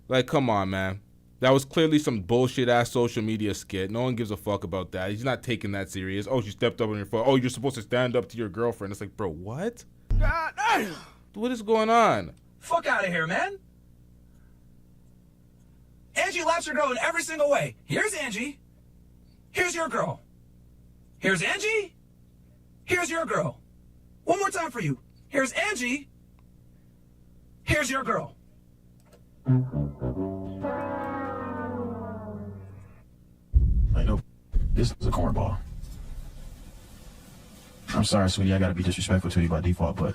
Like, come on, man. That was clearly some bullshit ass social media skit. No one gives a fuck about that. He's not taking that serious. Oh, she stepped up on your foot. Oh, you're supposed to stand up to your girlfriend. It's like, bro, what? God damn. What is going on? Fuck out of here, man. Angie loves your girl in every single way. Here's Angie. Here's your girl. Here's Angie. Here's your girl. One more time for you. Here's Angie. Here's your girl. I know this is a cornball. I'm sorry, sweetie. I gotta be disrespectful to you by default, but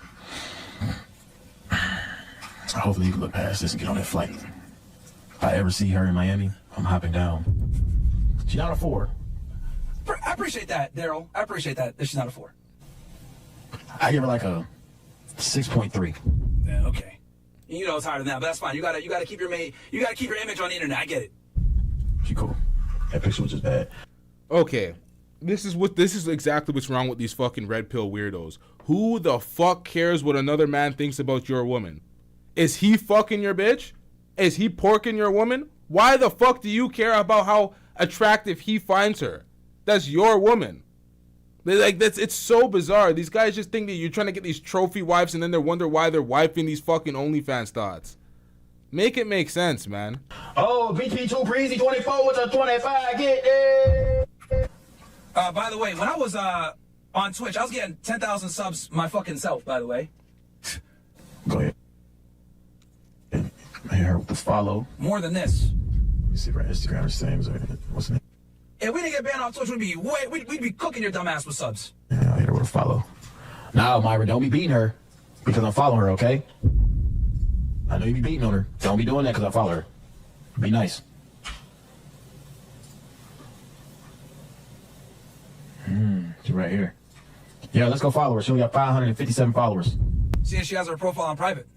hopefully you can look past this and get on that flight. If I ever see her in Miami, I'm hopping down. She's not a 4. I appreciate that, Daryl. I appreciate that she's not a 4. I give her like a 6.3. Yeah, okay. You know it's harder than that, but that's fine. You gotta keep your image on the internet. I get it. She cool. That picture was just bad. Okay. This is exactly what's wrong with these fucking red pill weirdos. Who the fuck cares what another man thinks about your woman? Is he fucking your bitch? Is he porking your woman? Why the fuck do you care about how attractive he finds her? That's your woman. It's so bizarre. These guys just think that you're trying to get these trophy wives and then they wonder why they're wiping these fucking OnlyFans thoughts. Make it make sense, man. Oh, BP2 Breezy 24 with a 25. Get it. By the way, when I was on Twitch, I was getting 10,000 subs my fucking self, by the way. Go ahead. Here with the follow. More than this. Let me see if our Instagram is the same. What's the name? If we didn't get banned off Twitch, we'd be cooking your dumb ass with subs. Yeah, I hit her with a follow. Now, Myron, don't be beating her because I'm following her, okay? I know you be beating on her. Don't be doing that because I follow her. Be nice. She's right here. Yeah, let's go follow her. She only got 557 followers. Seeing she has her profile on private.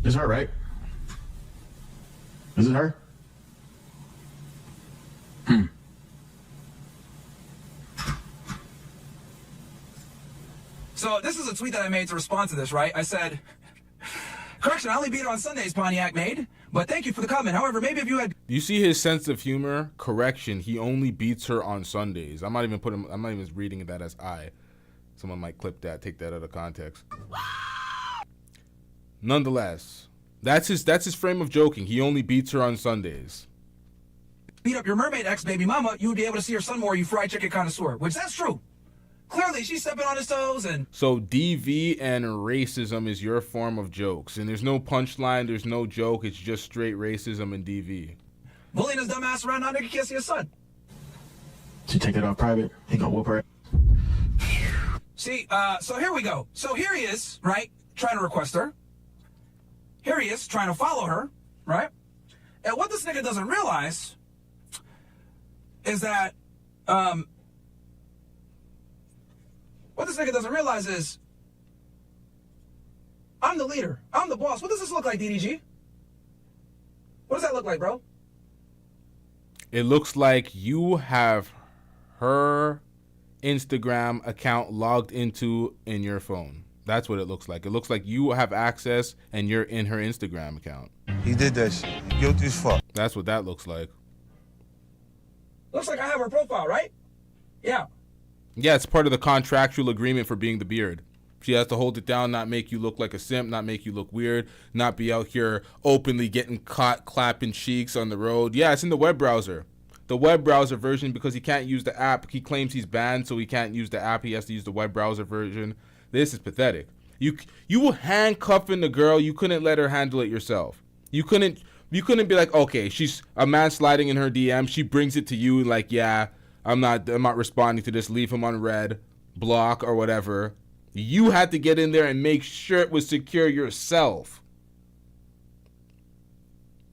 This is her, right? Is it her? So this is a tweet that I made to respond to this, right? I said, correction, I only beat her on Sundays, Pontiac made, but thank you for the comment. However, maybe if you had... You see his sense of humor? Correction, he only beats her on Sundays. I'm not even reading that as I. Someone might clip that, take that out of context. Nonetheless, that's his frame of joking. He only beats her on Sundays. Beat up your mermaid ex-baby mama, you would be able to see her son more, you fried chicken connoisseur, which that's true. Clearly, she's stepping on his toes and... So DV and racism is your form of jokes. And there's no punchline, there's no joke. It's just straight racism and DV. Bullying his dumb ass around, now nigga can't see his son. She take it off private. He gonna whoop her. See, so here we go. So here he is, right, trying to request her. Here he is, trying to follow her, right? And what this nigga doesn't realize is that, what this nigga doesn't realize is, I'm the leader. I'm the boss. What does this look like, DDG? What does that look like, bro? It looks like you have her Instagram account logged into in your phone. That's what it looks like. It looks like you have access and you're in her Instagram account. He did that shit. Guilty as fuck. That's what that looks like. Looks like I have her profile, right? Yeah. Yeah, it's part of the contractual agreement for being the beard. She has to hold it down, not make you look like a simp, not make you look weird, not be out here openly getting caught clapping cheeks on the road. Yeah, it's in the web browser. The web browser version, because he can't use the app. He claims he's banned, so he can't use the app. He has to use the web browser version. This is pathetic. You were handcuffing the girl. You couldn't let her handle it yourself. You couldn't be like, okay, she's a man sliding in her DM. She brings it to you like, yeah, I'm not responding to this. Leave him on red, block or whatever. You had to get in there and make sure it was secure yourself.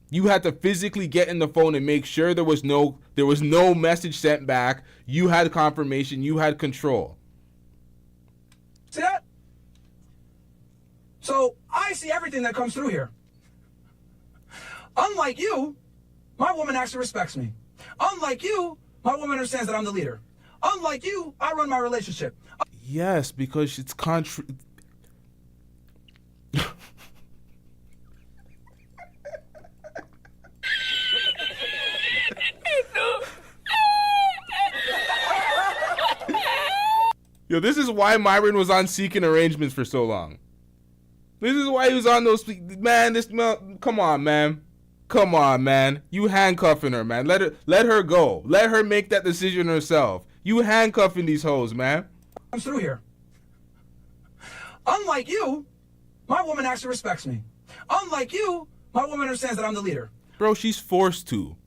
You had to physically get in the phone and make sure there was no message sent back. You had confirmation. You had control. See that? So I see everything that comes through here. Unlike you, my woman actually respects me. Unlike you, my woman understands that I'm the leader. Unlike you, I run my relationship. Yes, because it's Yo, this is why Myron was on Seeking Arrangements for so long. This is why he was on those, man, come on, man. Come on, man. You handcuffing her, man. Let her go. Let her make that decision herself. You handcuffing these hoes, man. Comes through here. Unlike you, my woman actually respects me. Unlike you, my woman understands that I'm the leader. Bro, she's forced to.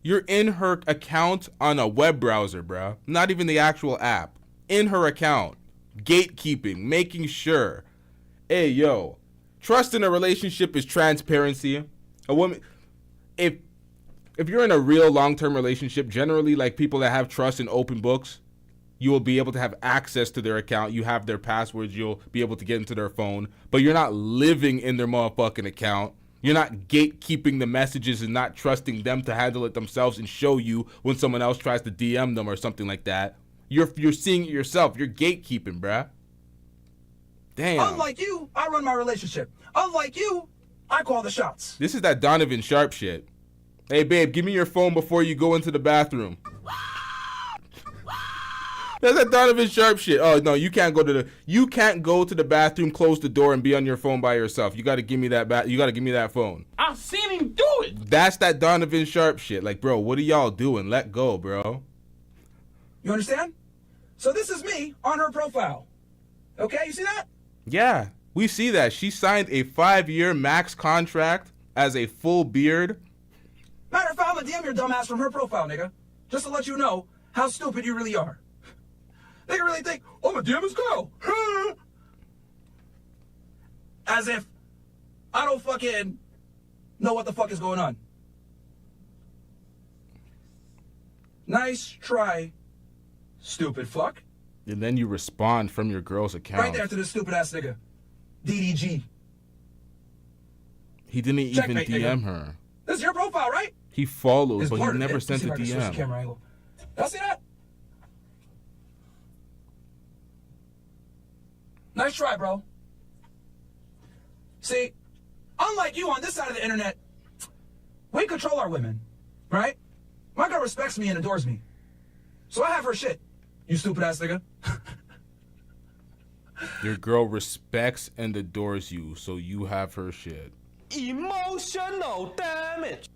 You're in her account on a web browser, bro. Not even the actual app. In her account. Gatekeeping. Making sure. Hey, yo. Trust in a relationship is transparency. A woman... If you're in a real long-term relationship, generally, like people that have trust in open books, you will be able to have access to their account. You have their passwords. You'll be able to get into their phone. But you're not living in their motherfucking account. You're not gatekeeping the messages and not trusting them to handle it themselves and show you when someone else tries to DM them or something like that. You're seeing it yourself. You're gatekeeping, bruh. Damn. Unlike you, I run my relationship. Unlike you, I call the shots. This is that Donovan Sharp shit. Hey, babe, give me your phone before you go into the bathroom. That's that Donovan Sharp shit. Oh no, you can't go to the bathroom, close the door, and be on your phone by yourself. You got to give me that you got to give me that phone. I've seen him do it. That's that Donovan Sharp shit. Like, bro, what are y'all doing? Let go, bro. You understand? So this is me on her profile. Okay, you see that? Yeah, we see that. She signed a 5-year max contract as a full beard. Matter of fact, I'm gonna DM your dumbass from her profile, nigga. Just to let you know how stupid you really are. They really think, oh, I'm a DM his girl. As if I don't fucking know what the fuck is going on. Nice try, stupid fuck. And then you respond from your girl's account. Right there to this stupid ass nigga. DDG. He didn't Checkmate, even DM nigga. her. This is your profile, right? He followed, It's but he blurred. never Let's sent see a if I can switch the DM. camera angle. Y'all see that? Nice try, bro. See, unlike you on this side of the internet, we control our women, right? My girl respects me and adores me. So I have her shit, you stupid ass nigga. Your girl respects and adores you, so you have her shit. Emotional damage.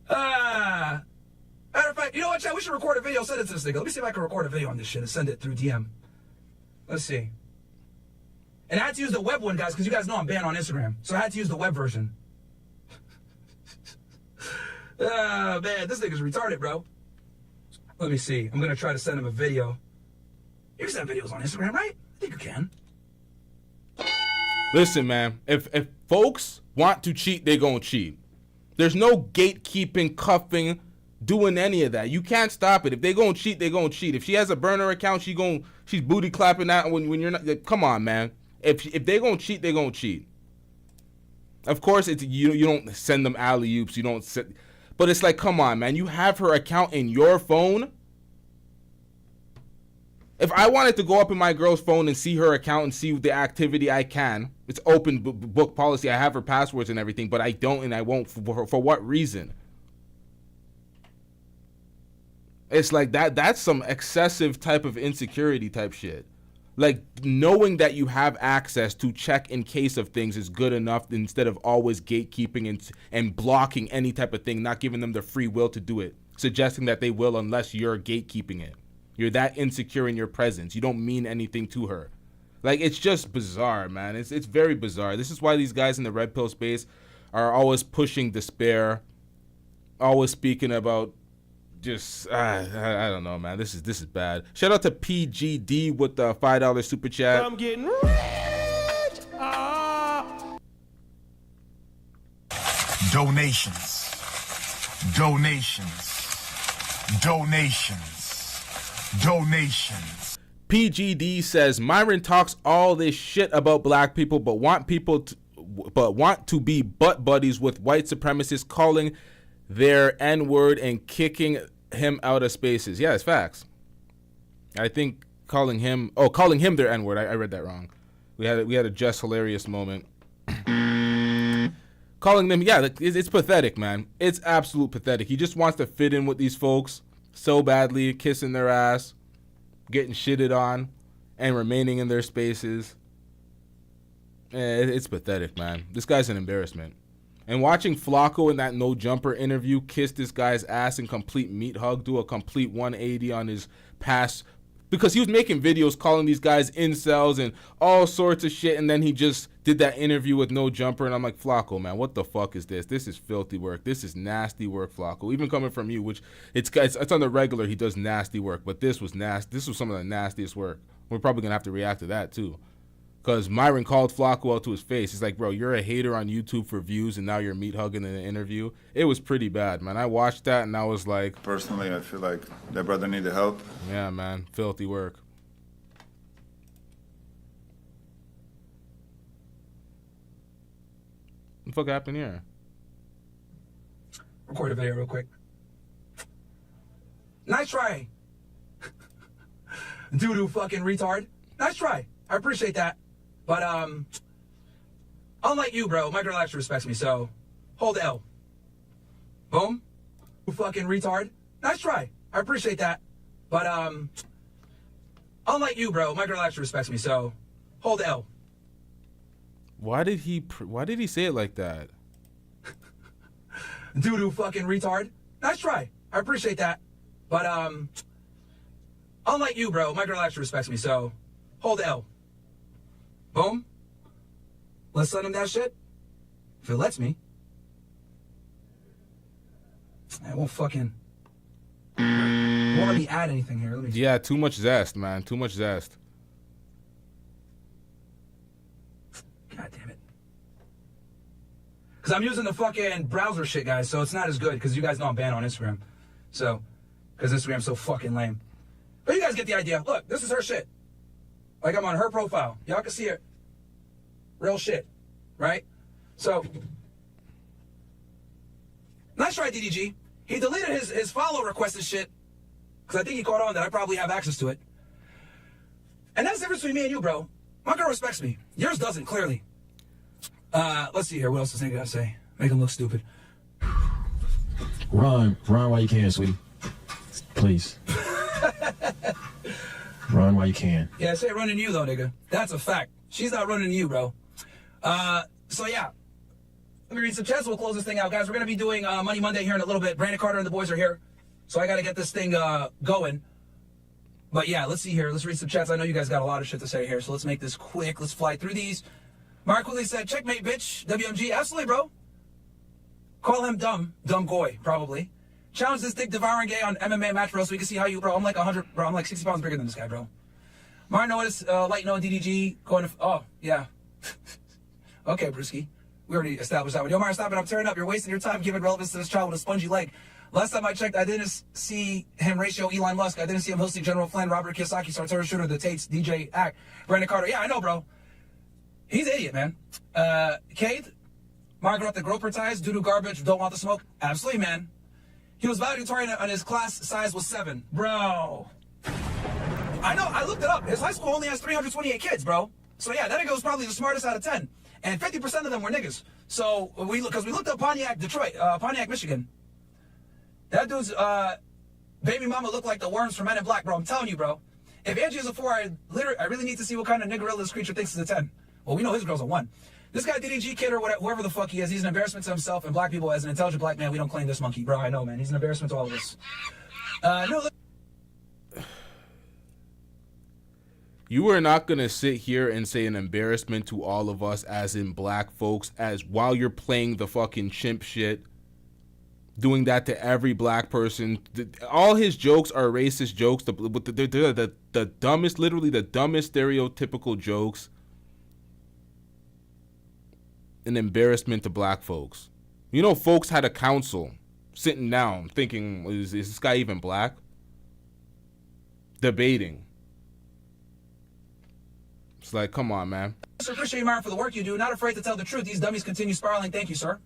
Matter of fact, you know what, Chad? We should record a video, send it to this nigga. Let me see if I can record a video on this shit and send it through DM. Let's see. And I had to use the web one, guys, because you guys know I'm banned on Instagram. So I had to use the web version. Man, this nigga's retarded, bro. Let me see. I'm going to try to send him a video. You can send videos on Instagram, right? I think you can. Listen, man, if folks want to cheat, they gonna cheat. There's no gatekeeping, cuffing, doing any of that. You can't stop it. If they gonna cheat, they gonna cheat. If she has a burner account, she's booty clapping that when you're not. Come on, man. If they gonna cheat, they gonna cheat. Of course, it's you don't send them alley-oops. You don't set, but it's like, come on, man. You have her account in your phone. If I wanted to go up in my girl's phone and see her account and see the activity, I can. It's open book policy. I have her passwords and everything, but I don't and I won't. For what reason? It's like that's some excessive type of insecurity type shit. Like, knowing that you have access to check in case of things is good enough instead of always gatekeeping and blocking any type of thing, not giving them the free will to do it, suggesting that they will unless you're gatekeeping it. You're that insecure in your presence. You don't mean anything to her. Like, it's just bizarre, man. It's very bizarre. This is why these guys in the red pill space are always pushing despair, always speaking about just I don't know, man. This is bad. Shout out to PGD with the $5 super chat. I'm getting rich. Donations. PGD says Myron talks all this shit about black people, but want to be butt buddies with white supremacists, calling their N-word and kicking him out of spaces. Yeah, it's facts. I think calling him their N-word. I read that wrong. We had a just hilarious moment. Calling them, yeah, it's pathetic, man. It's absolute pathetic. He just wants to fit in with these folks so badly, kissing their ass, getting shitted on, and remaining in their spaces. It's pathetic, man. This guy's an embarrassment. And watching Flacco in that no jumper interview kiss this guy's ass in complete meat hug, do a complete 180 on his past, because he was making videos calling these guys incels and all sorts of shit, and then he just did that interview with no jumper, and I'm like, Flacco, man, what the fuck is this? This is filthy work. This is nasty work, Flacco. Even coming from you, which it's on the regular, he does nasty work, but this was nasty. This was some of the nastiest work. We're probably gonna have to react to that too. Because Myron called Flacco out to his face. He's like, bro, you're a hater on YouTube for views, and now you're meat hugging in an interview. It was pretty bad, man. I watched that, and I was like... Personally, I feel like that brother needed help. Yeah, man. Filthy work. What the fuck happened here? Record a video real quick. Nice try. Doo-doo fucking retard. Nice try. I appreciate that. But, unlike you, bro, my girl actually respects me, so hold L. Boom. You fucking retard. Nice try. I appreciate that. But, unlike you, bro, my girl actually respects me, so hold L. Why did he say it like that? Doo-doo fucking retard. Nice try. I appreciate that. But, unlike you, bro, my girl actually respects me, so hold L. Boom. Let's send him that shit. If it lets me. I won't fucking... won't let me add anything here. Let me... Yeah, too much zest, man. Too much zest. God damn it. Because I'm using the fucking browser shit, guys, so it's not as good, because you guys know I'm banned on Instagram. So, because Instagram's so fucking lame. But you guys get the idea. Look, this is her shit. Like, I'm on her profile. Y'all can see it. Real shit. Right? So, nice try, DDG. He deleted his follow request and shit. Because I think he caught on that I probably have access to it. And that's the difference between me and you, bro. My girl respects me. Yours doesn't, clearly. Let's see here. What else is he gonna say? Make him look stupid. Run while you can, sweetie. Please. Run while you can. Yeah, say running you, though, nigga. That's a fact. She's not running you, bro. So, yeah. Let me read some chats. We'll close this thing out. Guys, we're going to be doing Money Monday here in a little bit. Brandon Carter and the boys are here. So I got to get this thing going. But, yeah, let's see here. Let's read some chats. I know you guys got a lot of shit to say here, so let's make this quick. Let's fly through these. Mark Willie said, checkmate, bitch. WMG. Absolutely, bro. Call him dumb. Dumb goy, probably. Challenge this dick devouring gay on MMA match, bro, so we can see how you, bro. I'm like 100, bro. I'm like 60 pounds bigger than this guy, bro. Myron noticed, light no DDG going to, oh, yeah. Okay, Brewski. We already established that one. Yo, Myron, stop it. I'm tearing up. You're wasting your time giving relevance to this child with a spongy leg. Last time I checked, I didn't see him ratio Elon Musk. I didn't see him hosting General Flynn, Robert Kiyosaki, Sartori Shooter, the Tates, DJ Act, Brandon Carter. Yeah, I know, bro. He's an idiot, man. Kate, Margaret the Groper ties, doo-doo garbage, don't want the smoke. Absolutely, man. He was valedictorian and his class size was 7. Bro. I know, I looked it up. His high school only has 328 kids, bro. So yeah, that nigga was probably the smartest out of 10. And 50% of them were niggas. So, because we looked up Pontiac, Detroit, Pontiac, Michigan. That dude's Baby mama look like the worms from Men in Black, bro. I'm telling you, bro. If Angie is a 4, I really need to see what kind of niggerilla this creature thinks is a 10. Well, we know his girl's a 1. This guy, DDG kid or whatever, whoever the fuck he is, he's an embarrassment to himself and black people. As an intelligent black man, we don't claim this monkey. Bro, I know, man. He's an embarrassment to all of us. No, You are not going to sit here and say an embarrassment to all of us, as in black folks, as while you're playing the fucking chimp shit, doing that to every black person. All his jokes are racist jokes. The dumbest, literally the dumbest stereotypical jokes. An embarrassment to black folks. You know, folks had a council sitting down thinking, is this guy even black? Debating. It's like, come on, man. I appreciate you, Myron, for the work you do. Not afraid to tell the truth. These dummies continue spiraling. Thank you, sir.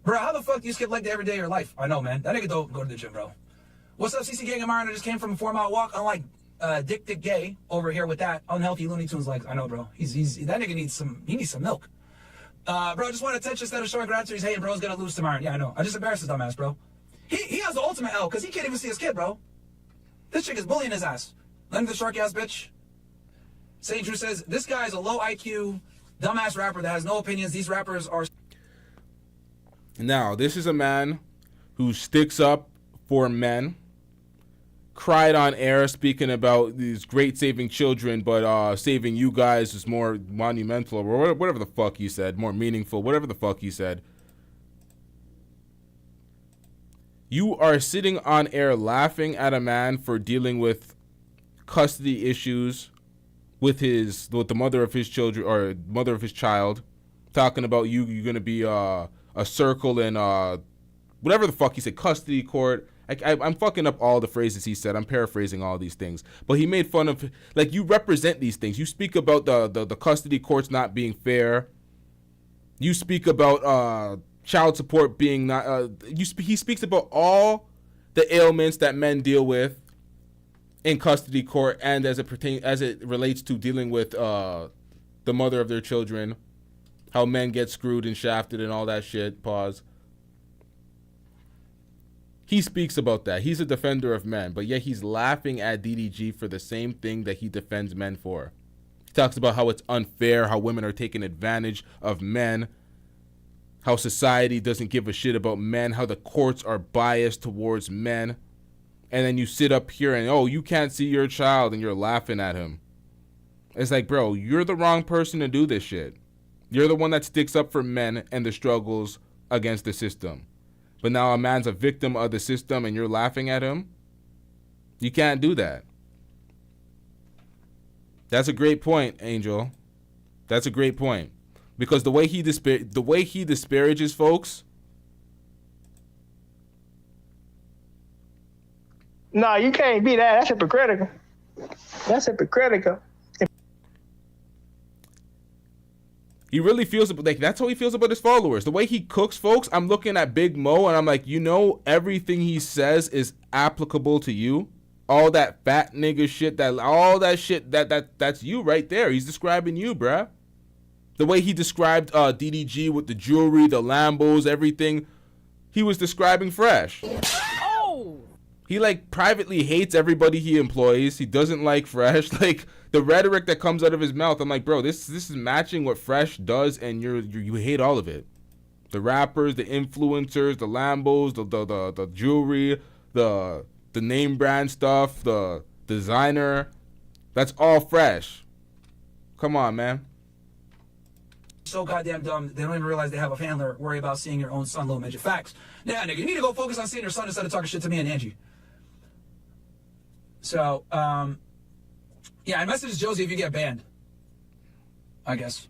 Bro, how the fuck do you skip leg day every day of your life? I know, man. That nigga don't go to the gym, bro. What's up, CC Gang and Myron? I just came from a 4-mile walk. Unlike Dick Gay over here with that unhealthy Looney Tunes legs. I know, bro. That nigga needs some milk. Bro, just want attention instead of showing gratitude. He's hating, bro's gonna lose to Myron. Yeah, I know. I just embarrassed his dumbass, bro. He has the ultimate L, because he can't even see his kid, bro. This chick is bullying his ass. Let him the shark ass bitch. St. Drew says, this guy is a low IQ, dumbass rapper that has no opinions. These rappers are... Now, this is a man who sticks up for men, cried on air speaking about these great saving children, but saving you guys is more monumental, or whatever the fuck he said, more meaningful, whatever the fuck he said. You are sitting on air laughing at a man for dealing with custody issues with the mother of his children, or mother of his child, talking about you're gonna be a circle and whatever the fuck he said, custody court. I'm fucking up all the phrases he said. I'm paraphrasing all these things, but he made fun of, like, you represent these things. You speak about the custody courts not being fair. You speak about child support being not. He speaks about all the ailments that men deal with in custody court, and as it relates to dealing with the mother of their children, how men get screwed and shafted and all that shit. Pause. He speaks about that. He's a defender of men, but yet he's laughing at DDG for the same thing that he defends men for. He talks about how it's unfair, how women are taking advantage of men, how society doesn't give a shit about men, how the courts are biased towards men. And then you sit up here and, oh, you can't see your child, and you're laughing at him. It's like, bro, you're the wrong person to do this shit. You're the one that sticks up for men and the struggles against the system. But now a man's a victim of the system and you're laughing at him? You can't do that. That's a great point, Angel. That's a great point. Because the way he disparages folks... No, you can't be that. That's hypocritical. That's hypocritical. He really feels like that's how he feels about his followers. The way he cooks folks, I'm looking at Big Mo and I'm like, you know, everything he says is applicable to you. All that fat nigga shit, that's you right there. He's describing you, bruh. The way he described DDG with the jewelry, the Lambos, everything, he was describing Fresh. He, like, privately hates everybody he employs. He doesn't like Fresh. Like, the rhetoric that comes out of his mouth, I'm like, bro, this is matching what Fresh does, and you hate all of it. The rappers, the influencers, the Lambos, the jewelry, the name brand stuff, the designer. That's all Fresh. Come on, man. So goddamn dumb, they don't even realize they have a handler. Worry about seeing your own son, little midget. Facts. Yeah, nigga, you need to go focus on seeing your son instead of talking shit to me and Angie. So, yeah, I messaged Josie if you get banned, I guess,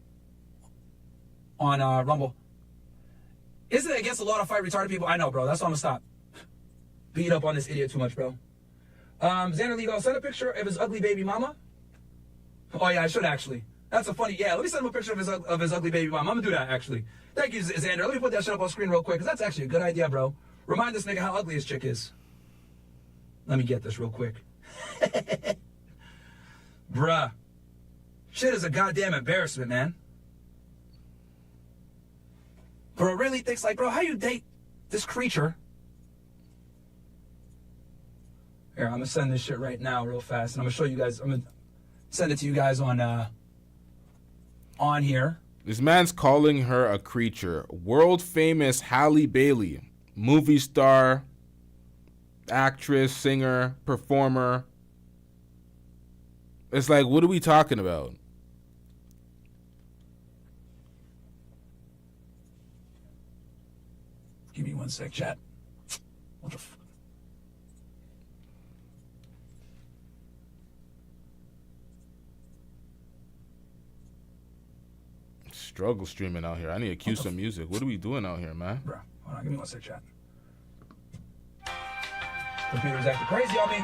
on Rumble. Isn't it against the law to fight retarded people? I know, bro. That's why I'm going to stop. Beat up on this idiot too much, bro. Xander Lego, send a picture of his ugly baby mama. Oh, yeah, I should actually. That's a funny, yeah, let me send him a picture of his ugly baby mama. I'm going to do that, actually. Thank you, Xander. Let me put that shit up on screen real quick, because that's actually a good idea, bro. Remind this nigga how ugly his chick is. Let me get this real quick. Bruh. Shit is a goddamn embarrassment, man. Bro really thinks like, bro, how you date this creature Here, I'm gonna send this shit right now real fast, and I'm gonna show you guys. I'm gonna send it to you guys on here. This man's calling her a creature. World famous Halle Bailey, movie star, actress, singer, performer. It's like, what are we talking about? Give me 1 sec, chat. What the f? Struggle streaming out here. I need to cue some music. What are we doing out here, man? Bro, hold on. Give me 1 sec, chat. Computer's acting crazy on me.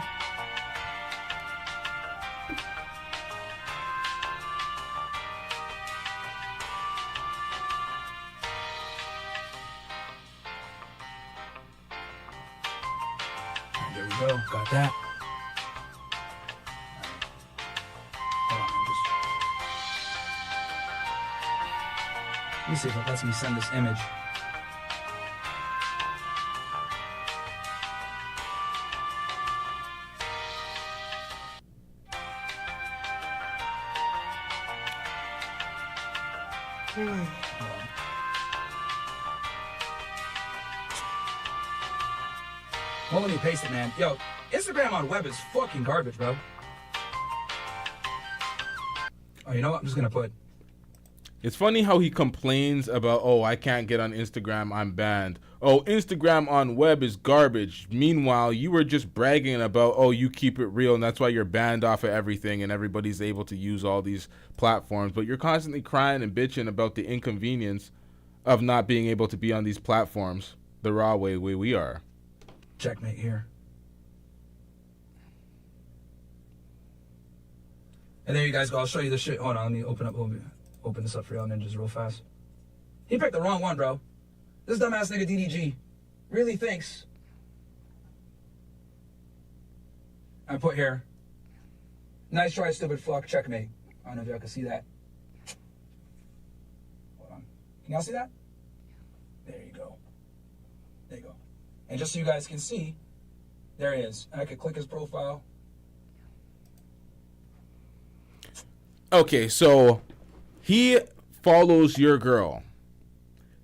There we go. Got that. Hold on, let me see if it lets me send this image. Well, let me paste it, man. Yo, Instagram on web is fucking garbage, bro. Oh, you know what? I'm just gonna put. It's funny how he complains about, oh, I can't get on Instagram, I'm banned. Oh, Instagram on web is garbage. Meanwhile, you were just bragging about, oh, you keep it real, and that's why you're banned off of everything, and everybody's able to use all these platforms. But you're constantly crying and bitching about the inconvenience of not being able to be on these platforms the raw way we are. Checkmate here. And there you guys go. I'll show you the shit. Hold on, let me open this up for y'all ninjas real fast. He picked the wrong one, bro. This dumbass nigga DDG really thinks. I put here. Nice try, stupid fuck. Checkmate. I don't know if y'all can see that. Hold on. Can y'all see that? There you go. There you go. And just so you guys can see, there he is. And I could click his profile. Okay, so he follows your girl.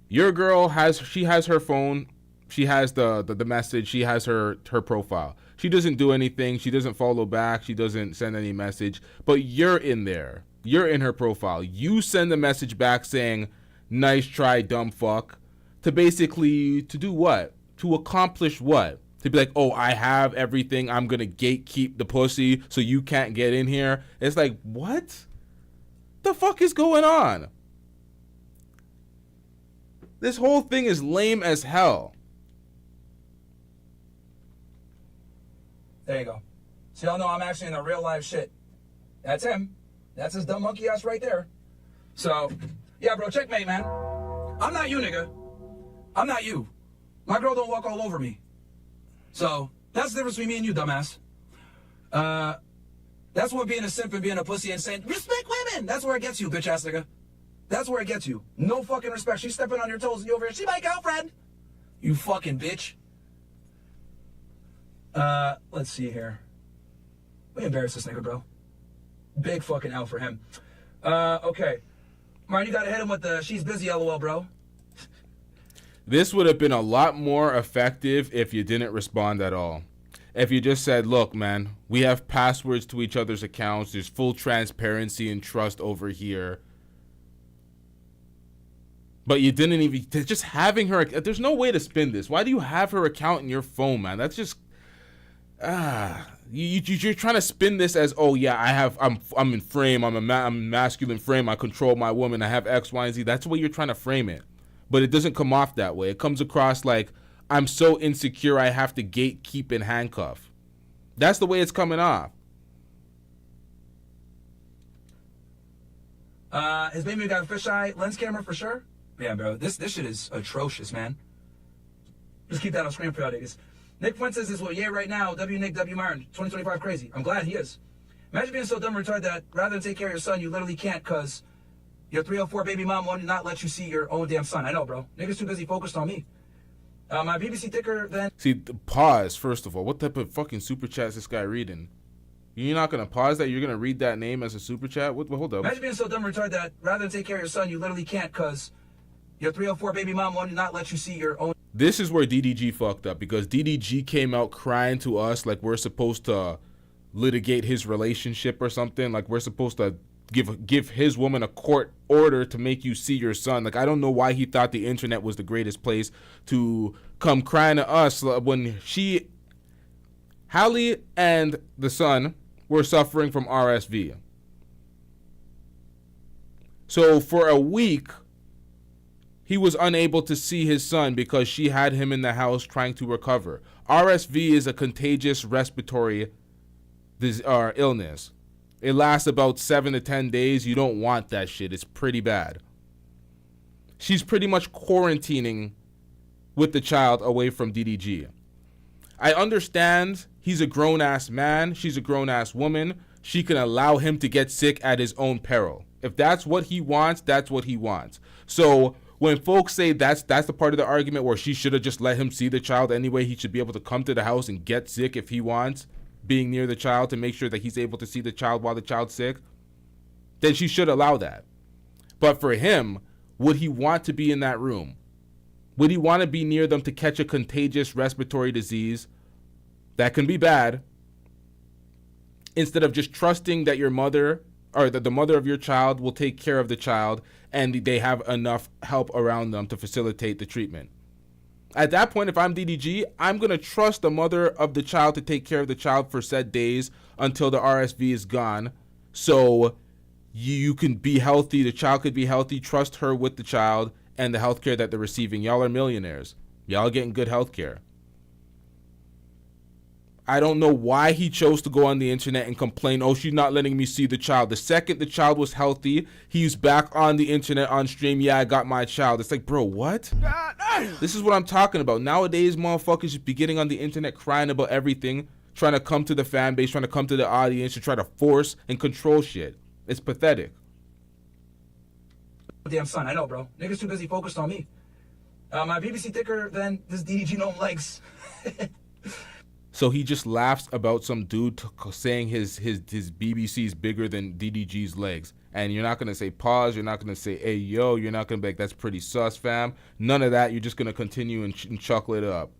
Your girl has her phone. She has the message. She has her profile. She doesn't do anything. She doesn't follow back. She doesn't send any message. But you're in there. You're in her profile. You send a message back saying, "Nice try, dumb fuck." To basically, to do what? To accomplish what? To be like, oh, I have everything. I'm going to gatekeep the pussy so you can't get in here. It's like, what? The fuck is going on? This whole thing is lame as hell. There you go. So y'all know I'm actually in the real life shit. That's him. That's his dumb monkey ass right there. So, yeah, bro, checkmate, man. I'm not you, nigga. I'm not you. My girl don't walk all over me. So, that's the difference between me and you, dumbass. That's what being a simp and being a pussy and saying, respect women. That's where it gets you, bitch ass nigga. That's where it gets you. No fucking respect. She's stepping on your toes and you over here. She my girlfriend. You fucking bitch. Let's see here. We embarrass this nigga, bro. Big fucking L for him. Okay. Myron, you gotta hit him with the she's busy LOL, bro. This would have been a lot more effective if you didn't respond at all. If you just said, look, man, we have passwords to each other's accounts. There's full transparency and trust over here. But you didn't even, just having her, there's no way to spin this. Why do you have her account in your phone, man? That's just, you're trying to spin this as, oh yeah, I'm in frame. I'm a masculine frame. I control my woman. I have X, Y, and Z. That's the way you're trying to frame it. But it doesn't come off that way. It comes across like, I'm so insecure I have to gatekeep and handcuff. That's the way it's coming off. His baby got a fisheye lens camera for sure. Yeah, bro. This shit is atrocious, man. Just keep that on screen for y'all niggas. Nick Fuentes is what, yeah, right now. W Nick, W Myron, 2025 crazy. I'm glad he is. Imagine being so dumb and retarded that rather than take care of your son, you literally can't because your 304 baby mom will not let you see your own damn son. I know, bro. Niggas too busy focused on me. My BBC thicker than... See, pause, first of all. What type of fucking super chat is this guy reading? You're not going to pause that? You're going to read that name as a super chat? Hold up. Imagine being so dumb and retarded that rather than take care of your son, you literally can't because your 304 baby mom will not let you see your own... This is where DDG fucked up, because DDG came out crying to us like we're supposed to litigate his relationship or something. Like we're supposed to give his woman a court order to make you see your son. Like, I don't know why he thought the internet was the greatest place to come crying to us when Hallie and the son were suffering from RSV. So for a week, he was unable to see his son because she had him in the house trying to recover. RSV is a contagious respiratory illness. It lasts about 7 to 10 days. You don't want that shit. It's pretty bad. She's pretty much quarantining with the child away from DDG. I understand he's a grown-ass man. She's a grown-ass woman. She can allow him to get sick at his own peril. If that's what he wants, that's what he wants. So when folks say that's the part of the argument where she should have just let him see the child anyway, he should be able to come to the house and get sick if he wants, being near the child to make sure that he's able to see the child while the child's sick, then she should allow that. But for him, would he want to be in that room? Would he want to be near them to catch a contagious respiratory disease that can be bad, instead of just trusting that your mother or that the mother of your child will take care of the child and they have enough help around them to facilitate the treatment? At that point, if I'm DDG, I'm going to trust the mother of the child to take care of the child for said days until the RSV is gone, so you can be healthy, the child could be healthy, trust her with the child and the healthcare that they're receiving. Y'all are millionaires. Y'all getting good healthcare. I don't know why he chose to go on the internet and complain, oh, she's not letting me see the child. The second the child was healthy, he's back on the internet on stream, yeah, I got my child. It's like, bro, what? This is what I'm talking about. Nowadays, motherfuckers just be getting on the internet crying about everything, trying to come to the fan base, trying to come to the audience, to try to force and control shit. It's pathetic. Damn son, I know, bro. Niggas too busy focused on me. My BBC thicker than this DDG gnome legs. So he just laughs about some dude saying his BBC is bigger than DDG's legs. And you're not going to say pause. You're not going to say, hey, yo. You're not going to be like, that's pretty sus, fam. None of that. You're just going to continue and chuckle it up.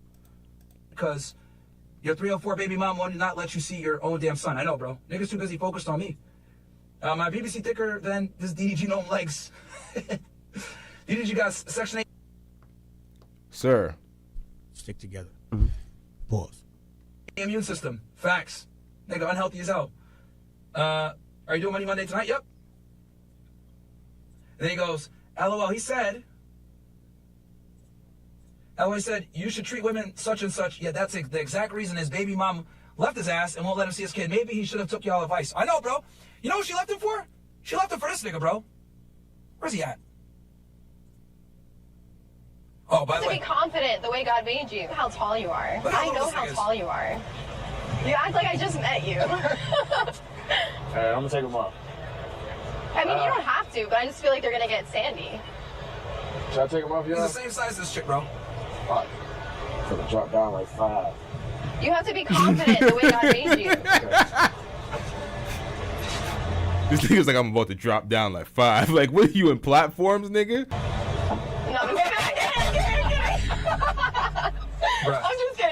Because your 304 baby mom will not let you see your own damn son. I know, bro. Niggas too busy focused on me. My BBC thicker than this DDG gnome legs. DDG got Section 8. Sir. Stick together. Mm-hmm. Pause. Immune system. Facts. Nigga, unhealthy as hell. Are you doing Money Monday tonight? Yep. And then he goes, LOL, he said, you should treat women such and such. Yeah, that's the exact reason his baby mom left his ass and won't let him see his kid. Maybe he should have took y'all advice. I know, bro. You know what she left him for? She left him for this nigga, bro. Where's he at? Oh, by the way. To be confident the way God made you. How tall you are. I know how tall you are. You act like I just met you. Alright, I'm gonna take them off. I mean, you don't have to, but I just feel like they're gonna get sandy. Should I take them off, y'all? He's the same size as this chick, bro. Fuck. I'm gonna drop down like 5. You have to be confident the way God made you. This nigga's like, I'm about to drop down like 5. Like, what are you in platforms, nigga? No,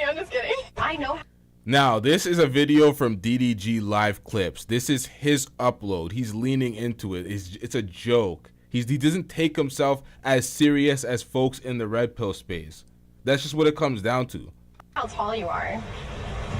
I'm just kidding. I know. Now, this is a video from DDG Live Clips. This is his upload. He's leaning into it. It's a joke. He doesn't take himself as serious as folks in the red pill space. That's just what it comes down to. How tall you are.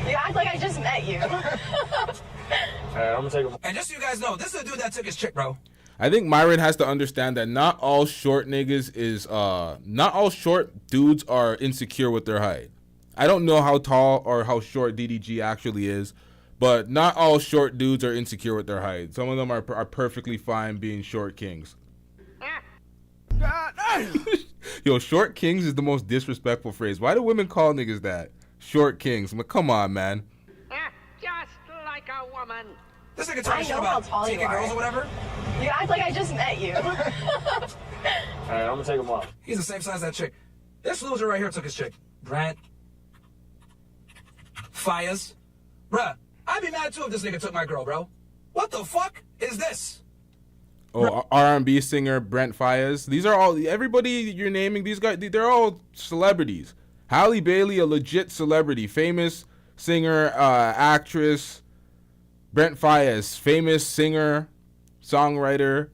You act like I just met you. Alright, I'm gonna take them off. And just so you guys know, this is the dude that took his chick, bro. I think Myron has to understand that not all short niggas is not all short dudes are insecure with their height. I don't know how tall or how short DDG actually is, but not all short dudes are insecure with their height. Some of them are perfectly fine being short kings. Yo, short kings is the most disrespectful phrase. Why do women call niggas that? Short kings. I'm like, come on, man. Just like a woman. This nigga talking shit about taking girls or whatever. You act like I just met you. Alright, I'm gonna take them off. He's the same size as that chick. This loser right here took his chick. Brent Fires. Bruh, I'd be mad too if this nigga took my girl, bro. What the fuck is this? Oh, R&B singer Brent Fayez. These are all, everybody you're naming, these guys, they're all celebrities. Halle Bailey, a legit celebrity, famous singer, actress. Brent Fayez, famous singer, songwriter.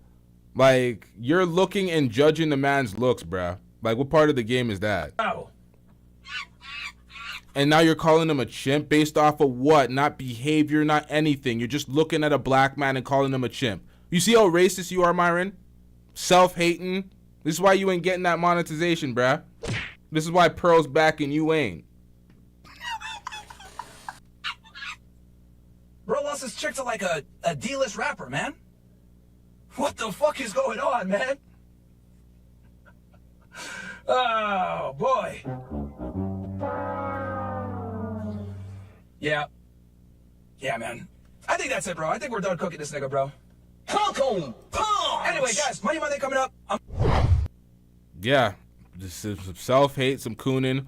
Like, you're looking and judging the man's looks, bruh. Like, what part of the game is that? Oh. And now you're calling him a chimp based off of what? Not behavior, not anything. You're just looking at a black man and calling him a chimp. You see how racist you are, Myron? Self-hating. This is why you ain't getting that monetization, bruh. This is why Pearl's back and you ain't. Bro lost his chick to like a D-list rapper, man. What the fuck is going on, man? Oh, boy. Yeah. Yeah, man. I think that's it, bro. I think we're done cooking this nigga, bro. Anyway, guys, Money Monday coming up. Yeah. This is some self-hate, some cooning.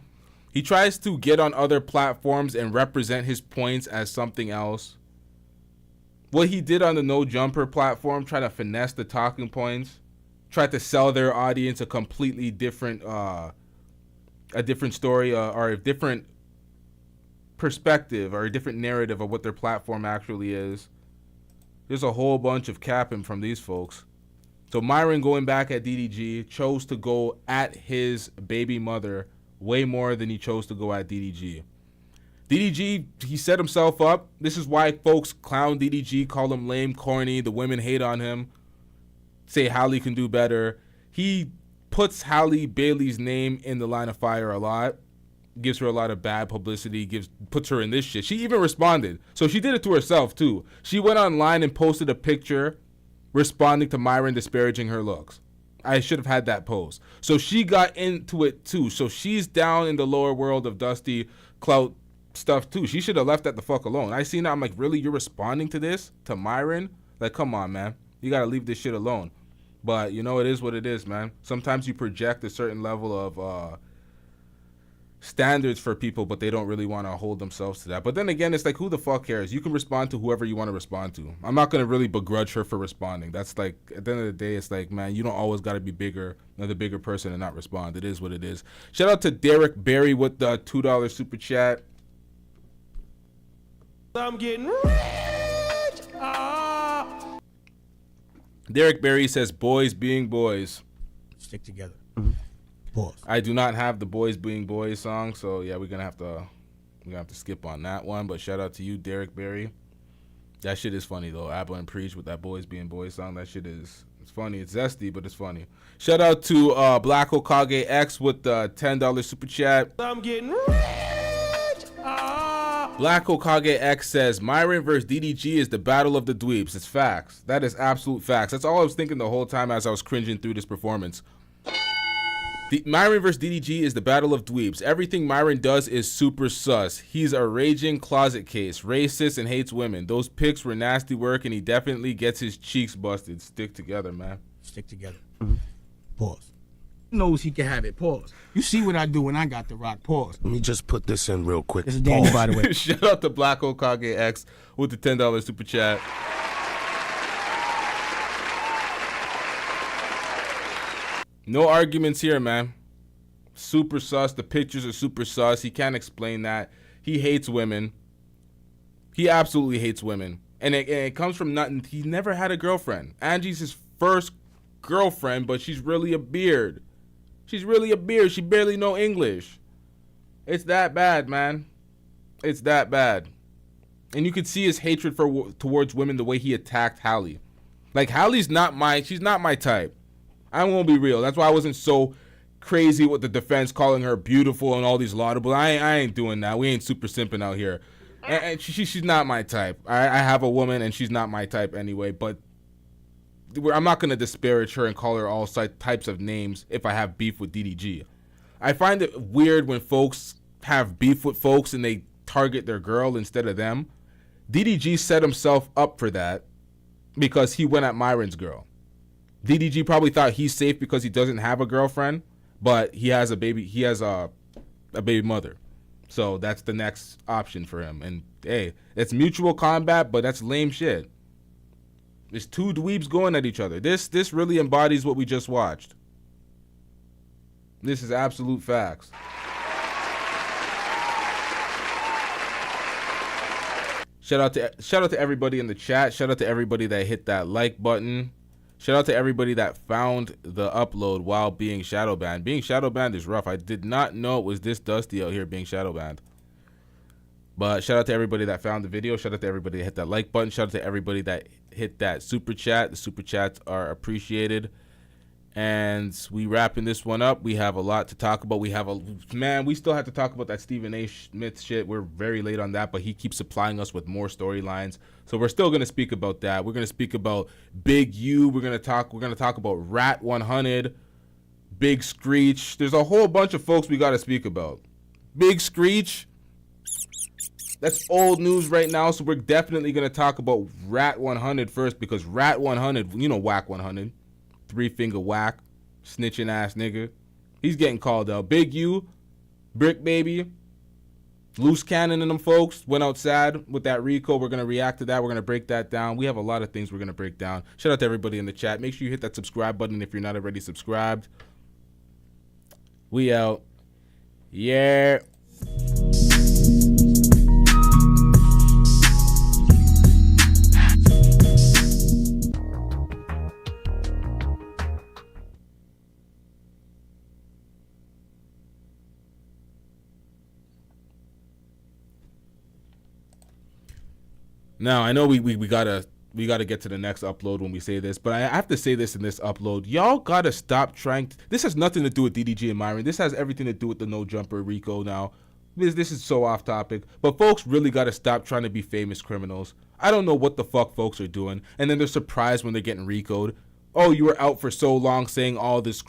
He tries to get on other platforms and represent his points as something else. What he did on the No Jumper platform, try to finesse the talking points, try to sell their audience a completely different, a different story or a different perspective or a different narrative of what their platform actually is. There's a whole bunch of capping from these folks. So Myron, going back at DDG, chose to go at his baby mother way more than he chose to go at DDG. DDG, he set himself up. This is why folks clown DDG, call him lame, corny. The women hate on him, say Halle can do better. He puts Halle Bailey's name in the line of fire a lot, gives her a lot of bad publicity, puts her in this shit. She even responded. So she did it to herself too. She went online and posted a picture responding to Myron disparaging her looks. I should have had that post. So she got into it too. So she's down in the lower world of Dusty clout stuff too. She should have left that the fuck alone. I seen that. I'm like, really? You're responding to this? To Myron? Like, come on, man. You got to leave this shit alone. But, you know, it is what it is, man. Sometimes you project a certain level of standards for people, but they don't really want to hold themselves to that. But then again, it's like, who the fuck cares? You can respond to whoever you want to respond to. I'm not going to really begrudge her for responding. That's like, at the end of the day, it's like, man, you don't always got to be bigger than the bigger person and not respond. It is what it is. Shout out to Derek Berry with the $2 super chat. I'm getting rich. Derek Berry says, boys being boys. Stick together. Pause. I do not have the Boys Being Boys song, so yeah, we're gonna have to skip on that one. But shout out to you, Derek Berry. That shit is funny though. Apple and Preach with that Boys Being Boys song. That shit is, it's funny. It's zesty, but it's funny. Shout out to Black Okage X with the $10 super chat. I'm getting rich. Black Okage X says, Myron versus DDG is the battle of the dweebs. It's facts. That is absolute facts. That's all I was thinking the whole time as I was cringing through this performance. Myron versus DDG is the battle of dweebs. Everything Myron does is super sus. He's a raging closet case, racist and hates women. Those pics were nasty work, and he definitely gets his cheeks busted. Stick together, man. Stick together. Pause. Knows he can have it. Pause. You see what I do when I got the rock. Pause. Let me just put this in real quick. This is Danny, by the way. Shout out to Black Okage X with the $10 super chat. No arguments here, man. Super sus. The pictures are super sus. He can't explain that. He hates women. He absolutely hates women. And it comes from nothing. He never had a girlfriend. Angie's his first girlfriend, but she's really a beard. She's really a beard. She barely know English. It's that bad, man. It's that bad. And you could see his hatred towards women the way he attacked Halle. Like, she's not my type. I'm going to be real. That's why I wasn't so crazy with the defense calling her beautiful and all these laudable. I ain't doing that. We ain't super simping out here. And she's not my type. I have a woman and she's not my type anyway. But I'm not going to disparage her and call her all types of names if I have beef with DDG. I find it weird when folks have beef with folks and they target their girl instead of them. DDG set himself up for that because he went at Myron's girl. DDG probably thought he's safe because he doesn't have a girlfriend, but he has a baby. He has a a baby mother. So that's the next option for him. And hey, it's mutual combat, but that's lame shit. There's two dweebs going at each other. This really embodies what we just watched. This is absolute facts. Shout out to everybody in the chat. Shout out to everybody that hit that like button. Shout out to everybody that found the upload while being shadow banned. Being shadow banned is rough. I did not know it was this dusty out here being shadow banned. But shout out to everybody that found the video. Shout out to everybody that hit that like button. Shout out to everybody that hit that super chat. The super chats are appreciated. And we wrapping this one up. We have a lot to talk about. We still have to talk about that Stephen A. Smith shit. We're very late on that, but he keeps supplying us with more storylines. So we're still going to speak about that. We're going to speak about Big U. We're going to talk about Rat 100, Big Screech. There's a whole bunch of folks we got to speak about. Big Screech, that's old news right now, so we're definitely going to talk about Rat 100 first, because Rat 100, you know, Whack 100. 3-finger whack, snitching ass nigga. He's getting called out. Big U, Brick Baby, Loose Cannon and them folks went outside with that Rico. We're going to react to that. We're going to break that down. We have a lot of things we're going to break down. Shout out to everybody in the chat. Make sure you hit that subscribe button if you're not already subscribed. We out. Yeah. Now, I know we gotta get to the next upload when we say this, but I have to say this in this upload. Y'all gotta stop trying this has nothing to do with DDG and Myron. This has everything to do with the No Jumper Rico now. This is so off topic, but folks really gotta stop trying to be famous criminals. I don't know what the fuck folks are doing, and then they're surprised when they're getting Rico'd. Oh, you were out for so long saying all this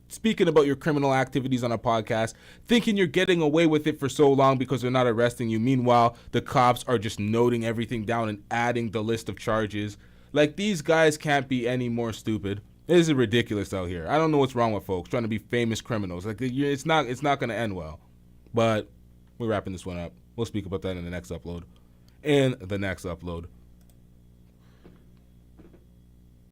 speaking about your criminal activities on a podcast, thinking you're getting away with it for so long because they're not arresting you. Meanwhile, the cops are just noting everything down and adding the list of charges. Like, these guys can't be any more stupid. This is ridiculous out here. I don't know what's wrong with folks trying to be famous criminals. Like, it's not going to end well. But we're wrapping this one up. We'll speak about that in the next upload.